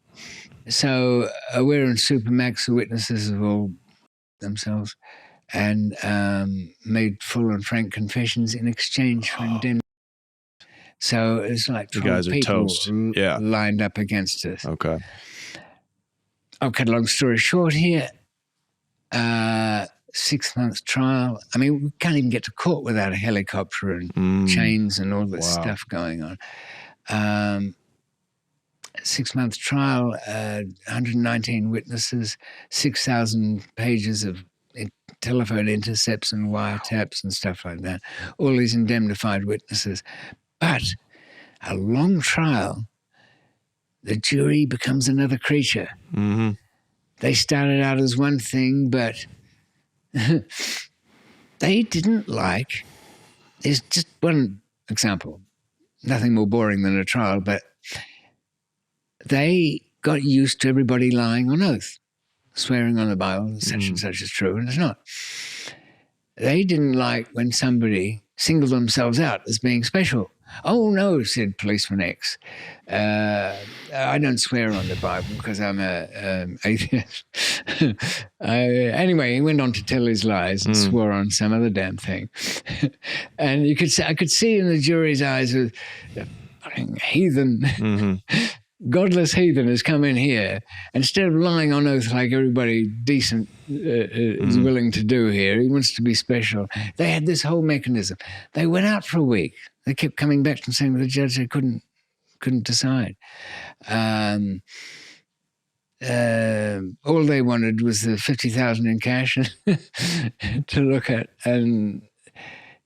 Speaker 1: So we're in supermax. The witnesses have all themselves and made full and frank confessions in exchange for indemnity. So it's like 12
Speaker 2: guys are
Speaker 1: people
Speaker 2: toast. Yeah.
Speaker 1: lined up against us.
Speaker 2: Okay.
Speaker 1: I'll cut a long story short here. 6 months trial. I mean, we can't even get to court without a helicopter and chains and all this stuff going on. 6 months trial, 119 witnesses, 6,000 pages of telephone intercepts and wiretaps and stuff like that. All these indemnified witnesses. But a long trial, the jury becomes another creature.
Speaker 2: Mm-hmm.
Speaker 1: They started out as one thing, but they didn't like. There's just one example, nothing more boring than a trial, but they got used to everybody lying on oath, swearing on the Bible, such and such is true, and it's not. They didn't like when somebody singled themselves out as being special. Oh, no, said Policeman X. I don't swear on the Bible because I'm an atheist. Anyway, he went on to tell his lies and swore on some other damn thing. And I could see in the jury's eyes, the fucking heathen, godless heathen has come in here. Instead of lying on oath like everybody decent is willing to do here, he wants to be special. They had this whole mechanism. They went out for a week. They kept coming back and saying to the judge they couldn't decide. All they wanted was the $50,000 in cash to look at, and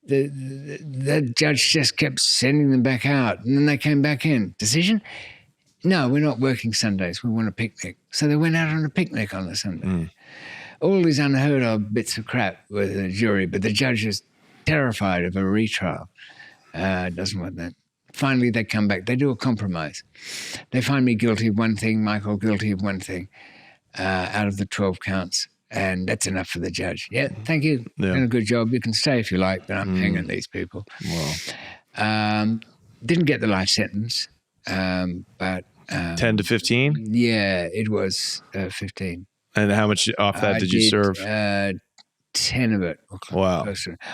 Speaker 1: the judge just kept sending them back out, and then they came back in. Decision? No, we're not working Sundays. We want a picnic. So they went out on a picnic on the Sunday. All these unheard of bits of crap with the jury, but the judge is terrified of a retrial. Doesn't want that. Finally, they come back. They do a compromise. They find me guilty of one thing, Michael guilty of one thing, out of the 12 counts. And that's enough for the judge. Yeah, thank you.
Speaker 2: Yeah.
Speaker 1: Done a good job. You can stay if you like, but I'm hanging these people.
Speaker 2: Wow.
Speaker 1: Didn't get the life sentence, but
Speaker 2: 10 to 15?
Speaker 1: Yeah, it was 15.
Speaker 2: And how much off that did you serve?
Speaker 1: 10 of it.
Speaker 2: Wow.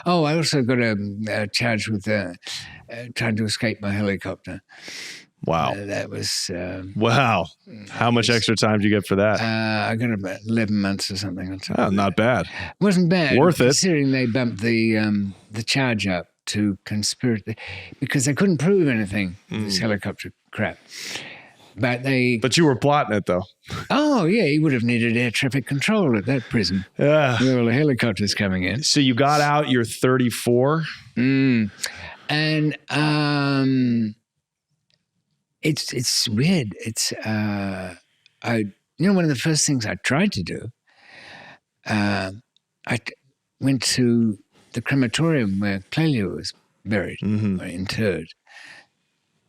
Speaker 1: Oh, I also got a charge with trying to escape my helicopter.
Speaker 2: Wow.
Speaker 1: That was...
Speaker 2: wow. How much extra time did you get for that?
Speaker 1: I got about 11 months or something.
Speaker 2: Oh, not bad.
Speaker 1: Wasn't bad.
Speaker 2: Worth it.
Speaker 1: Considering they bumped the charge up to conspiracy, because they couldn't prove anything, this helicopter crap. But
Speaker 2: you were plotting it, though.
Speaker 1: Oh, yeah, he would have needed air traffic control at that prison.
Speaker 2: Yeah.
Speaker 1: With all the helicopters coming in.
Speaker 2: So you got out, you're 34?
Speaker 1: And it's weird. It's one of the first things I tried to do, I went to the crematorium where Clelia was buried or interred.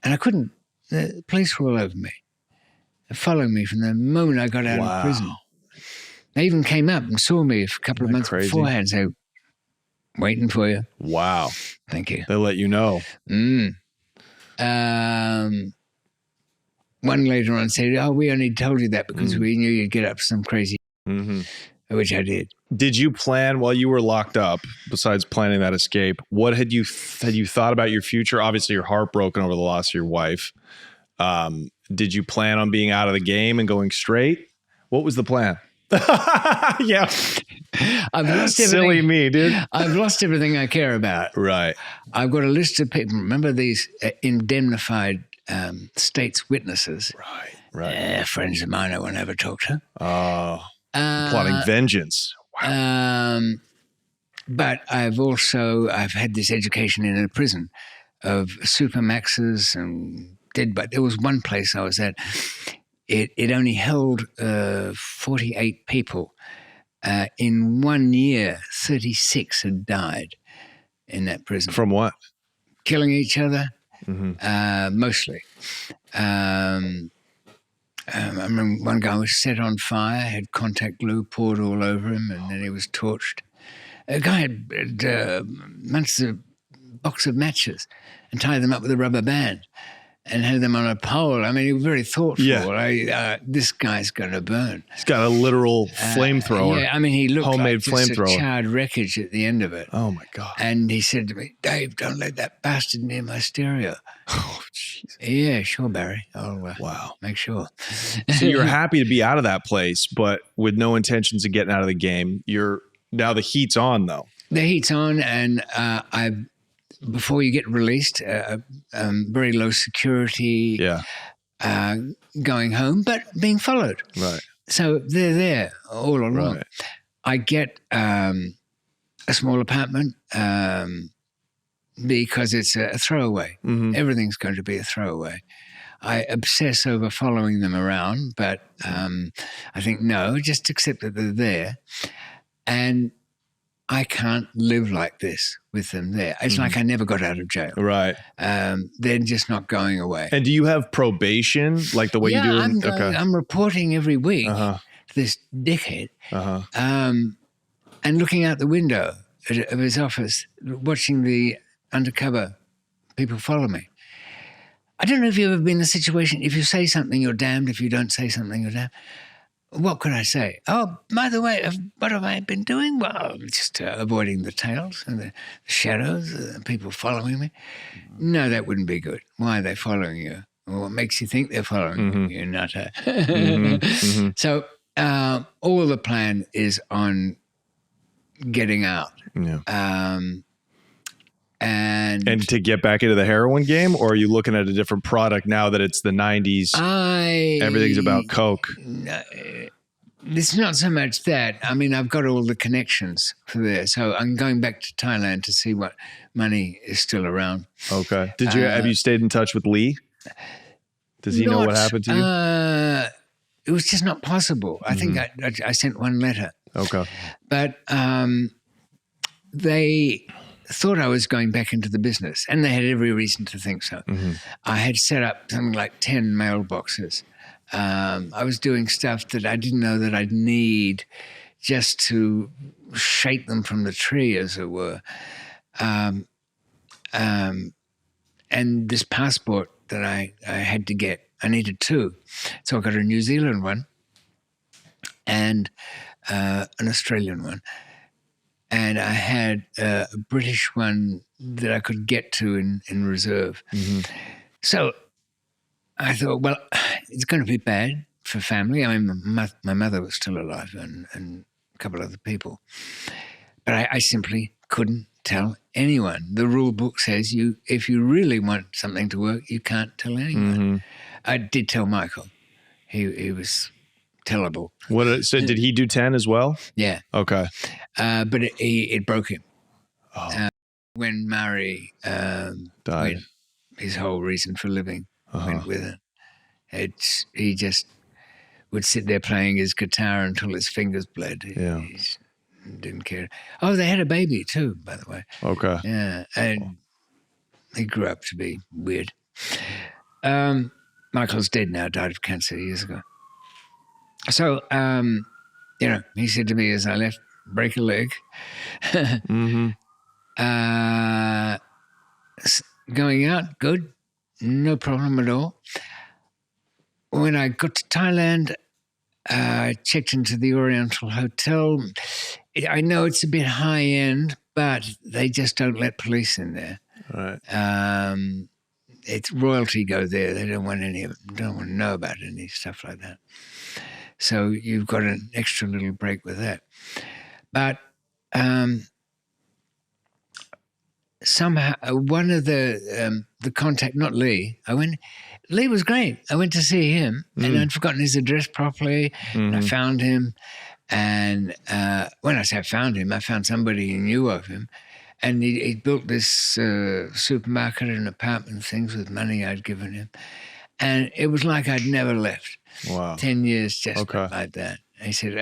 Speaker 1: And I couldn't. The police were all over me, following me from the moment I got out of prison. They even came up and saw me a couple of months beforehand and said, waiting for you.
Speaker 2: Wow.
Speaker 1: Thank you.
Speaker 2: They let you know.
Speaker 1: One later on said, oh, we only told you that because we knew you'd get up to some crazy, which I did.
Speaker 2: Did you plan while you were locked up, besides planning that escape, what had you thought about your future? Obviously, you're heartbroken over the loss of your wife. Did you plan on being out of the game and going straight? What was the plan? Yeah.
Speaker 1: I've lost everything.
Speaker 2: Silly me, dude.
Speaker 1: I've lost everything I care about.
Speaker 2: Right.
Speaker 1: I've got a list of people. Remember these indemnified state's witnesses?
Speaker 2: Right.
Speaker 1: Friends of mine I won't ever talk to.
Speaker 2: Oh, plotting vengeance. Wow.
Speaker 1: But I've had this education in a prison of supermaxes and but there was one place I was at. It only held 48 people. In 1 year, 36 had died in that prison.
Speaker 2: From what?
Speaker 1: Killing each other, mostly. I remember one guy was set on fire, had contact glue poured all over him, and then he was torched. A guy had a box of matches and tied them up with a rubber band and had them on a pole. I mean, he was very thoughtful.
Speaker 2: Yeah.
Speaker 1: This guy's going to burn.
Speaker 2: He's got a literal flamethrower.
Speaker 1: Yeah, I mean, he looked
Speaker 2: homemade
Speaker 1: like just
Speaker 2: flamethrower.
Speaker 1: a charred wreckage at the end of it.
Speaker 2: Oh, my God.
Speaker 1: And he said to me, Dave, don't let that bastard near my stereo.
Speaker 2: Oh, jeez.
Speaker 1: Yeah, sure, Barry. I'll make sure.
Speaker 2: So you're happy to be out of that place, but with no intentions of getting out of the game. Now the heat's on, though.
Speaker 1: The heat's on, and before you get released, very low security, going home, but being followed.
Speaker 2: Right.
Speaker 1: So they're there all along.
Speaker 2: Right.
Speaker 1: I get a small apartment because it's a throwaway. Everything's going to be a throwaway. I obsess over following them around, but I think, no, just accept that they're there. And I can't live like this with them there. It's like I never got out of jail.
Speaker 2: Right.
Speaker 1: They're just not going away.
Speaker 2: And do you have probation, like the way you do?
Speaker 1: I'm reporting every week to this dickhead and looking out the window of his office, watching the undercover people follow me. I don't know if you've ever been in a situation, if you say something, you're damned. If you don't say something, you're damned. What could I say? Oh, by the way, what have I been doing? Well, just avoiding the tails and the shadows, people following me. No, that wouldn't be good. Why are they following you? Well, what makes you think they're following you, nutter? So all the plan is on getting out.
Speaker 2: Yeah. And to get back into the heroin game, or are you looking at a different product now that it's the 90s? Everything's about coke.
Speaker 1: It's not so much that. I mean, I've got all the connections for there. So I'm going back to Thailand to see what money is still around.
Speaker 2: Okay. Have you stayed in touch with Lee? Does he know what happened to you?
Speaker 1: It was just not possible. I think I sent one letter.
Speaker 2: Okay.
Speaker 1: But they thought I was going back into the business, and they had every reason to think so. I had set up something like 10 mailboxes. I was doing stuff that I didn't know that I'd need just to shake them from the tree, as it were. And this passport that I had to get, I needed 2. So I got a New Zealand one and an Australian one. And I had a British one that I could get to in reserve. So I thought, well, it's going to be bad for family. I mean, my mother was still alive and a couple other people. But I simply couldn't tell anyone. The rule book says if you really want something to work, you can't tell anyone. I did tell Michael. He was tellable.
Speaker 2: So did he do 10 as well?
Speaker 1: Yeah.
Speaker 2: Okay.
Speaker 1: But it broke him. When Murray died, his whole reason for living went with it. He just would sit there playing his guitar until his fingers bled.
Speaker 2: Yeah.
Speaker 1: He didn't care. Oh, they had a baby too, by the way.
Speaker 2: Okay.
Speaker 1: Yeah, and he grew up to be weird. Michael's dead now, died of cancer years ago. So, he said to me as I left, break a leg. Going out, good. No problem at all. When I got to Thailand, I checked into the Oriental Hotel. I know it's a bit high end, but they just don't let police in there.
Speaker 2: Right.
Speaker 1: It's royalty go there. They don't want to know about any stuff like that. So you've got an extra little break with that. But somehow one of the contact, not Lee, Lee was great. I went to see him and I'd forgotten his address properly. And I found him. And when I say I found him, I found somebody who knew of him. And he built this supermarket and apartment things with money I'd given him. And it was like I'd never left.
Speaker 2: Wow.
Speaker 1: 10 years just like that. And he said,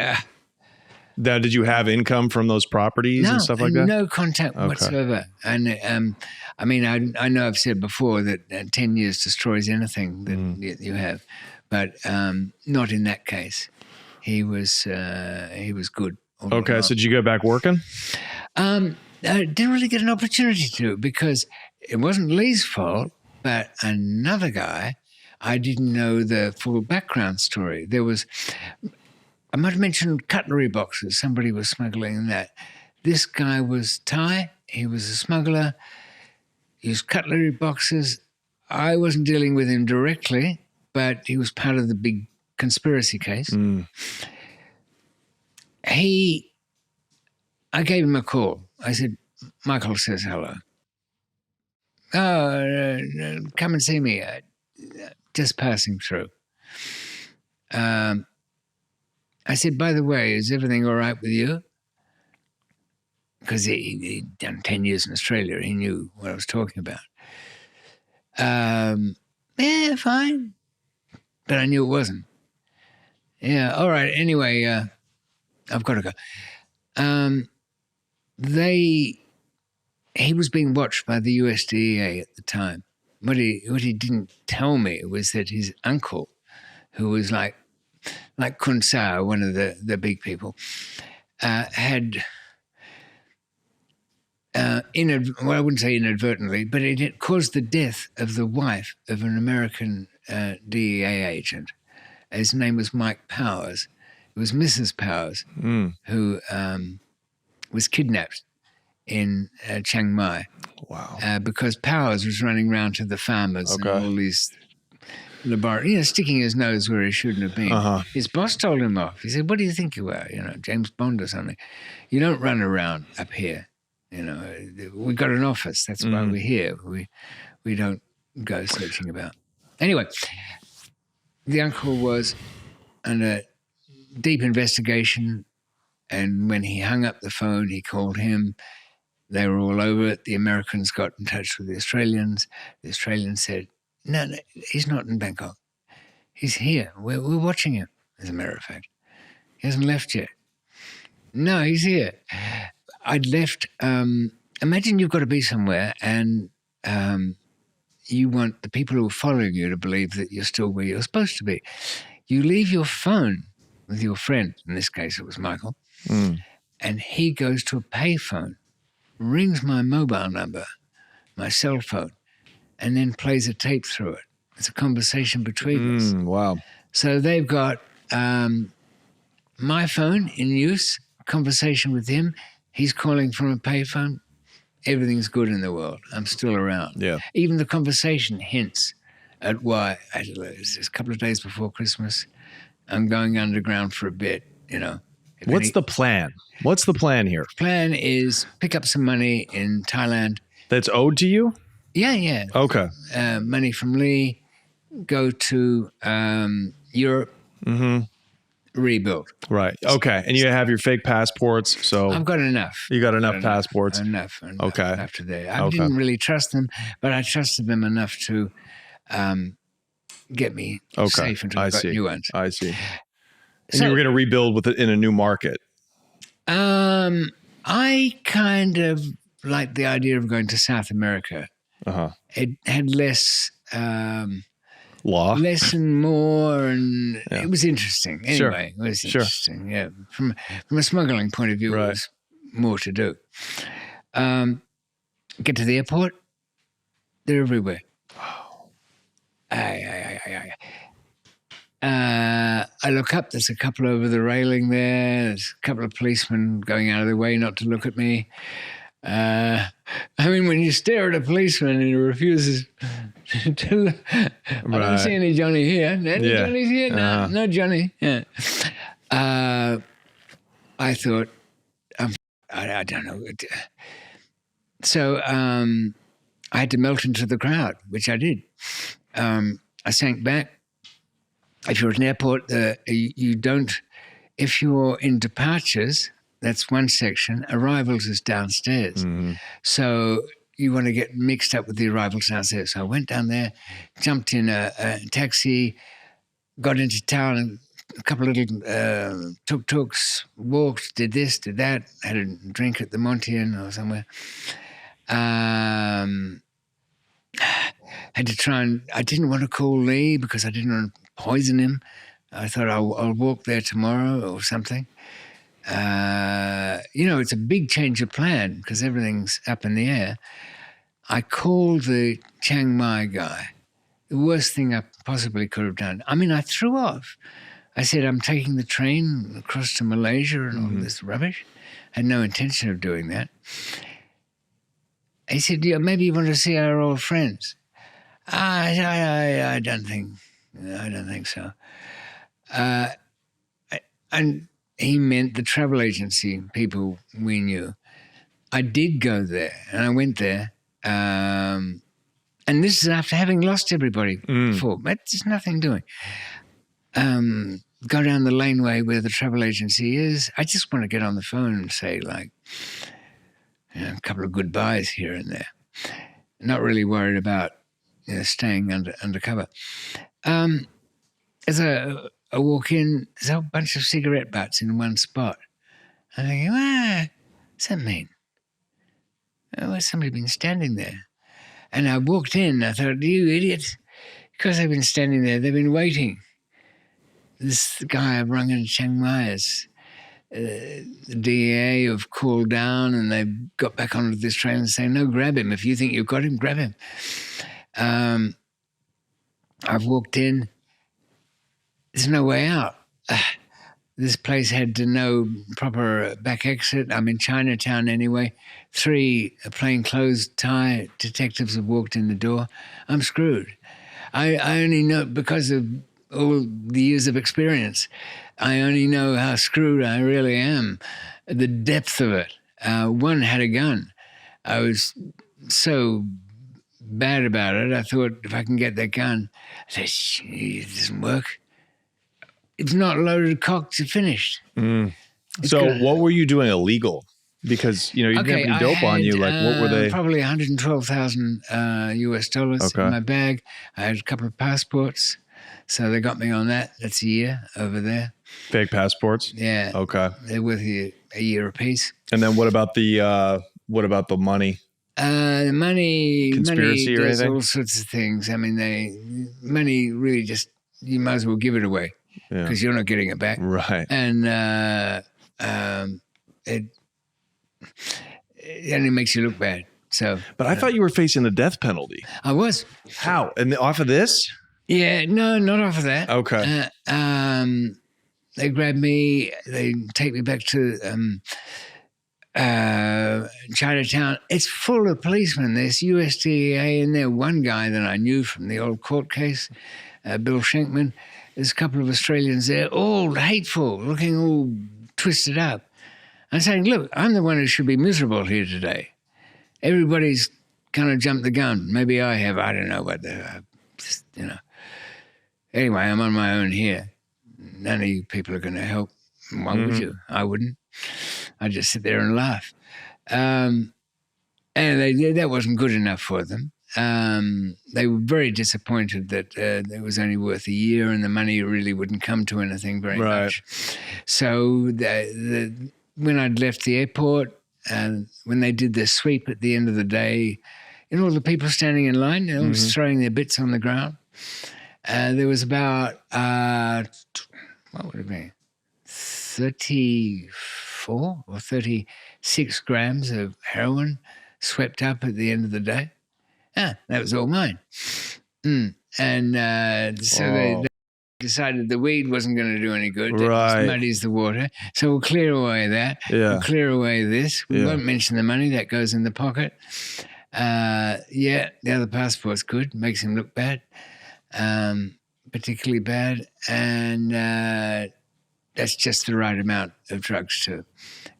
Speaker 2: Now, did you have income from those properties and stuff like that?
Speaker 1: No contact whatsoever. And I mean, I know I've said before that 10 years destroys anything that you have, but not in that case. He was good.
Speaker 2: Okay, so did you go back working?
Speaker 1: I didn't really get an opportunity to, because it wasn't Lee's fault, but another guy, I didn't know the full background story. I might have mentioned cutlery boxes. Somebody was smuggling that. This guy was Thai. He was a smuggler. He used cutlery boxes. I wasn't dealing with him directly, but he was part of the big conspiracy case. I gave him a call. I said, Michael says hello. Oh, come and see me. Just passing through. I said, by the way, is everything all right with you? Because he'd done 10 years in Australia. He knew what I was talking about. Yeah, fine. But I knew it wasn't. Yeah, all right. Anyway, I've got to go. He was being watched by the US DEA at the time. What he didn't tell me was that his uncle, who was like Kun Sao, one of the big people, had well, I wouldn't say inadvertently, but it caused the death of the wife of an American DEA agent. His name was Mike Powers. It was Mrs. Powers who was kidnapped in Chiang Mai.
Speaker 2: Wow.
Speaker 1: Because Powers was running around to the farmers and all these laboratories, sticking his nose where he shouldn't have been. His boss told him off. He said, "What do you think you are? James Bond or something? You don't run around up here. We got an office. That's why we're here. We don't go searching about." Anyway, the uncle was under deep investigation, and when he hung up the phone, he called him. They were all over it. The Americans got in touch with the Australians. The Australians said, no, he's not in Bangkok. He's here. We're watching him, as a matter of fact. He hasn't left yet. No, he's here. I'd left. Imagine you've got to be somewhere and you want the people who are following you to believe that you're still where you're supposed to be. You leave your phone with your friend. In this case, it was Michael. And he goes to a payphone, rings my mobile number, my cell phone, and then plays a tape through it. It's a conversation between us.
Speaker 2: Wow.
Speaker 1: So they've got my phone in use, conversation with him. He's calling from a payphone. Everything's good in the world. I'm still around.
Speaker 2: Yeah.
Speaker 1: Even the conversation hints at why, it's just a couple of days before Christmas, I'm going underground for a bit,
Speaker 2: What's the plan? What's the plan here?
Speaker 1: Plan is pick up some money in Thailand.
Speaker 2: That's owed to you?
Speaker 1: Yeah.
Speaker 2: Okay.
Speaker 1: Money from Lee, go to Europe, rebuild.
Speaker 2: Right. Okay. And you have your fake passports, so
Speaker 1: I've got enough.
Speaker 2: You got enough passports?
Speaker 1: Enough.
Speaker 2: Okay.
Speaker 1: After that. I didn't really trust them, but I trusted them enough to get me safe until I got new ones.
Speaker 2: I see. And you were going to rebuild in a new market.
Speaker 1: I kind of liked the idea of going to South America. It had less
Speaker 2: law,
Speaker 1: less and more, and it was interesting. Anyway, it was interesting. Yeah, from a smuggling point of view, it was more to do. Get to the airport, they're everywhere. I look up, there's a couple over the railing there. There's a couple of policemen going out of their way not to look at me. I mean, when you stare at a policeman and he refuses to look, I don't see any Johnny here. Any Johnny's here? No Johnny. Yeah. I thought, I don't know. So I had to melt into the crowd, which I did. I sank back. If you're at an airport, you don't, if you're in departures, that's one section. Arrivals is downstairs. So you want to get mixed up with the arrivals downstairs. So I went down there, jumped in a taxi, got into town, and a couple of little tuk-tuks, walked, did this, did that, had a drink at the Montian or somewhere. Had to try and, I didn't want to call Lee because I didn't want to poison him. I thought I'll walk there tomorrow or something. It's a big change of plan because everything's up in the air. I called the Chiang Mai guy. The worst thing I possibly could have done. I mean, I threw off. I said, I'm taking the train across to Malaysia and all this rubbish. I had no intention of doing that. He said, maybe you want to see our old friends. I don't think so. And he meant the travel agency people we knew. I did go there, and I went there. And this is after having lost everybody before. But there's nothing doing. Go down the laneway where the travel agency is. I just want to get on the phone and say, a couple of goodbyes here and there. Not really worried about staying undercover. As I walk in, there's a whole bunch of cigarette butts in one spot. I'm thinking, what's that mean? Where's somebody been standing there? And I walked in, I thought, you idiots. Because they've been standing there, they've been waiting. This guy I've rung in Chiang Mai the DEA have called down and they've got back onto this train and saying, no, grab him. If you think you've got him, grab him. I've walked in. There's no way out. This place had no proper back exit. I'm in Chinatown anyway. 3 plainclothes Thai detectives have walked in the door. I'm screwed. I only know, because of all the years of experience, I only know how screwed I really am, the depth of it. One had a gun. I was so bad about it. I thought, if I can get that gun, I said, it doesn't work. It's not loaded, cocked, it's finished.
Speaker 2: So what were you doing illegal? Because, you didn't have any dope on you. Like, what were they?
Speaker 1: Probably $112,000 US dollars in my bag. I had a couple of passports. So they got me on that. That's a year over there.
Speaker 2: Fake passports?
Speaker 1: Yeah.
Speaker 2: Okay.
Speaker 1: They're worth a year apiece.
Speaker 2: And then what about the money?
Speaker 1: The money,
Speaker 2: Conspiracy or
Speaker 1: does
Speaker 2: anything?
Speaker 1: all sorts of things. I mean, money really just, you might as well give it away because you're not getting it back.
Speaker 2: Right.
Speaker 1: And it only makes you look bad. So,
Speaker 2: But I thought you were facing the death penalty.
Speaker 1: I was.
Speaker 2: How? And off of this?
Speaker 1: Yeah, no, not off of that.
Speaker 2: Okay.
Speaker 1: They grab me. They take me back to Chinatown. It's full of policemen. There's USDA in there. One guy that I knew from the old court case, Bill Schenkman. There's a couple of Australians there, all hateful, looking all twisted up. I'm saying, look, I'm the one who should be miserable here today. Everybody's kind of jumped the gun. Maybe I have. I don't know what Anyway, I'm on my own here. None of you people are going to help. Why would you? I wouldn't. I'd just sit there and laugh. And that wasn't good enough for them. They were very disappointed that it was only worth a year and the money really wouldn't come to anything very much. So when I'd left the airport, when they did the sweep at the end of the day, all the people standing in line, was throwing their bits on the ground. There was about, what would it be, 34 or 36 grams of heroin swept up at the end of the day. That was all mine. And so they decided the weed wasn't going to do any good. It just muddies the water. So we'll clear away that.
Speaker 2: Yeah.
Speaker 1: We'll clear away this. We won't mention the money. That goes in the pocket. The other passport's good. Makes him look bad. Particularly bad. And that's just the right amount of drugs too,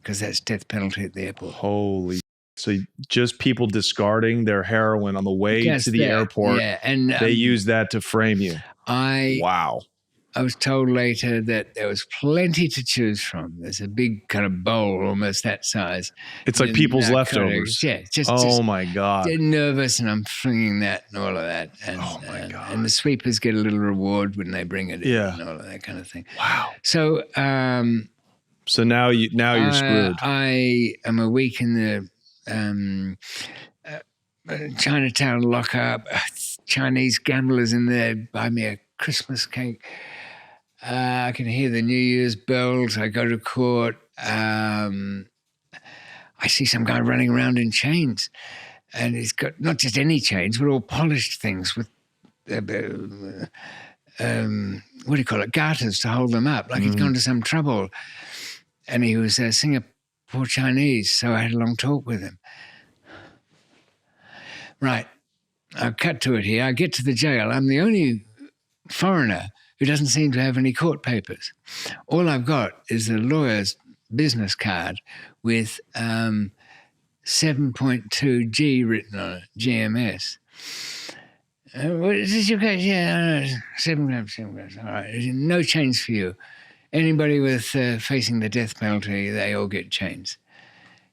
Speaker 1: because that's death penalty at the airport.
Speaker 2: Holy. So just people discarding their heroin on the way to the airport.
Speaker 1: Yeah. And
Speaker 2: they use that to frame you. Wow.
Speaker 1: I was told later that there was plenty to choose from. There's a big kind of bowl, almost that size.
Speaker 2: It's like people's leftovers.
Speaker 1: Yeah, just
Speaker 2: my God.
Speaker 1: Get nervous, and I'm flinging that and all of that. And,
Speaker 2: my God.
Speaker 1: And the sweepers get a little reward when they bring it in and all of that kind of thing.
Speaker 2: Wow.
Speaker 1: So,
Speaker 2: so now you're screwed.
Speaker 1: I am a week in the Chinatown lockup. Chinese gamblers in there buy me a Christmas cake. I can hear the New Year's bells. I go to court. I see some guy running around in chains, and he's got not just any chains, but all polished things with what do you call it? Garters to hold them up, like he'd gone to some trouble. And he was Singapore Chinese, so I had a long talk with him. Right. I'll cut to it here. I get to the jail. I'm the only foreigner who doesn't seem to have any court papers. All I've got is a lawyer's business card with 7.2 G written on it, GMS. What is this your case? Yeah, 7 grams. All right. No chains for you. Anybody with facing the death penalty, they all get chains.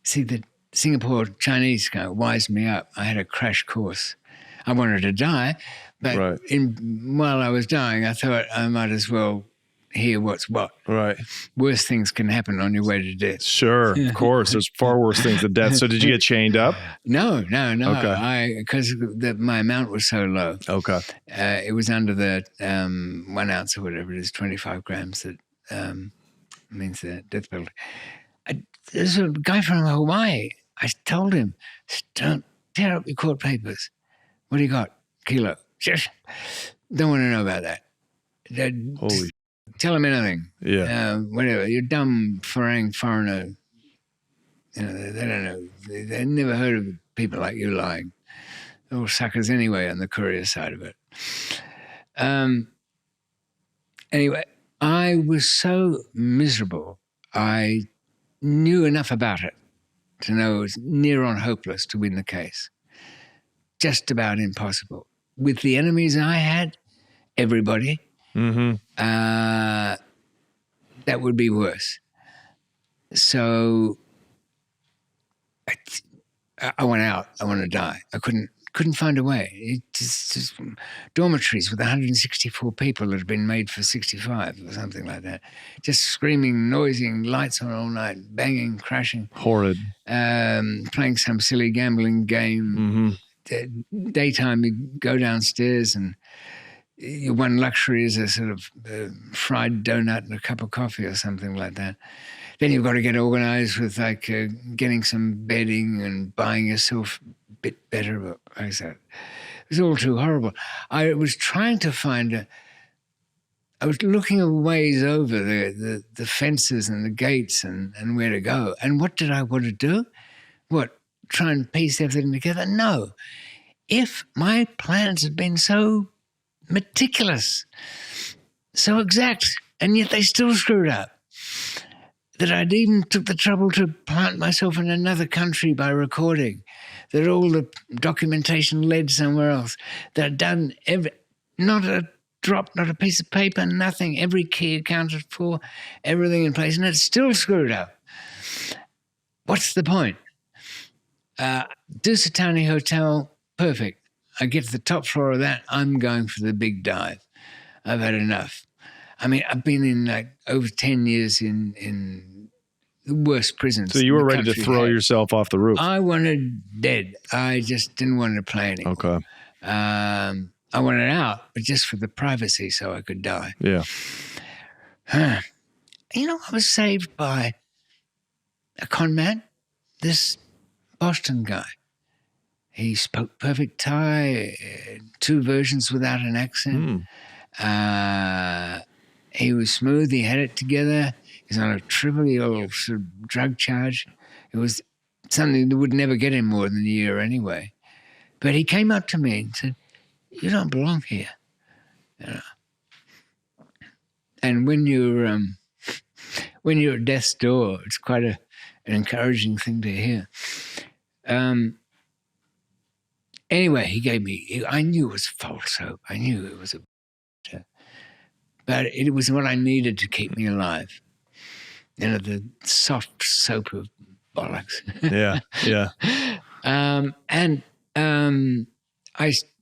Speaker 1: See, the Singapore Chinese guy wised me up. I had a crash course. I wanted to die, but while I was dying, I thought I might as well hear what's what.
Speaker 2: Right.
Speaker 1: Worse things can happen on your way to death.
Speaker 2: Sure, of course. There's far worse things than death. So did you get chained up?
Speaker 1: No.
Speaker 2: Okay.
Speaker 1: Because my amount was so low.
Speaker 2: Okay.
Speaker 1: It was under the 1 ounce or whatever it is, 25 grams that means the death penalty. There's a guy from Hawaii. I told him, don't tear up your court papers. What do you got? Kilo. Just don't want to know about that.
Speaker 2: Holy.
Speaker 1: Tell him anything.
Speaker 2: Yeah.
Speaker 1: Whatever. You're dumb foreigner. You know, they don't know. They never heard of people like you lying. They're all suckers anyway on the courier side of it. Anyway, I was so miserable. I knew enough about it to know it was near on hopeless to win the case. Just about impossible. With the enemies I had, everybody, that would be worse. So I went out. I wanted to die. I couldn't find a way. It just dormitories with 164 people that had been made for 65 or something like that. Just screaming, noising, lights on all night, banging, crashing.
Speaker 2: Horrid.
Speaker 1: Playing some silly gambling game. Daytime, you go downstairs and your one luxury is a sort of fried donut and a cup of coffee or something like that. Then you've got to get organized with like getting some bedding and buying yourself a bit better. But like I said, it was all too horrible. I was trying to find I was looking at ways over the fences and the gates and where to go. And what did I want to do? What? Try and piece everything together? No. If my plans had been so meticulous, so exact, and yet they still screwed up, that I'd even took the trouble to plant myself in another country by recording, that all the documentation led somewhere else, that I'd done not a drop, not a piece of paper, nothing, every key accounted for, everything in place, and it's still screwed up. What's the point? Dusitani Hotel, perfect. I get to the top floor of that, I'm going for the big dive. I've had enough. I mean, I've been in like over 10 years in the worst prisons.
Speaker 2: So you were ready to throw yourself off the roof?
Speaker 1: I wanted dead. I just didn't want to play anymore.
Speaker 2: Okay.
Speaker 1: I wanted out, but just for the privacy so I could die.
Speaker 2: Yeah.
Speaker 1: You know, I was saved by a con man, this Boston guy. He spoke perfect Thai, 2 versions without an accent. He was smooth. He had it together. He's on a trivial sort of drug charge. It was something that would never get him more than a year anyway. But he came up to me and said, "You don't belong here." You know? And when you're at death's door, it's quite an encouraging thing to hear. Anyway, he gave me, I knew it was false hope. I knew it was but it was what I needed to keep me alive. You know, the soft soap of bollocks.
Speaker 2: Yeah.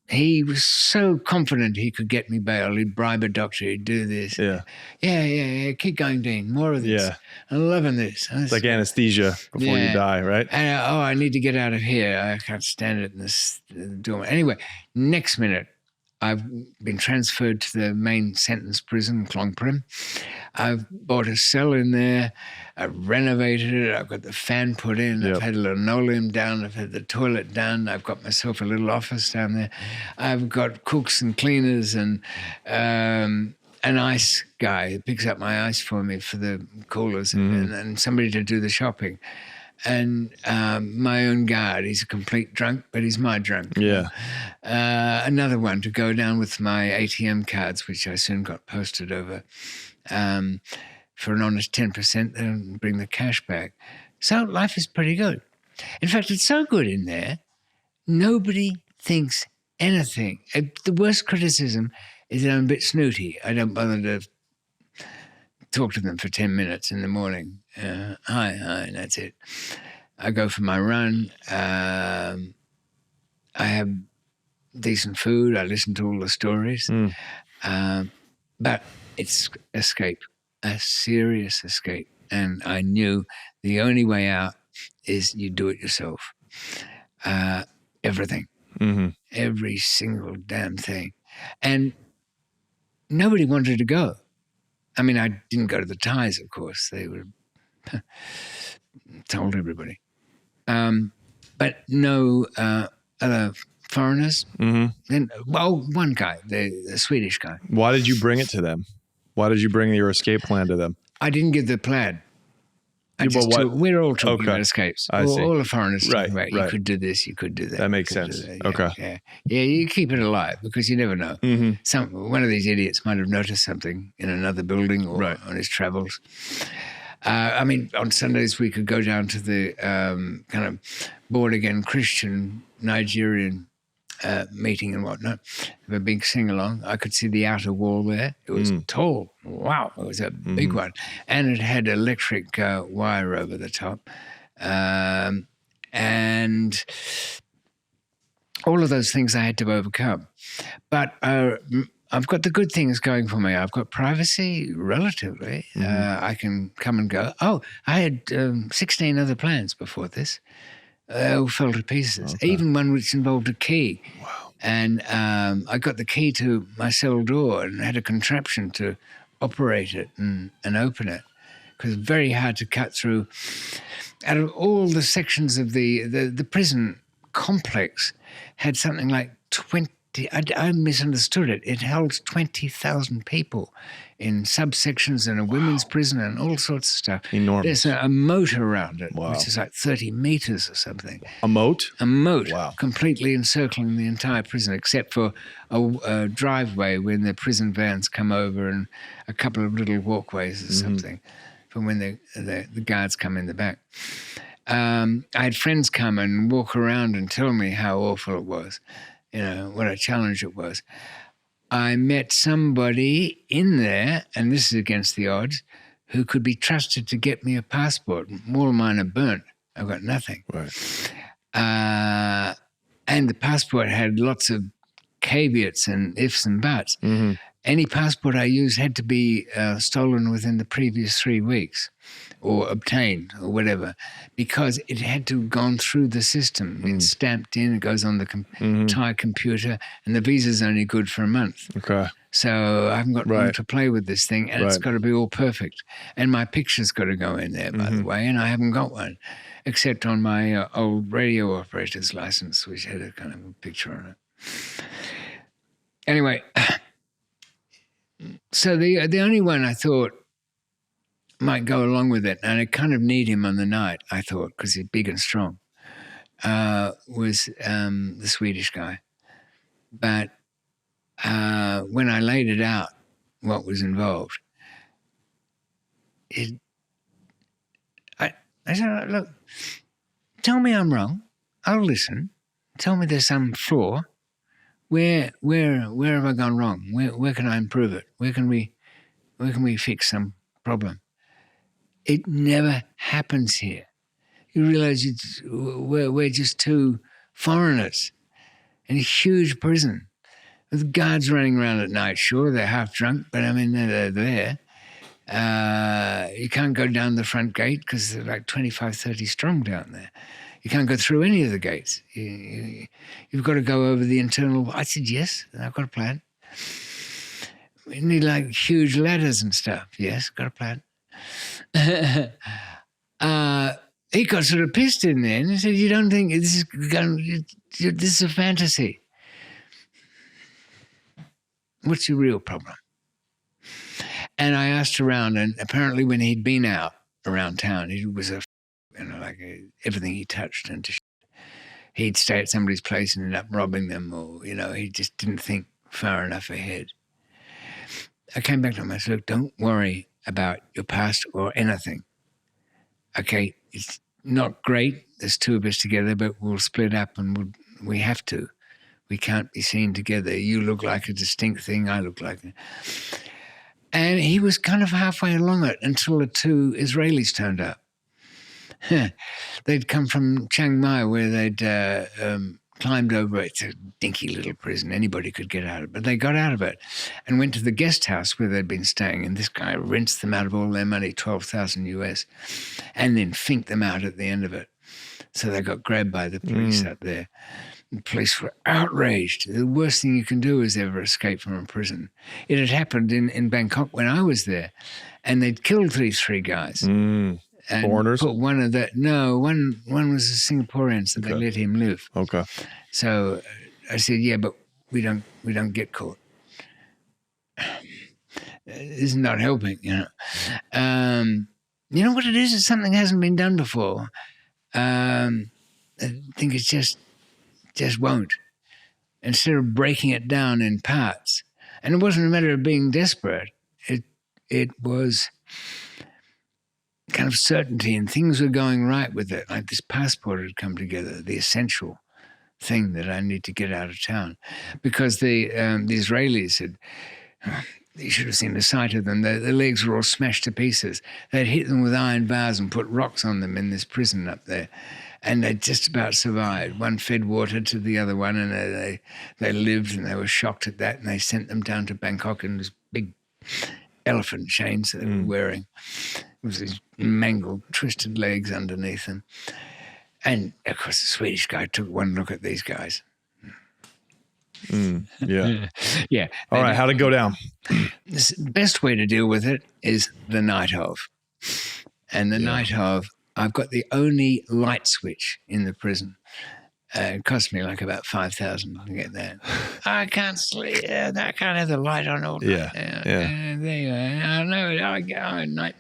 Speaker 1: He was so confident he could get me bail. He'd bribe a doctor. He'd do this.
Speaker 2: Yeah.
Speaker 1: Yeah. Keep going, Dean. More of this.
Speaker 2: Yeah.
Speaker 1: I'm loving this.
Speaker 2: It's like anesthesia before you die, right?
Speaker 1: And, I need to get out of here. I can't stand it in this dorm. Anyway, next minute, I've been transferred to the main sentence prison, Klong Prim. I've bought a cell in there. I've renovated it. I've got the fan put in. I've had linoleum down. I've had the toilet done. I've got myself a little office down there. I've got cooks and cleaners and an ice guy who picks up my ice for me for the coolers and somebody to do the shopping. And my own guard, he's a complete drunk, but he's my drunk.
Speaker 2: Yeah.
Speaker 1: Another one to go down with my ATM cards, which I soon got posted over, for an honest 10%, then bring the cash back. So life is pretty good. In fact, it's so good in there, nobody thinks anything. The worst criticism is that I'm a bit snooty. I don't bother to talk to them for 10 minutes in the morning. Hi, and that's it. I go for my run. I have decent food. I listen to all the stories. But it's escape, a serious escape. And I knew the only way out is you do it yourself. Everything. Every single damn thing. And nobody wanted to go. I mean, I didn't go to the Thais, of course. They were told everybody. But no other foreigners. And, well, one guy, the Swedish guy.
Speaker 2: Why did you bring it to them? Why did you bring your escape plan to them?
Speaker 1: I didn't give the plan. We're all talking about escapes. All the foreigners talking about, you could do this, you could do that.
Speaker 2: That makes sense.
Speaker 1: Yeah, you keep it alive because you never know. One of these idiots might have noticed something in another building or on his travels. I mean, on Sundays we could go down to the kind of born-again Christian Nigerian meeting and whatnot. Have a big sing-along. I could see the outer wall there. It was tall. Wow, it was a big one. And it had electric wire over the top. And all of those things I had to overcome. But I've got the good things going for me. I've got privacy, relatively. I can come and go. Oh, I had 16 other plans before this. They all fell to pieces, even one which involved a key.
Speaker 2: Wow.
Speaker 1: And I got the key to my cell door and had a contraption to operate it and open it, because it's very hard to cut through. Out of all the sections of the prison complex had something like 20, I misunderstood it. It held 20,000 people in subsections and a women's prison and all sorts of stuff.
Speaker 2: Enormous.
Speaker 1: There's a moat around it, which is like 30 meters or something.
Speaker 2: A moat?
Speaker 1: A moat,
Speaker 2: wow. Completely
Speaker 1: encircling the entire prison, except for a driveway when the prison vans come over and a couple of little walkways or something for when the guards come in the back. I had friends come and walk around and tell me how awful it was. You know, what a challenge it was. I met somebody in there, and this is against the odds, who could be trusted to get me a passport. All of mine are burnt. I've got nothing.
Speaker 2: Right.
Speaker 1: And the passport had lots of caveats and ifs and buts. Any passport I used had to be stolen within the previous 3 weeks or obtained or whatever, because it had to have gone through the system. It's stamped in, it goes on the entire computer, and the visa's only good for a month.
Speaker 2: Okay.
Speaker 1: So I haven't got room to play with this thing, and it's got to be all perfect. And my picture's got to go in there, by the way, and I haven't got one, except on my old radio operator's license, which had a kind of a picture on it. Anyway, so the only one I thought might go along with it, and I kind of need him on the night, I thought, because he's big and strong, was the Swedish guy. But when I laid it out, what was involved, I said, look, tell me I'm wrong. I'll listen. Tell me there's some flaw. Where have I gone wrong? Where can I improve it? Where can we fix some problem? It never happens here. You realize we're just two foreigners in a huge prison with guards running around at night. Sure, they're half drunk, but I mean, they're there. You can't go down the front gate because they're like 25, 30 strong down there. You can't go through any of the gates. You've got to go over the internal. I said, yes, I've got a plan. We need like huge ladders and stuff. Yes, got a plan. He got sort of pissed in there and he said, you don't think this is a fantasy? What's your real problem? And I asked around, and apparently when he'd been out around town, he was everything he touched and he'd stay at somebody's place and end up robbing them, or he just didn't think far enough ahead. I came back to him. I said, look, don't worry about your past or anything. Okay, it's not great. There's two of us together, but we'll split up, and we have to. We can't be seen together. You look like a distinct thing. I look like a... And he was kind of halfway along it until the two Israelis turned up. They'd come from Chiang Mai, where they'd climbed over. It's a dinky little prison. Anybody could get out of it. But they got out of it and went to the guest house where they'd been staying. And this guy rinsed them out of all their money, $12,000 US, and then finked them out at the end of it. So they got grabbed by the police up there. The police were outraged. The worst thing you can do is ever escape from a prison. It had happened in Bangkok when I was there, and they'd killed these 3 guys. And
Speaker 2: Foreigners?
Speaker 1: put one of the one was a Singaporean, so they let him live.
Speaker 2: Okay.
Speaker 1: So I said, yeah, but we don't get caught. It's not helping, you know. You know what it is? It's something that hasn't been done before. I think it's just won't. Instead of breaking it down in parts, and it wasn't a matter of being desperate. It was kind of certainty, and things were going right with it. Like this passport had come together, the essential thing that I need to get out of town, because the Israelis had. You should have seen the sight of them. Their legs were all smashed to pieces. They'd hit them with iron bars and put rocks on them in this prison up there. And they just about survived. One fed water to the other one, and they lived, and they were shocked at that, and they sent them down to Bangkok in this big elephant chains that they were wearing. It was these mangled, twisted legs underneath them. And, of course, the Swedish guy took one look at these guys.
Speaker 2: Yeah.
Speaker 1: Yeah.
Speaker 2: All right, how'd it go down?
Speaker 1: The best way to deal with it is the night of. And the night of, I've got the only light switch in the prison. It cost me like about $5,000 to get that. I can't sleep. I can't have the light on all night.
Speaker 2: Yeah.
Speaker 1: There you are. I know. I go at night.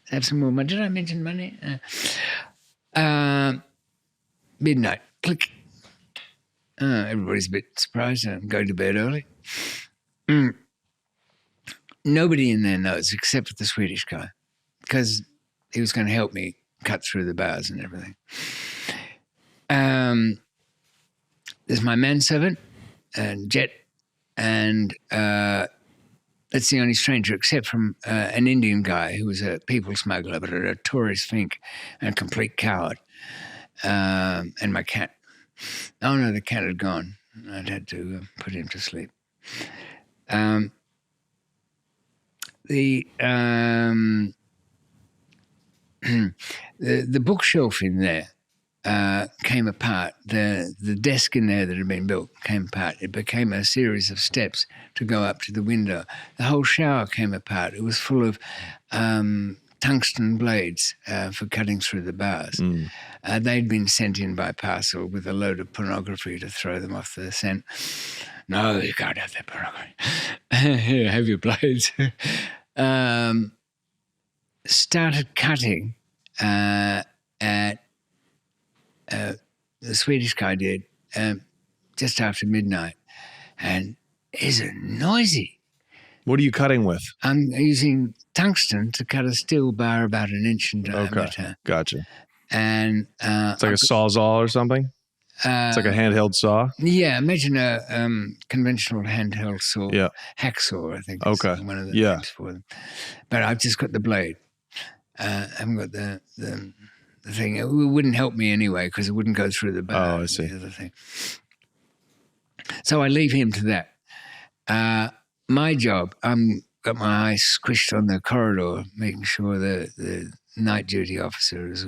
Speaker 1: Have some more money. Did I mention money? Midnight. Click. Everybody's a bit surprised. I'm going to bed early. Nobody in there knows except for the Swedish guy, because he was going to help me cut through the bars and everything. There's my manservant, Jet, and that's the only stranger except from an Indian guy who was a people smuggler, but a notorious fink and a complete coward, and my cat. Oh, no, the cat had gone. I'd had to put him to sleep. The bookshelf in there came apart. The desk in there that had been built came apart. It became a series of steps to go up to the window. The whole shower came apart. It was full of tungsten blades for cutting through the bars. They'd been sent in by parcel with a load of pornography to throw them off the scent. No, you can't have that pornography. Here, have your blades. Started cutting at the Swedish guy did just after midnight, and is it noisy?
Speaker 2: What are you cutting with?
Speaker 1: I'm using tungsten to cut a steel bar about 1 inch in diameter.
Speaker 2: Okay, gotcha.
Speaker 1: And
Speaker 2: It's like a Sawzall or something? It's like a handheld saw?
Speaker 1: Yeah, imagine a conventional handheld saw.
Speaker 2: Yeah.
Speaker 1: Hacksaw, I think.
Speaker 2: Okay.
Speaker 1: Is one of the
Speaker 2: Yeah.
Speaker 1: names for them. But I've just got the blade. I haven't got the thing. It wouldn't help me anyway because it wouldn't go through the bar.
Speaker 2: Oh, I see.
Speaker 1: The other thing. So I leave him to that. My job, got my eyes squished on the corridor, making sure the night duty officer is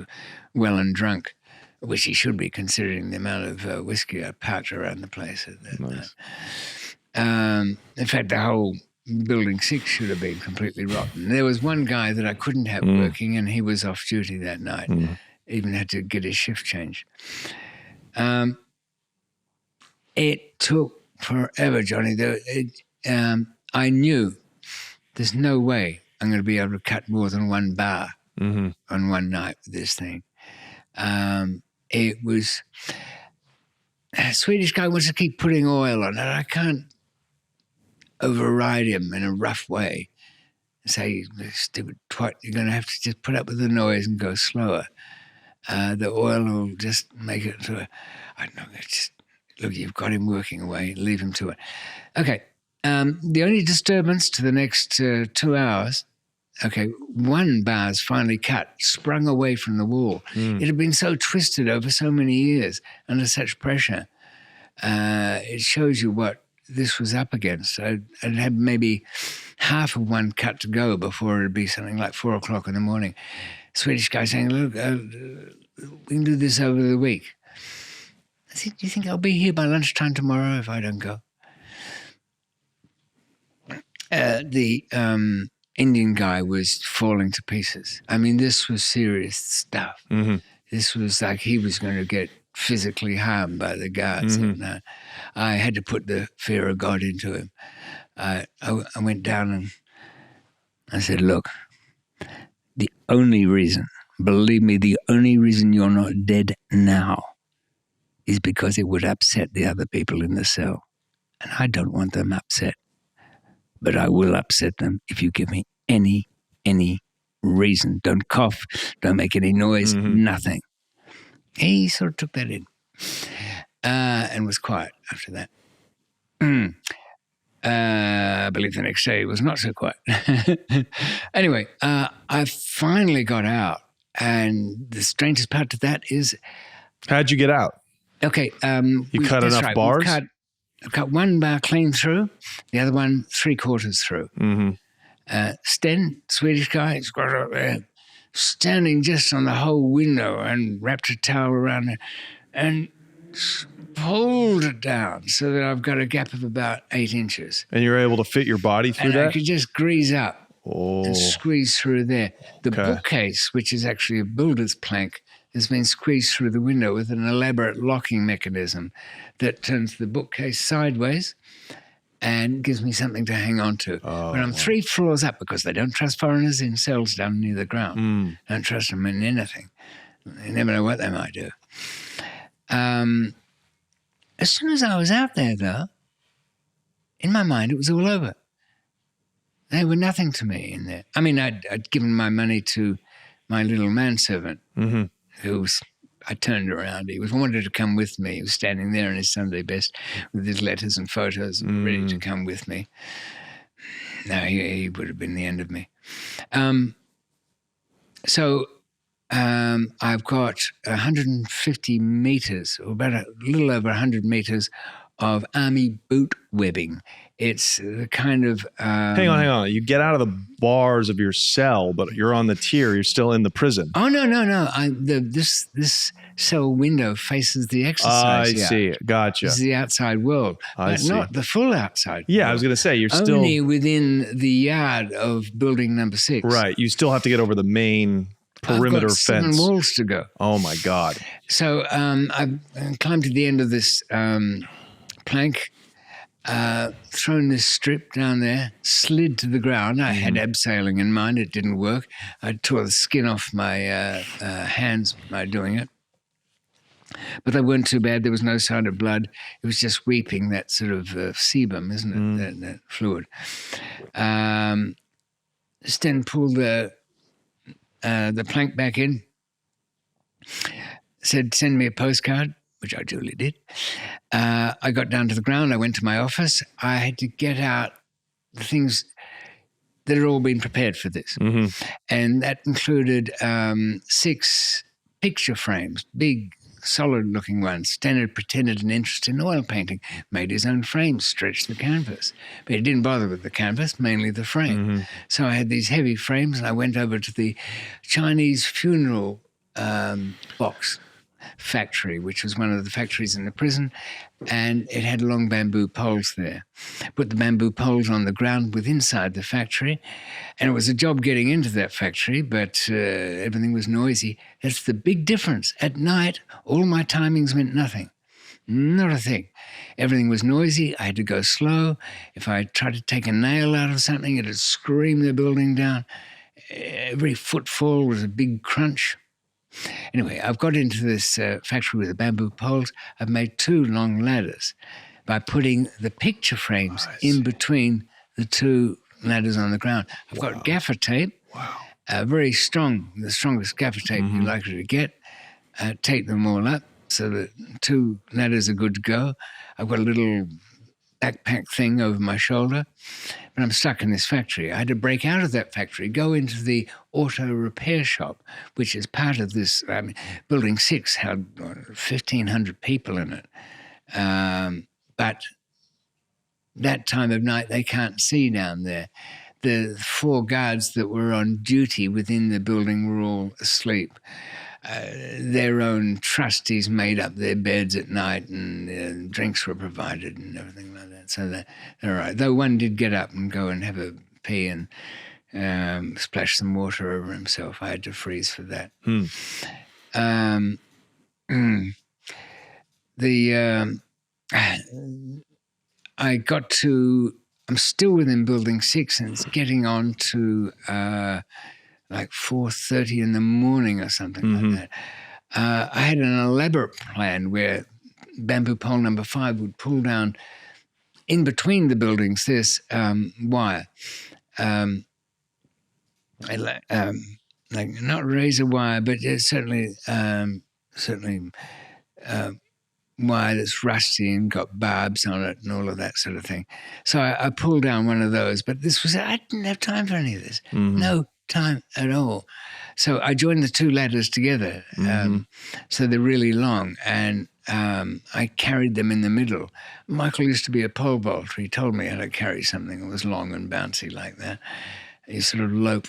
Speaker 1: well and drunk, which he should be considering the amount of whiskey I packed around the place at that night. In fact, the whole Building 6 should have been completely rotten. There was one guy that I couldn't have working, and he was off duty that night. Even had to get his shift changed. It took forever, Johnny. I knew there's no way I'm going to be able to cut more than one bar on one night with this thing. It was a Swedish guy wants to keep putting oil on it. I can't override him in a rough way and say, stupid twat, you're going to have to just put up with the noise and go slower. The oil will just make it to I don't know, look, you've got him working away, leave him to it. Okay, the only disturbance to the next 2 hours, one bar's finally cut, sprung away from the wall. It had been so twisted over so many years under such pressure. It shows you what this was up against. I'd had maybe half of one cut to go before it'd be something like 4 o'clock in the morning. Swedish guy saying, look, we can do this over the week. I said, do you think I'll be here by lunchtime tomorrow if I don't go? The Indian guy was falling to pieces. I mean, this was serious stuff.
Speaker 2: Mm-hmm.
Speaker 1: This was like he was going to get physically harmed by the guards.
Speaker 2: Mm-hmm.
Speaker 1: And I had to put the fear of God into him. I went down and I said, look, the only reason, believe me, the only reason you're not dead now is because it would upset the other people in the cell. And I don't want them upset. But I will upset them if you give me any reason. Don't cough, don't make any noise, nothing. He sort of took that in and was quiet after that. I believe the next day was not so quiet. Anyway, I finally got out. And the strangest part to that is...
Speaker 2: How'd you get out?
Speaker 1: Okay.
Speaker 2: You cut enough bars?
Speaker 1: I cut one bar clean through, the other one 3/4 through.
Speaker 2: Mm-hmm.
Speaker 1: Sten, Swedish guy, he's got up there, standing just on the whole window and wrapped a towel around it and pulled it down so that I've got a gap of about 8 inches.
Speaker 2: And you're able to fit your body through
Speaker 1: and
Speaker 2: that?
Speaker 1: I could just grease up and squeeze through there. The bookcase, which is actually a builder's plank, has been squeezed through the window with an elaborate locking mechanism that turns the bookcase sideways and gives me something to hang on to. But I'm 3 floors up because they don't trust foreigners in cells down near the ground. Don't trust them in anything. You never know what they might do. As soon as I was out there, though, in my mind, it was all over. They were nothing to me in there. I mean, I'd given my money to my little manservant, I turned around. He wanted to come with me. He was standing there in his Sunday best with his letters and photos, ready to come with me. No, he would have been the end of me. So I've got 150 meters, or about a little over 100 meters of army boot webbing. It's the kind of...
Speaker 2: Hang on. You get out of the bars of your cell, but you're on the tier. You're still in the prison.
Speaker 1: Oh, no. This cell window faces the exercise
Speaker 2: I see. Gotcha.
Speaker 1: This is the outside world, but not the full outside world.
Speaker 2: I was going to say, you're still...
Speaker 1: Only within the yard of building number 6.
Speaker 2: Right. You still have to get over the main perimeter
Speaker 1: I've got
Speaker 2: fence.
Speaker 1: 7 walls to go.
Speaker 2: Oh, my God.
Speaker 1: So I climbed to the end of this plank, thrown this strip down there, slid to the ground. I had abseiling in mind. It didn't work. I tore the skin off my hands by doing it. But they weren't too bad. There was no sign of blood. It was just weeping, that sort of sebum, isn't it, that fluid. Sten pulled the plank back in, said, send me a postcard, which I duly did. I got down to the ground. I went to my office. I had to get out the things that had all been prepared for this. And that included 6 picture frames, big, solid-looking ones. Stan had pretended an interest in oil painting, made his own frames, stretched the canvas. But he didn't bother with the canvas, mainly the frame. So I had these heavy frames, and I went over to the Chinese funeral box factory, which was one of the factories in the prison, and it had long bamboo poles there. Put the bamboo poles on the ground inside the factory, and it was a job getting into that factory, but everything was noisy. That's the big difference. At night, all my timings meant nothing. Not a thing. Everything was noisy. I had to go slow. If I tried to take a nail out of something, it would scream the building down. Every footfall was a big crunch. Anyway, I've got into this factory with the bamboo poles. I've made 2 long ladders by putting the picture frames in between the 2 ladders on the ground. I've got gaffer tape, very strong, the strongest gaffer tape you're likely to get. Tape them all up so that 2 ladders are good to go. I've got a little backpack thing over my shoulder, but I'm stuck in this factory. I had to break out of that factory, go into the auto repair shop, which is part of this. I mean, Building 6 had 1,500 people in it. But that time of night, they can't see down there. The 4 guards that were on duty within the building were all asleep. their own trustees made up their beds at night, and drinks were provided and everything like that. So they're all right. Though one did get up and go and have a pee and splash some water over himself. I had to freeze for that. I got to, I'm still within Building 6, and it's getting on to like 4:30 in the morning or something like that. I had an elaborate plan where bamboo pole number 5 would pull down in between the buildings this wire. Like not razor wire, but certainly wire that's rusty and got barbs on it and all of that sort of thing. So I pulled down one of those, but I didn't have time for any of this. No time at all. So I joined the 2 ladders together. So they're really long, and I carried them in the middle. Michael used to be a pole vaulter. He told me how to carry something that was long and bouncy like that. You sort of lope.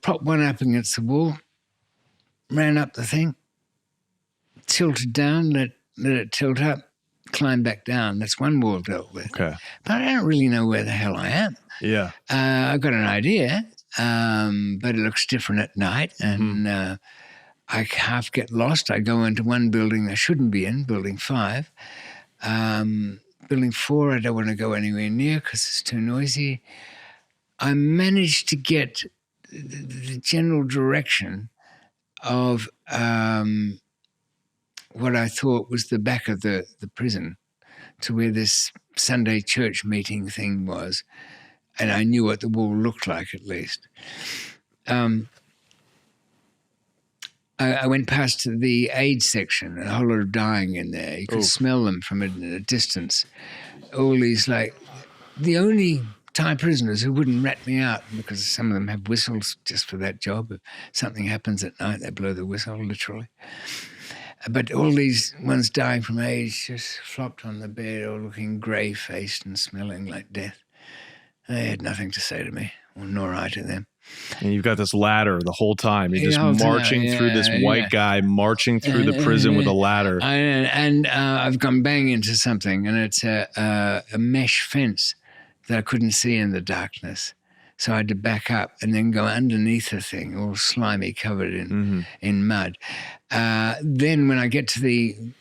Speaker 1: Propped one up against the wall, ran up the thing, tilted down, let it tilt up, climb back down. That's one wall dealt with. Okay. But I don't really know where the hell I am.
Speaker 2: Yeah.
Speaker 1: I've got an idea, but it looks different at night, and I half get lost. I go into one building I shouldn't be in, Building 5. Building 4, I don't want to go anywhere near because it's too noisy. I managed to get the general direction of what I thought was the back of the prison, to where this Sunday church meeting thing was, and I knew what the wall looked like at least. I went past the aid section, a whole lot of dying in there. You could smell them from a distance. All these, like, the only Thai prisoners who wouldn't rat me out, because some of them have whistles just for that job. If something happens at night, they blow the whistle, literally. But all these ones dying from age just flopped on the bed, all looking grey-faced and smelling like death. They had nothing to say to me, nor I to them.
Speaker 2: And you've got this ladder the whole time. You're just marching through this white guy, marching through the prison with a ladder.
Speaker 1: I've gone bang into something, and it's a mesh fence that I couldn't see in the darkness. So I had to back up and then go underneath the thing, all slimy, covered in mud. Then when I get to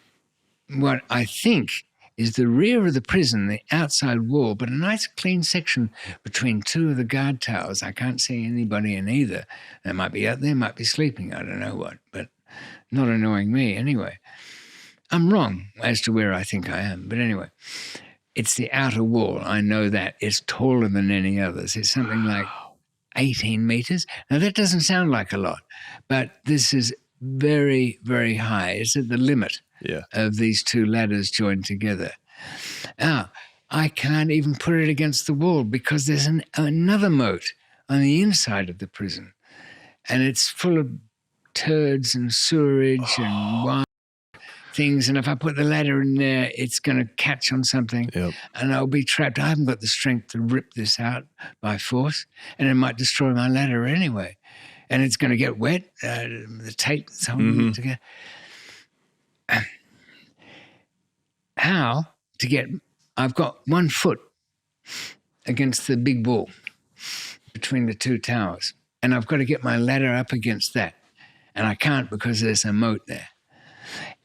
Speaker 1: what I think is the rear of the prison, the outside wall, but a nice clean section between 2 of the guard towers. I can't see anybody in either. They might be out there, might be sleeping, I don't know what, but not annoying me anyway. I'm wrong as to where I think I am, but anyway. It's the outer wall. I know that. It's taller than any others. It's something like 18 meters. Now, that doesn't sound like a lot, but this is very, very high. It's at the limit of these 2 ladders joined together. Now, I can't even put it against the wall because there's another moat on the inside of the prison, and it's full of turds and sewerage and wine. Things, and if I put the ladder in there, it's going to catch on something, and I'll be trapped. I haven't got the strength to rip this out by force, and it might destroy my ladder anyway. And it's going to get wet, the tape that's holding it together. How to get... I've got 1 foot against the big wall between the 2 towers, and I've got to get my ladder up against that, and I can't because there's a moat there.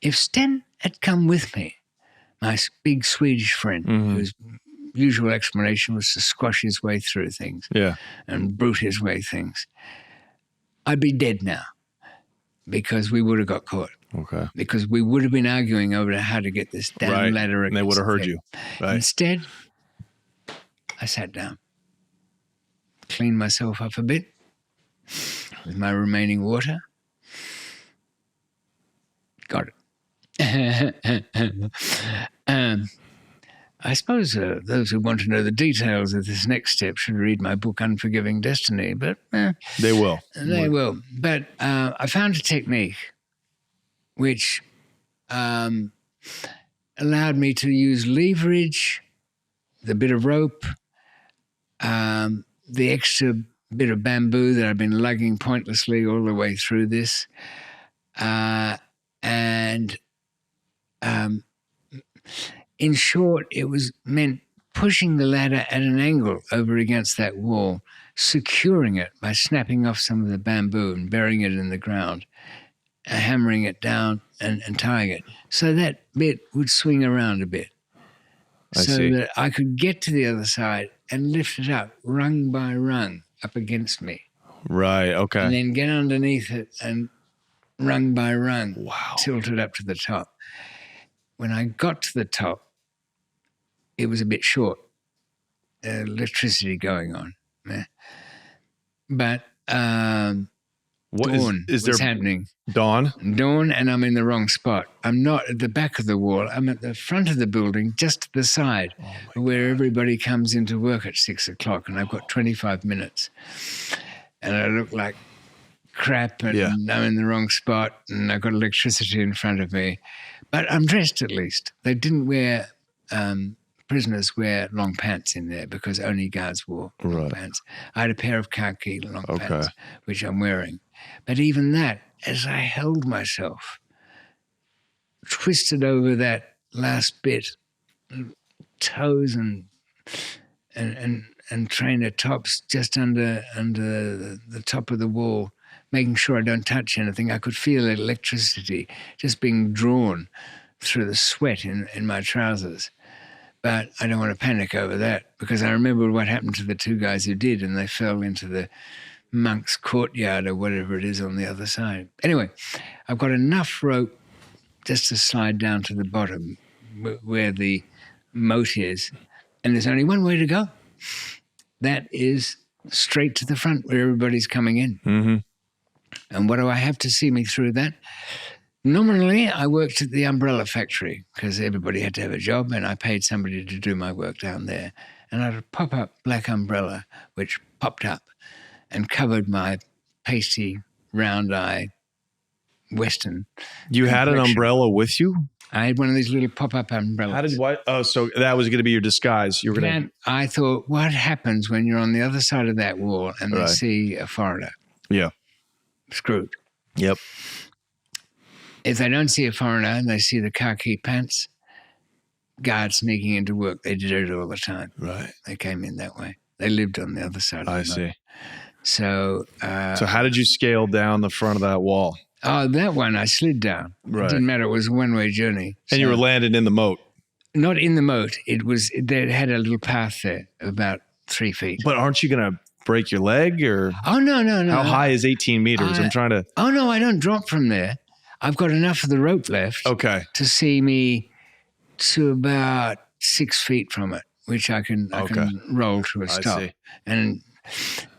Speaker 1: If Sten had come with me, my big Swedish friend, whose usual explanation was to squash his way through things and brute his way things, I'd be dead now because we would have got caught. Okay. Because we would have been arguing over how to get this damn ladder.
Speaker 2: And they would have heard you. Right.
Speaker 1: Instead, I sat down, cleaned myself up a bit with my remaining water. Got it. I suppose those who want to know the details of this next step should read my book, Unforgiving Destiny, but...
Speaker 2: they will.
Speaker 1: They will. But I found a technique which allowed me to use leverage, the bit of rope, the extra bit of bamboo that I've been lugging pointlessly all the way through this. In short, it was meant pushing the ladder at an angle over against that wall, securing it by snapping off some of the bamboo and burying it in the ground, hammering it down and tying it. So that bit would swing around a bit.
Speaker 2: I see.
Speaker 1: That I could get to the other side and lift it up, rung by rung, up against me.
Speaker 2: Right, okay.
Speaker 1: And then get underneath it and rung by rung,
Speaker 2: Wow.
Speaker 1: tilt it up to the top. When I got to the top, it was a bit short. Electricity going on. But
Speaker 2: What
Speaker 1: dawn
Speaker 2: is
Speaker 1: was
Speaker 2: there
Speaker 1: happening.
Speaker 2: dawn?
Speaker 1: Dawn, and I'm in the wrong spot. I'm not at the back of the wall. I'm at the front of the building, just to the side, where everybody comes into work at 6 o'clock, and I've got 25 minutes. And I look like crap, and I'm in the wrong spot, and I've got electricity in front of me. But I'm dressed at least. They didn't wear, prisoners wear long pants in there because only guards wore long pants. I had a pair of khaki long pants, which I'm wearing. But even that, as I held myself, twisted over that last bit, toes and trainer tops just under the top of the wall, making sure I don't touch anything. I could feel electricity just being drawn through the sweat in my trousers. But I don't want to panic over that because I remember what happened to the two guys who did, and they fell into the monk's courtyard or whatever it is on the other side. Anyway, I've got enough rope just to slide down to the bottom where the moat is, and there's only one way to go. That is straight to the front where everybody's coming in.
Speaker 2: Mm-hmm.
Speaker 1: And what do I have to see me through that? Nominally, I worked at the umbrella factory because everybody had to have a job, and I paid somebody to do my work down there. And I had a pop-up black umbrella, which popped up and covered my pasty, round-eye Western.
Speaker 2: You had an umbrella with you?
Speaker 1: I had one of these little pop-up umbrellas.
Speaker 2: How did what? Oh, so that was going to be your disguise. You were going to.
Speaker 1: I thought, what happens when you're on the other side of that wall and they see a foreigner?
Speaker 2: Yeah.
Speaker 1: Screwed.
Speaker 2: Yep.
Speaker 1: If they don't see a foreigner and they see the khaki pants, guards sneaking into work, they did it all the time.
Speaker 2: Right.
Speaker 1: They came in that way. They lived on the other side of the moat.
Speaker 2: see.
Speaker 1: So
Speaker 2: how did you scale down the front of that wall?
Speaker 1: Oh, that one I slid down.
Speaker 2: Right.
Speaker 1: It didn't matter. It was a one-way journey.
Speaker 2: And you were landed in the moat.
Speaker 1: Not in the moat. They had a little path there, about 3 feet.
Speaker 2: But aren't you going to break your leg or?
Speaker 1: Oh, no.
Speaker 2: How high is 18 meters? I'm trying to.
Speaker 1: Oh, no, I don't drop from there. I've got enough of the rope left to see me to about 6 feet from it, which I can roll to a stop.
Speaker 2: see.
Speaker 1: And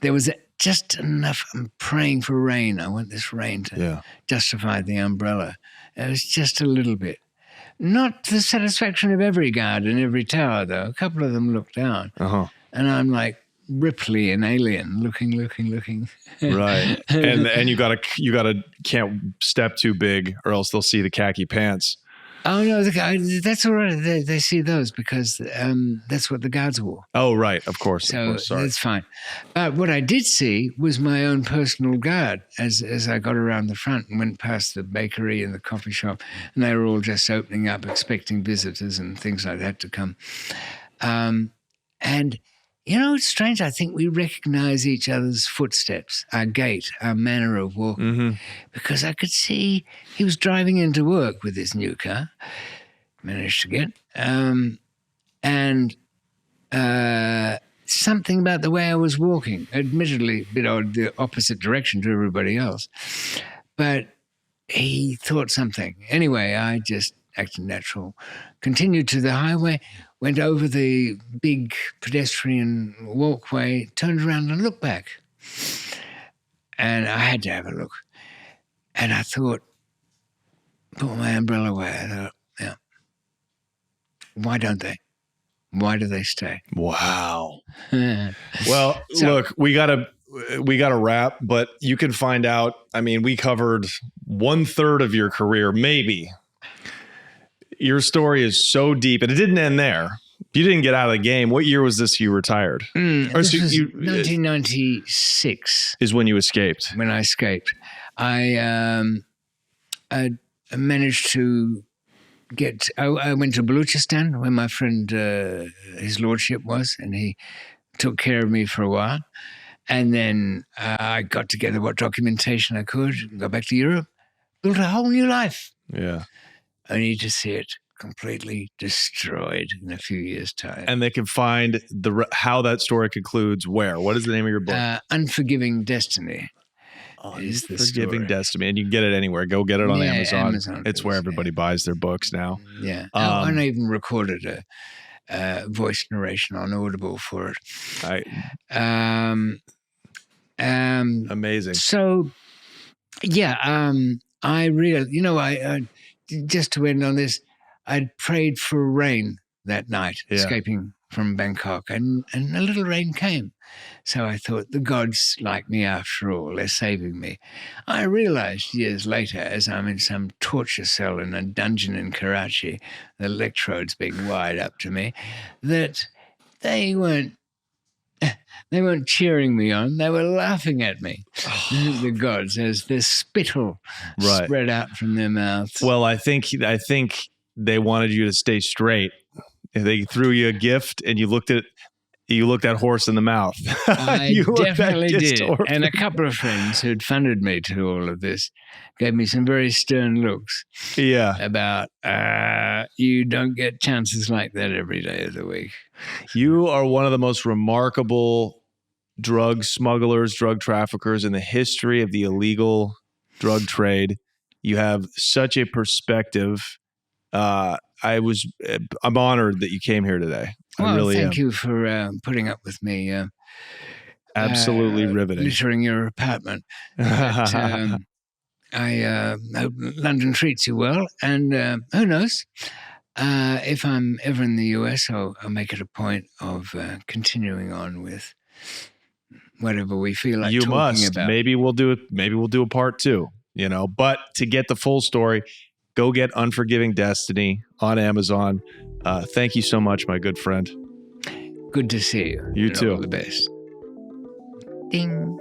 Speaker 1: there was just enough. I'm praying for rain. I want this rain to justify the umbrella. It was just a little bit. Not to the satisfaction of every guard in every tower, though. A couple of them looked down. And I'm like Ripley and Alien, looking.
Speaker 2: Right. And you gotta can't step too big or else they'll see the khaki pants.
Speaker 1: Oh, no, that's all right. They see those because that's what the guards wore.
Speaker 2: Oh, right. Of course.
Speaker 1: So
Speaker 2: Sorry.
Speaker 1: that's fine. But what I did see was my own personal guard as I got around the front and went past the bakery and the coffee shop, and they were all just opening up, expecting visitors and things like that to come. And, you know, it's strange. I think we recognize each other's footsteps, our gait, our manner of walking, because I could see he was driving into work with his new car, managed to get, and something about the way I was walking, admittedly a bit odd, the opposite direction to everybody else, but he thought something. Anyway, I just acted natural, continued to the highway, went over the big pedestrian walkway, turned around and looked back. And I had to have a look. And I thought, put my umbrella away. I thought, yeah. Why don't they? Why do they stay?
Speaker 2: Wow. Well, look, we gotta wrap, but you can find out. I mean, we covered 1/3 of your career, maybe. Your story is so deep, and it didn't end there. You didn't get out of the game. What year was this you retired?
Speaker 1: This was 1996.
Speaker 2: Is when you escaped.
Speaker 1: When I escaped. I managed to I went to Balochistan where my friend, his lordship was, and he took care of me for a while. And then I got together what documentation I could, got back to Europe, built a whole new life.
Speaker 2: Yeah.
Speaker 1: Only to see it completely destroyed in a few years' time.
Speaker 2: And they can find how that story concludes where? What is the name of your book?
Speaker 1: Unforgiving Destiny.
Speaker 2: Unforgiving Destiny. And you can get it anywhere. Go get it on Amazon. It's where everybody buys their books now.
Speaker 1: Yeah. I even recorded a voice narration on Audible for it.
Speaker 2: Amazing.
Speaker 1: So, yeah, I really, I just to end on this, I'd prayed for rain that night, escaping from Bangkok, and a little rain came. So I thought, the gods like me after all, they're saving me. I realized years later, as I'm in some torture cell in a dungeon in Karachi, the electrodes being wired up to me, that they weren't cheering me on. They were laughing at me. The gods, as the spittle spread out from their mouths.
Speaker 2: Well, I think they wanted you to stay straight. They threw you a gift, and you looked that horse in the mouth.
Speaker 1: I definitely did. And a couple of friends who'd funded me to all of this gave me some very stern looks.
Speaker 2: Yeah.
Speaker 1: About you don't get chances like that every day of the week.
Speaker 2: You are one of the most remarkable drug smugglers, drug traffickers in the history of the illegal drug trade. You have such a perspective. I'm honored that you came here today.
Speaker 1: Well,
Speaker 2: I really
Speaker 1: thank you for putting up with me.
Speaker 2: Absolutely riveting.
Speaker 1: Littering your apartment. But, I hope London treats you well, and who knows? If I'm ever in the US, I'll make it a point of continuing on with whatever we feel like talking about.
Speaker 2: Maybe we'll do it. Maybe we'll do a part 2. But to get the full story, go get Unforgiving Destiny on Amazon. Thank you so much, my good friend.
Speaker 1: Good to see you.
Speaker 2: You too.
Speaker 1: All the best. Ding.